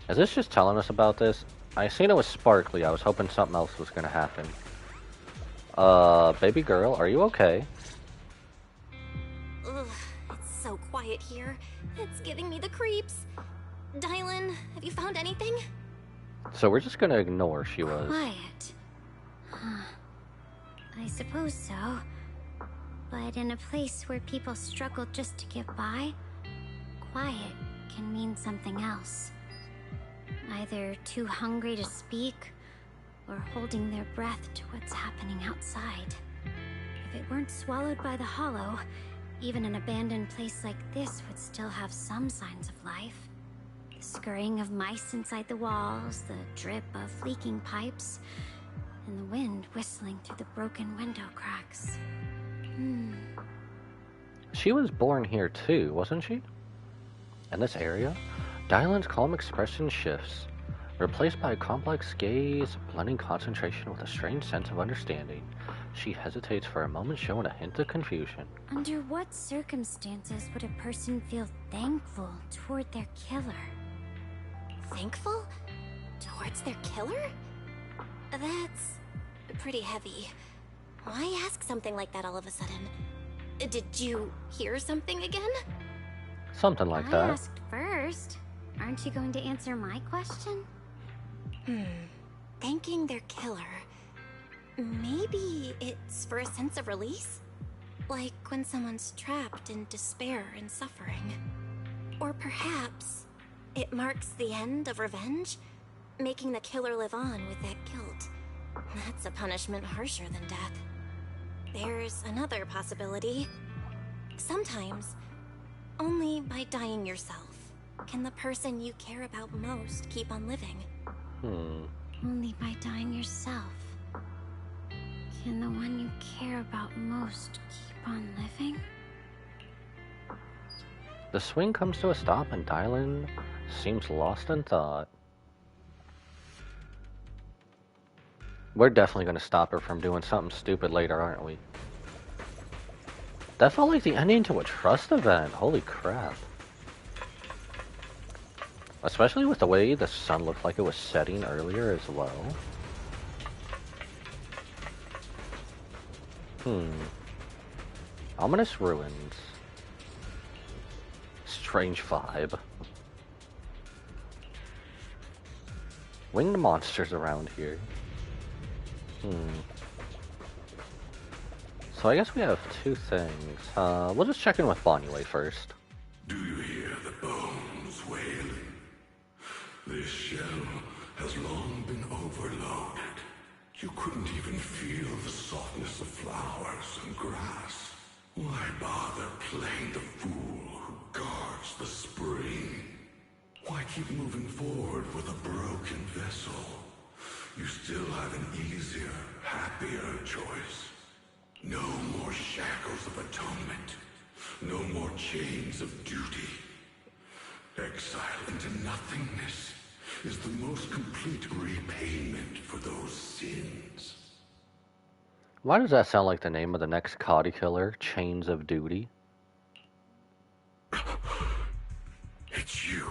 Is this just telling us about this? I seen it was sparkly. I was hoping something else was gonna happen. Baby girl, are you okay? Ugh, it's so quiet here. It's giving me the creeps. Dylan, have you found anything? So we're just gonna ignore she was. Quiet. Huh. I suppose so. But in a place where people struggle just to get by, quiet can mean something else. Either too hungry to speak, or holding their breath to what's happening outside. If it weren't swallowed by the hollow, even an abandoned place like this would still have some signs of life. The scurrying of mice inside the walls, the drip of leaking pipes, and the wind whistling through the broken window cracks. She was born here too, wasn't she? In this area? Dylan's calm expression shifts, replaced by a complex gaze, blending concentration with a strange sense of understanding. She hesitates for a moment, showing a hint of confusion. Under what circumstances would a person feel thankful toward their killer? Thankful? Towards their killer? That's pretty heavy. Why ask something like that all of a sudden? Did you hear something again? Something like that. I asked first. Aren't you going to answer my question? Thanking their killer. Maybe it's for a sense of release? Like when someone's trapped in despair and suffering. Or perhaps it marks the end of revenge, making the killer live on with that guilt. That's a punishment harsher than death. There's another possibility. Sometimes, only by dying yourself can the person you care about most keep on living. Only by dying yourself can the one you care about most keep on living? The swing comes to a stop and Dylan seems lost in thought. We're definitely going to stop her from doing something stupid later, aren't we? That felt like the ending to a trust event. Holy crap. Especially with the way the sun looked like it was setting earlier as well. Ominous ruins. Strange vibe. Winged monsters around here. So I guess we have two things. We'll just check in with Bonnie first. Do you hear the bones wailing? This shell has long been overloaded. You couldn't even feel the softness of flowers and grass. Why bother playing the fool who guards the spring? Why keep moving forward with a broken vessel? You still have an easier, happier choice. No more shackles of atonement. No more chains of duty. Exile into nothingness is the most complete repayment for those sins. Why does that sound like the name of the next Cody killer? Chains of Duty? It's you.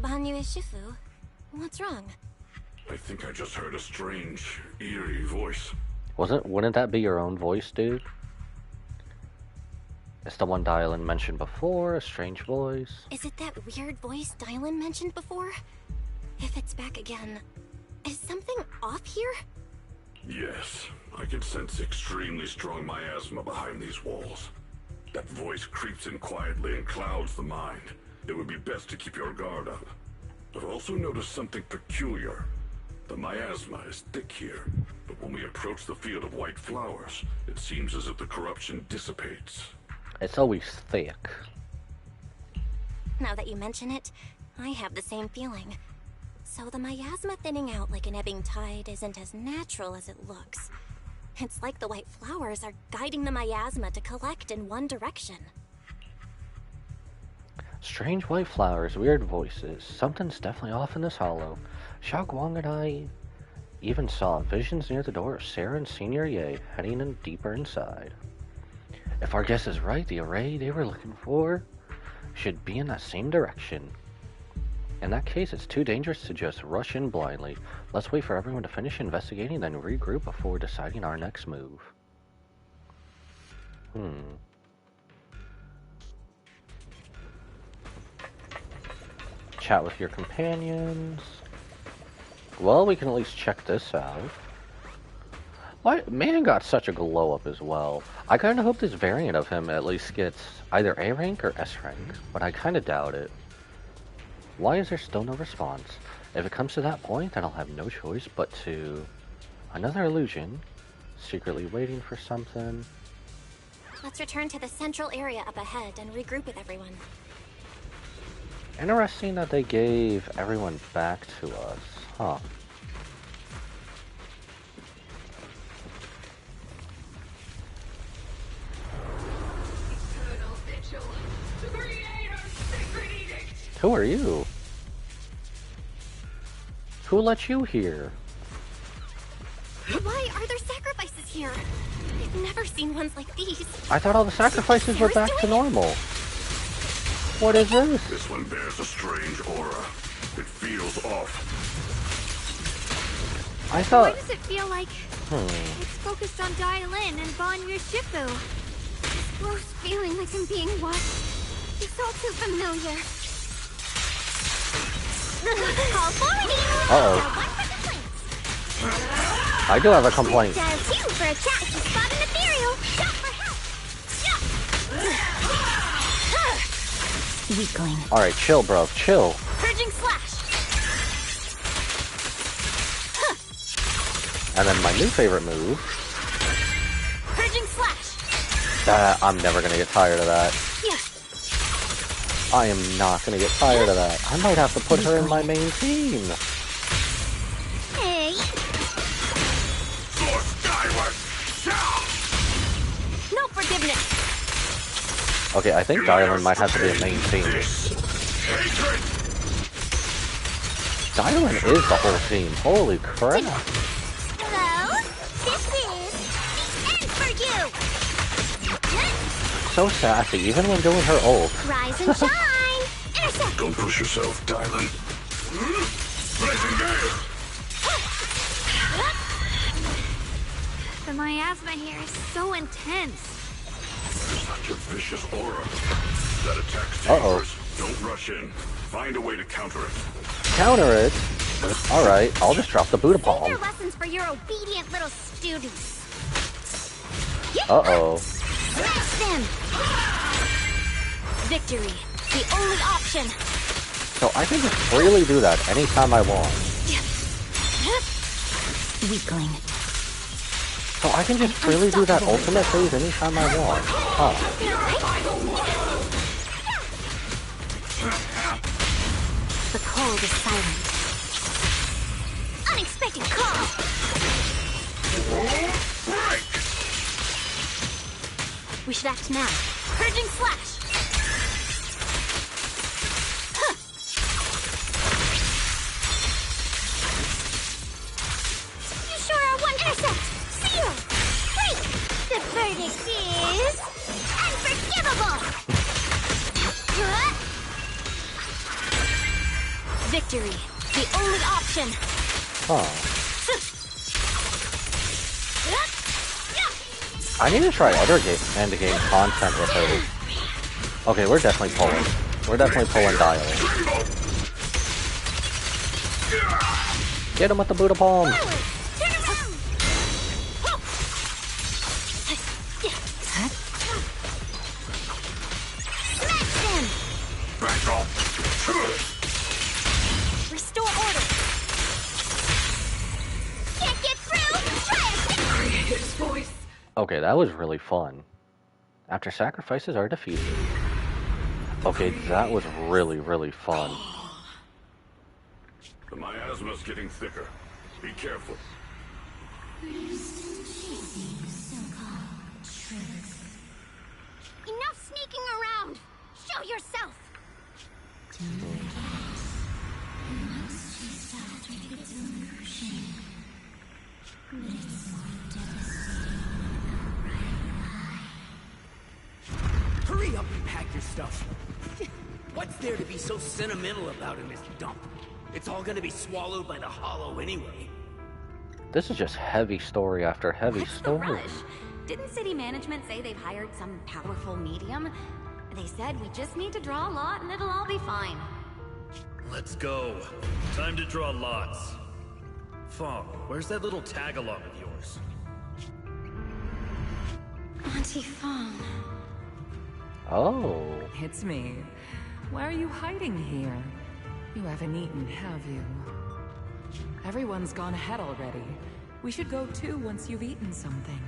Banyu Shifu, what's wrong? I think I just heard a strange, eerie voice. Wouldn't that be your own voice, dude? It's the one Dylan mentioned before, a strange voice. Is it that weird voice Dylan mentioned before? If it's back again, is something off here? Yes, I can sense extremely strong miasma behind these walls. That voice creeps in quietly and clouds the mind. It would be best to keep your guard up. I've also noticed something peculiar. The miasma is thick here, but when we approach the field of white flowers, it seems as if the corruption dissipates. It's always thick. Now that you mention it, I have the same feeling. So the miasma thinning out like an ebbing tide isn't as natural as it looks. It's like the white flowers are guiding the miasma to collect in one direction. Strange white flowers, weird voices. Something's definitely off in this hollow. Xiao Guang and I even saw visions near the door of Sarah and Senior Ye heading in deeper inside. If our guess is right, the array they were looking for should be in that same direction. In that case, it's too dangerous to just rush in blindly. Let's wait for everyone to finish investigating, then regroup before deciding our next move. Chat with your companions. Well, we can at least check this out. Why, man got such a glow up as well. I kind of hope this variant of him at least gets either A rank or S rank, but I kind of doubt it. Why is there still no response? If it comes to that point, then I'll have no choice but to... Another illusion. Secretly waiting for something. Let's return to the central area up ahead and regroup with everyone. Interesting that they gave everyone back to us. Huh. Who are you? Who let you here? Why are there sacrifices here? I've never seen ones like these. I thought all the sacrifices were back to normal. What is this? This one bears a strange aura. It feels off. I thought... Why does it feel like it's focused on Dial-In and Banyu Shifu? This gross feeling like I'm being watched. It's all too familiar. Call forwarding! Uh-oh. I do have a complaint. Dial 2 for a chat to spot an ethereal. Shout for help. Weakling. Alright, chill, bro. Chill. Purging slash. And then my new favorite move. Purging slash. I'm never gonna get tired of that. Yeah. I am not gonna get tired of that. I might have to put her in my main team. Hey. No forgiveness. Okay, I think Dylan might have to be a main team. Dylan is the whole team. Holy crap. Hello? This is the end for you. So sassy, even when doing her ult. Rise and shine. Intercept. Don't push yourself, Dylan. The miasma here is so intense. Such a vicious aura. That attack's Uh-oh. dangerous. Don't rush in. Find a way to counter it. Counter it? Alright, I'll just drop the Buddha Save palm. your lessons for your obedient little students. Uh-oh. Smash them. Victory. The only option. So I can just freely do that anytime I want. Weakling. So I can just freely do that ultimate phase anytime I want. Huh. The cold is silent. Unexpected call. We should act now. Purging slash. You sure are one intercept. Seal. Break. The verdict is unforgivable. Victory. The only option. Huh. I need to try other end-game content with her. Okay, we're definitely pulling. We're definitely pulling Dial. Get him with the Buddha palm. Restore order. Can't get through. Try His voice. Okay, that was really fun. After sacrifices are defeated. Okay, that was really, really fun. The miasma's getting thicker. Be careful. Enough sneaking around! Show yourself! Hurry up and pack your stuff. What's there to be so sentimental about in this dump? It's all gonna be swallowed by the Hollow anyway. This is just heavy story after heavy What's the story. rush? Didn't city management say they've hired some powerful medium? They said we just need to draw a lot and it'll all be fine. Let's go. Time to draw lots. Fong, where's that little tag-along of yours? Auntie Fong. Oh. It's me. Why are you hiding here? You haven't eaten, have you? Everyone's gone ahead already. We should go too once you've eaten something.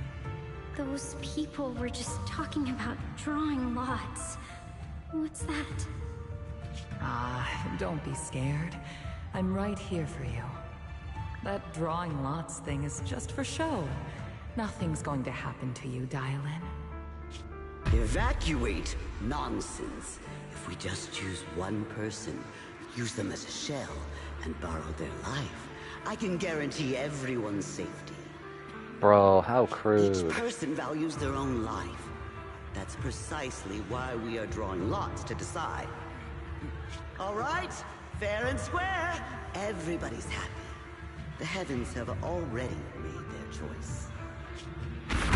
Those people were just talking about drawing lots. What's that? Don't be scared. I'm right here for you. That drawing lots thing is just for show. Nothing's going to happen to you, Dylan. Evacuate? Nonsense. If we just choose one person, use them as a shell, and borrow their life, I can guarantee everyone's safety. Bro, how crude. Each person values their own life. That's precisely why we are drawing lots to decide. All right, fair and square. Everybody's happy. The heavens have already made their choice.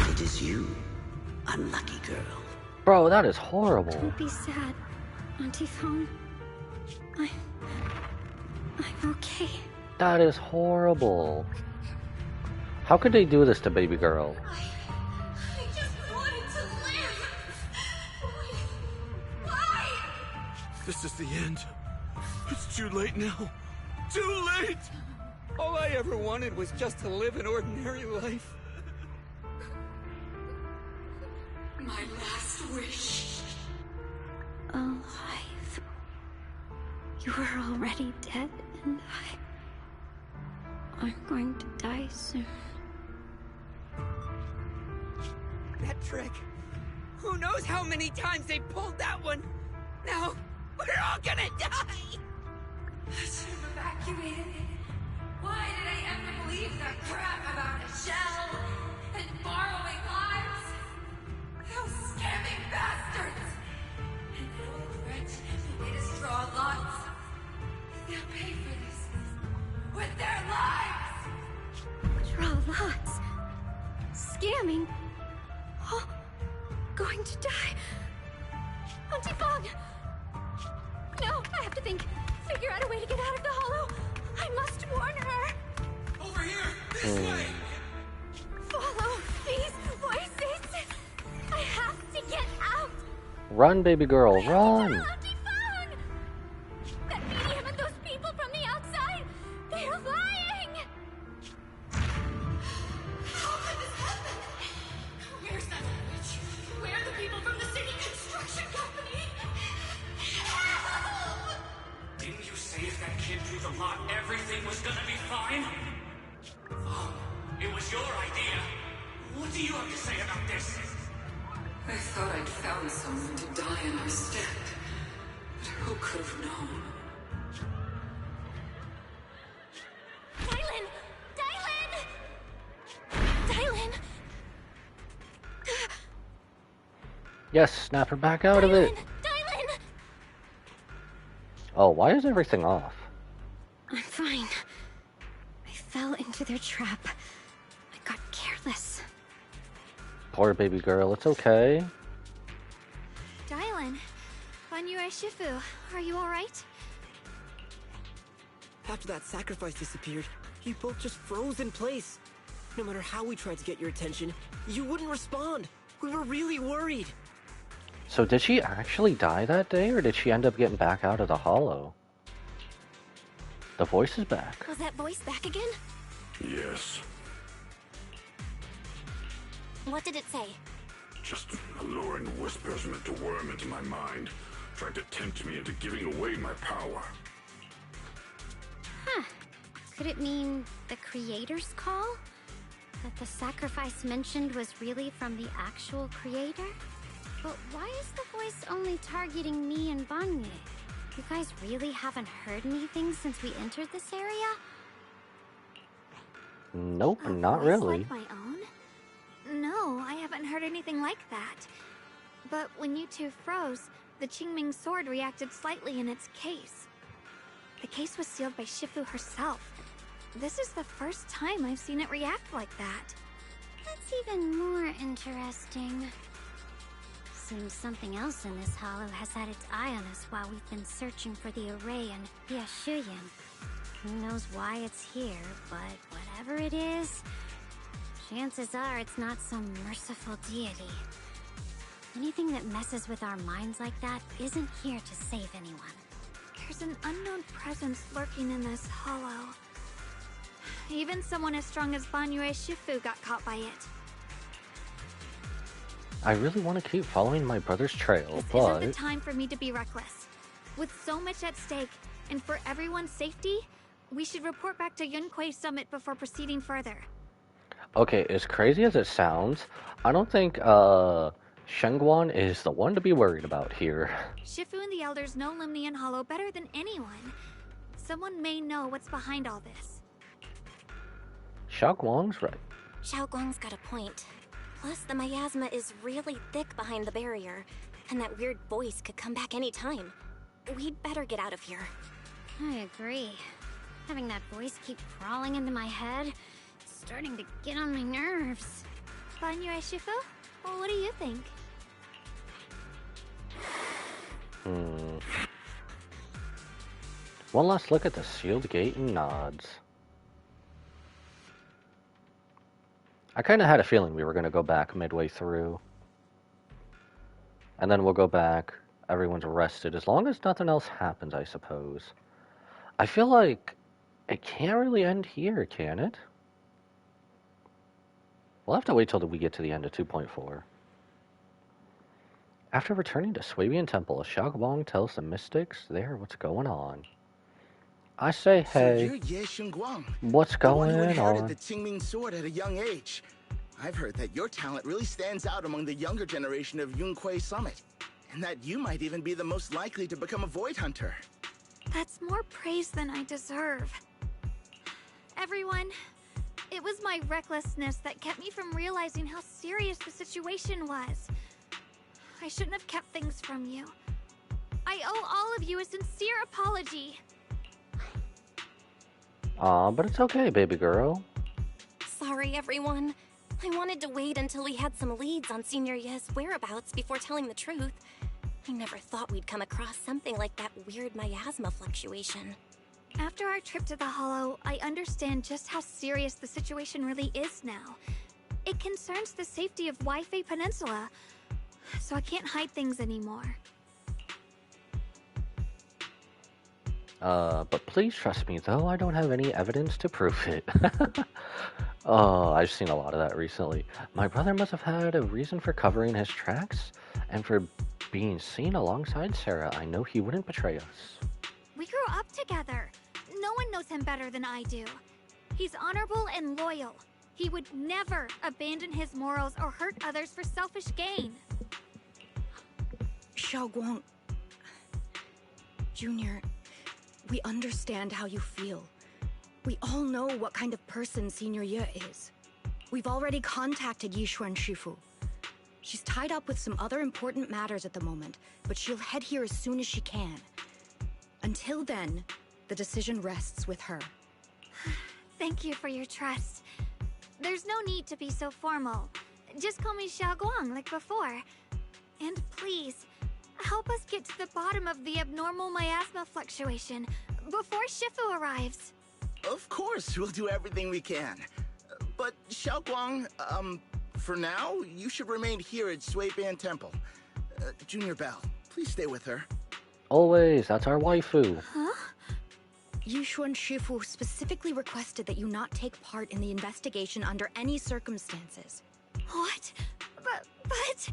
It is you, unlucky girl. Bro, that is horrible. Don't be sad, Auntie Fong. I'm okay. That is horrible. How could they do this to baby girl? I just wanted to live! Why? This is the end. It's too late now. Too late! All I ever wanted was just to live an ordinary life. My last wish. Alive. You were already dead, and I'm going to die soon. That trick. Who knows how many times they pulled that one? Now, we're all gonna die! I should have evacuated. Why did I ever believe that crap about a shell and borrowing lives? Those scamming bastards! And that old wretch who made us draw lots. They'll pay for this with their lives! Draw lots. Scamming. Oh, going to die. Auntie Fong! No, I have to think. Figure out a way to get out of the hollow. I must warn her. Over here! This way! Follow these voices. I have to get out. Run, baby girl, run! Auntie Fong! That medium and those people from the outside, they're lying. How could this happen? Where's that witch? Where are the people from the city construction company? Help! Didn't you say if that kid drew the lot, everything was gonna be fine? Oh, it was your idea. What do you have to say about this? I thought I'd found someone to die in our stead. But who could have known? Dylan! Dylan! Dylan! Yes, snap her back out of it. Dylan! Oh, why is everything off? I'm fine. I fell into their trap. I got careless. Poor baby girl, it's okay. Dylan, Banyue Shifu, are you alright? After that sacrifice disappeared, you both just froze in place. No matter how we tried to get your attention, you wouldn't respond. We were really worried. So did she actually die that day, or did she end up getting back out of the hollow? The voice is back. Was that voice back again? Yes. What did it say? Just alluring whispers meant to worm into my mind, trying to tempt me into giving away my power. Huh. Could it mean the creator's call? That the sacrifice mentioned was really from the actual creator? But why is the voice only targeting me and Banye? You guys really haven't heard anything since we entered this area? Nope, A not voice really. like my own? No, I haven't heard anything like that. But when you two froze, the Qingming sword reacted slightly in its case. The case was sealed by Shifu herself. This is the first time I've seen it react like that. That's even more interesting. Seems something else in this hollow has had its eye on us while we've been searching for the array in Biashuyan. Who knows why it's here, but whatever it is, chances are it's not some merciful deity. Anything that messes with our minds like that isn't here to save anyone. There's an unknown presence lurking in this hollow. Even someone as strong as Banyue Shifu got caught by it. I really want to keep following my brother's trail, This but... isn't the time for me to be reckless. With so much at stake, and for everyone's safety, we should report back to Yunquei Summit before proceeding further. Okay, as crazy as it sounds, I don't think, Shengguan is the one to be worried about here. Shifu and the Elders know Limnian Hollow better than anyone. Someone may know what's behind all this. Xiaoguang's right. Xiaoguang's got a point. Plus, the miasma is really thick behind the barrier, and that weird voice could come back any time. We'd better get out of here. I agree. Having that voice keep crawling into my head is starting to get on my nerves. Banyue Shifu? Well, what do you think? One last look at the sealed gate and nods. I kind of had a feeling we were going to go back midway through. And then we'll go back. Everyone's rested. As long as nothing else happens, I suppose. I feel like it can't really end here, can it? We'll have to wait till we get to the end of 2.4. After returning to Swabian Temple, Xiaoguang tells the mystics there what's going on. I say, hey, so you're Ye Xingguang, what's the one who going inherited on? the Qingming sword at a young age. I've heard that your talent really stands out among the younger generation of Yunquei Summit, and that you might even be the most likely to become a Void Hunter. That's more praise than I deserve. Everyone, it was my recklessness that kept me from realizing how serious the situation was. I shouldn't have kept things from you. I owe all of you a sincere apology. Aw, but it's okay, baby girl. Sorry, everyone. I wanted to wait until we had some leads on Senior Ye's whereabouts before telling the truth. I never thought we'd come across something like that weird miasma fluctuation. After our trip to the Hollow, I understand just how serious the situation really is now. It concerns the safety of Waifei Peninsula, so I can't hide things anymore. But please trust me, though I don't have any evidence to prove it. Oh, I've seen a lot of that recently. My brother must have had a reason for covering his tracks, and for being seen alongside Sarah. I know he wouldn't betray us. We grew up together. No one knows him better than I do. He's honorable and loyal. He would never abandon his morals or hurt others for selfish gain. Xiaoguang... Junior, we understand how you feel. We all know what kind of person Senior Ye is. We've already contacted Yishuan Shifu. She's tied up with some other important matters at the moment, but she'll head here as soon as she can. Until then, the decision rests with her. Thank you for your trust. There's no need to be so formal. Just call me Xiaoguang like before. And please, help us get to the bottom of the abnormal miasma fluctuation before Shifu arrives. Of course, we'll do everything we can. But Xiaoguang, for now, you should remain here at Swabian Temple. Junior Belle, please stay with her. Always, that's our waifu. Huh? Yishuan Shifu specifically requested that you not take part in the investigation under any circumstances. What? But...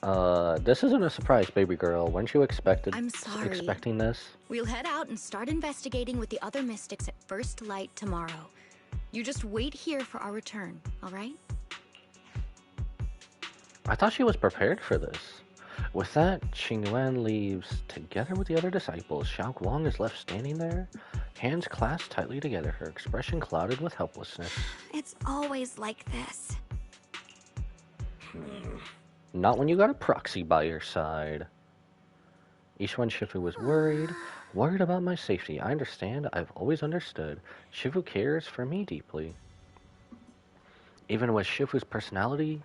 This isn't a surprise, baby girl. Weren't you I'm sorry. expecting this? We'll head out and start investigating with the other mystics at first light tomorrow. You just wait here for our return, all right? I thought she was prepared for this. With that, Qingyuan leaves together with the other disciples. Xiao Guang is left standing there, hands clasped tightly together, her expression clouded with helplessness. It's always like this. Not when you got a proxy by your side. Yishuan Shifu was worried about my safety. I understand, I've always understood. Shifu cares for me deeply. Even with Shifu's personally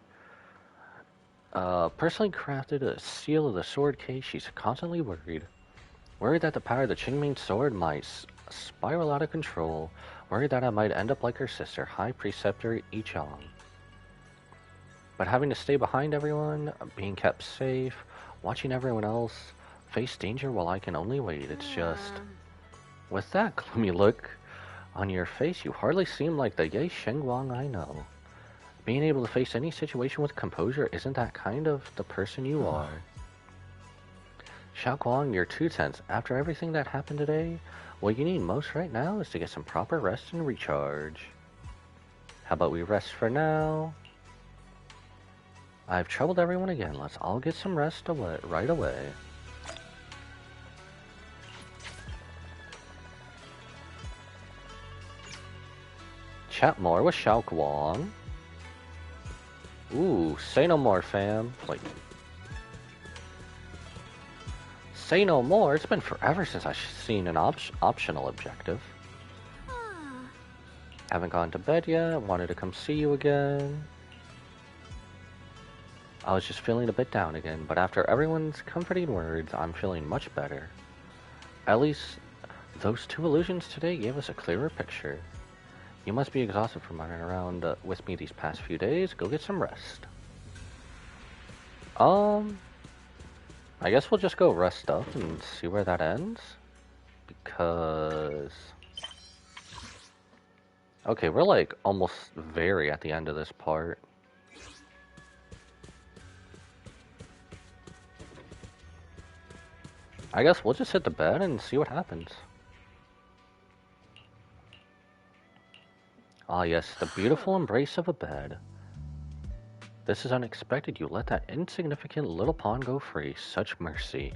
crafted a seal of the sword case, she's constantly worried. Worried that the power of the Qingming sword might spiral out of control. Worried that I might end up like her sister, High Preceptor Yichang. But having to stay behind everyone, being kept safe, watching everyone else face danger while I can only wait, it's just... With that gloomy look on your face, you hardly seem like the Ye Shengguang I know. Being able to face any situation with composure, isn't that kind of the person you are? Xiao Guang, you're too tense. After everything that happened today, what you need most right now is to get some proper rest and recharge. How about we rest for now? I've troubled everyone again. Let's all get some rest right away. Chat more with Xiao Guang. Ooh, say no more, fam. Wait. Say no more? It's been forever since I've seen an optional objective. Haven't gone to bed yet. Wanted to come see you again. I was just feeling a bit down again, but after everyone's comforting words, I'm feeling much better. At least, those two illusions today gave us a clearer picture. You must be exhausted from running around with me these past few days. Go get some rest. I guess we'll just go rest up and see where that ends. Because... Okay, we're like almost very at the end of this part. I guess we'll just hit the bed and see what happens. Ah yes, the beautiful embrace of a bed. This is unexpected. You let that insignificant little pawn go free. Such mercy.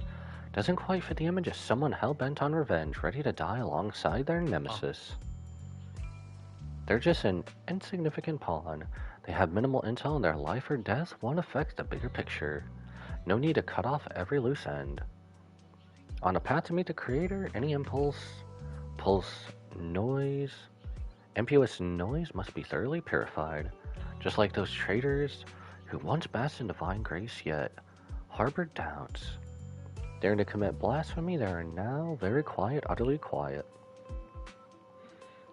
Doesn't quite fit the image of someone hell-bent on revenge, ready to die alongside their nemesis. They're just an insignificant pawn. They have minimal intel and their life or death won't affect the bigger picture. No need to cut off every loose end. On a path to meet the creator, any pulse, noise, impious noise must be thoroughly purified. Just like those traitors who once basked in divine grace yet harbored doubts. Daring to commit blasphemy, they are now very quiet, utterly quiet.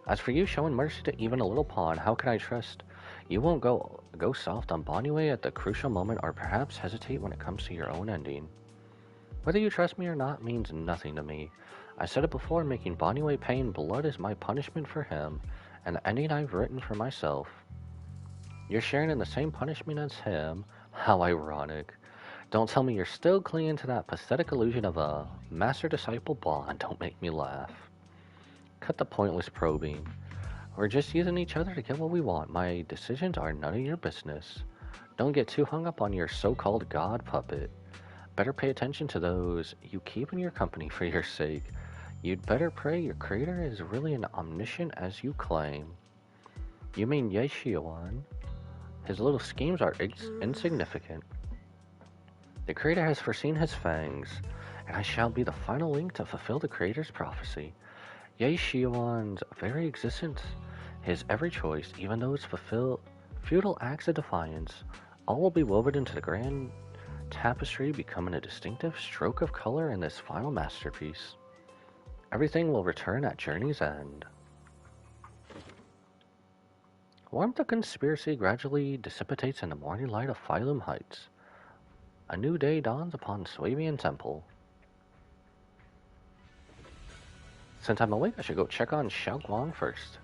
As for you showing mercy to even a little pawn, how can I trust you won't go soft on Boniway at the crucial moment, or perhaps hesitate when it comes to your own ending? Whether you trust me or not means nothing to me. I said it before, making Boniway pay in blood is my punishment for him, and the ending I've written for myself. You're sharing in the same punishment as him. How ironic. Don't tell me you're still clinging to that pathetic illusion of a master-disciple bond. Don't make me laugh. Cut the pointless probing. We're just using each other to get what we want. My decisions are none of your business. Don't get too hung up on your so-called god puppet. Better pay attention to those you keep in your company for your sake. You'd better pray your creator is really as omniscient as you claim. You mean Ye Xiaowan? His little schemes are insignificant. The creator has foreseen his fangs, and I shall be the final link to fulfill the creator's prophecy. Ye Xiaowan's very existence, his every choice, even though it's futile acts of defiance, all will be woven into the grand tapestry, becoming a distinctive stroke of color in this final masterpiece. Everything will return at journey's end. Warmth of conspiracy gradually dissipates in the morning light of Phylum Heights. A new day dawns upon Swabian Temple. Since I'm awake, I should go check on Xiao Guang first.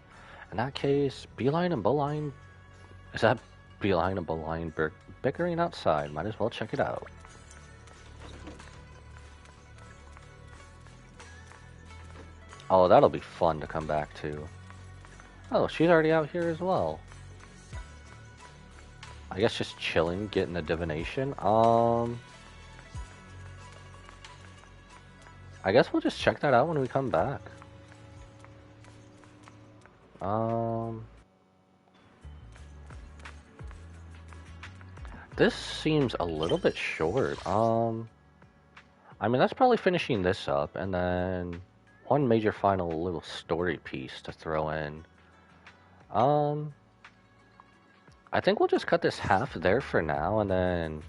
In that case, Beeline and Bowline... Is that behind a blind bickering outside. Might as well check it out. Oh, that'll be fun to come back to. Oh, she's already out here as well. I guess just chilling, getting a divination. I guess we'll just check that out when we come back. This seems a little bit short. I mean, that's probably finishing this up, and then one major final little story piece to throw in. I think we'll just cut this half there for now, and then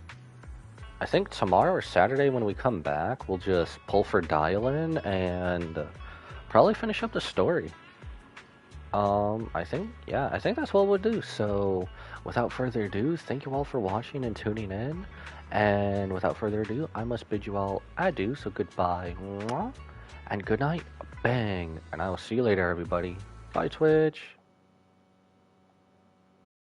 I think tomorrow or Saturday when we come back, we'll just pull for dial-in and probably finish up the story. I think that's what we'll do. So, without further ado, thank you all for watching and tuning in. And without further ado, I must bid you all adieu. So goodbye, mwah, and good night, bang. And I will see you later, everybody. Bye, Twitch.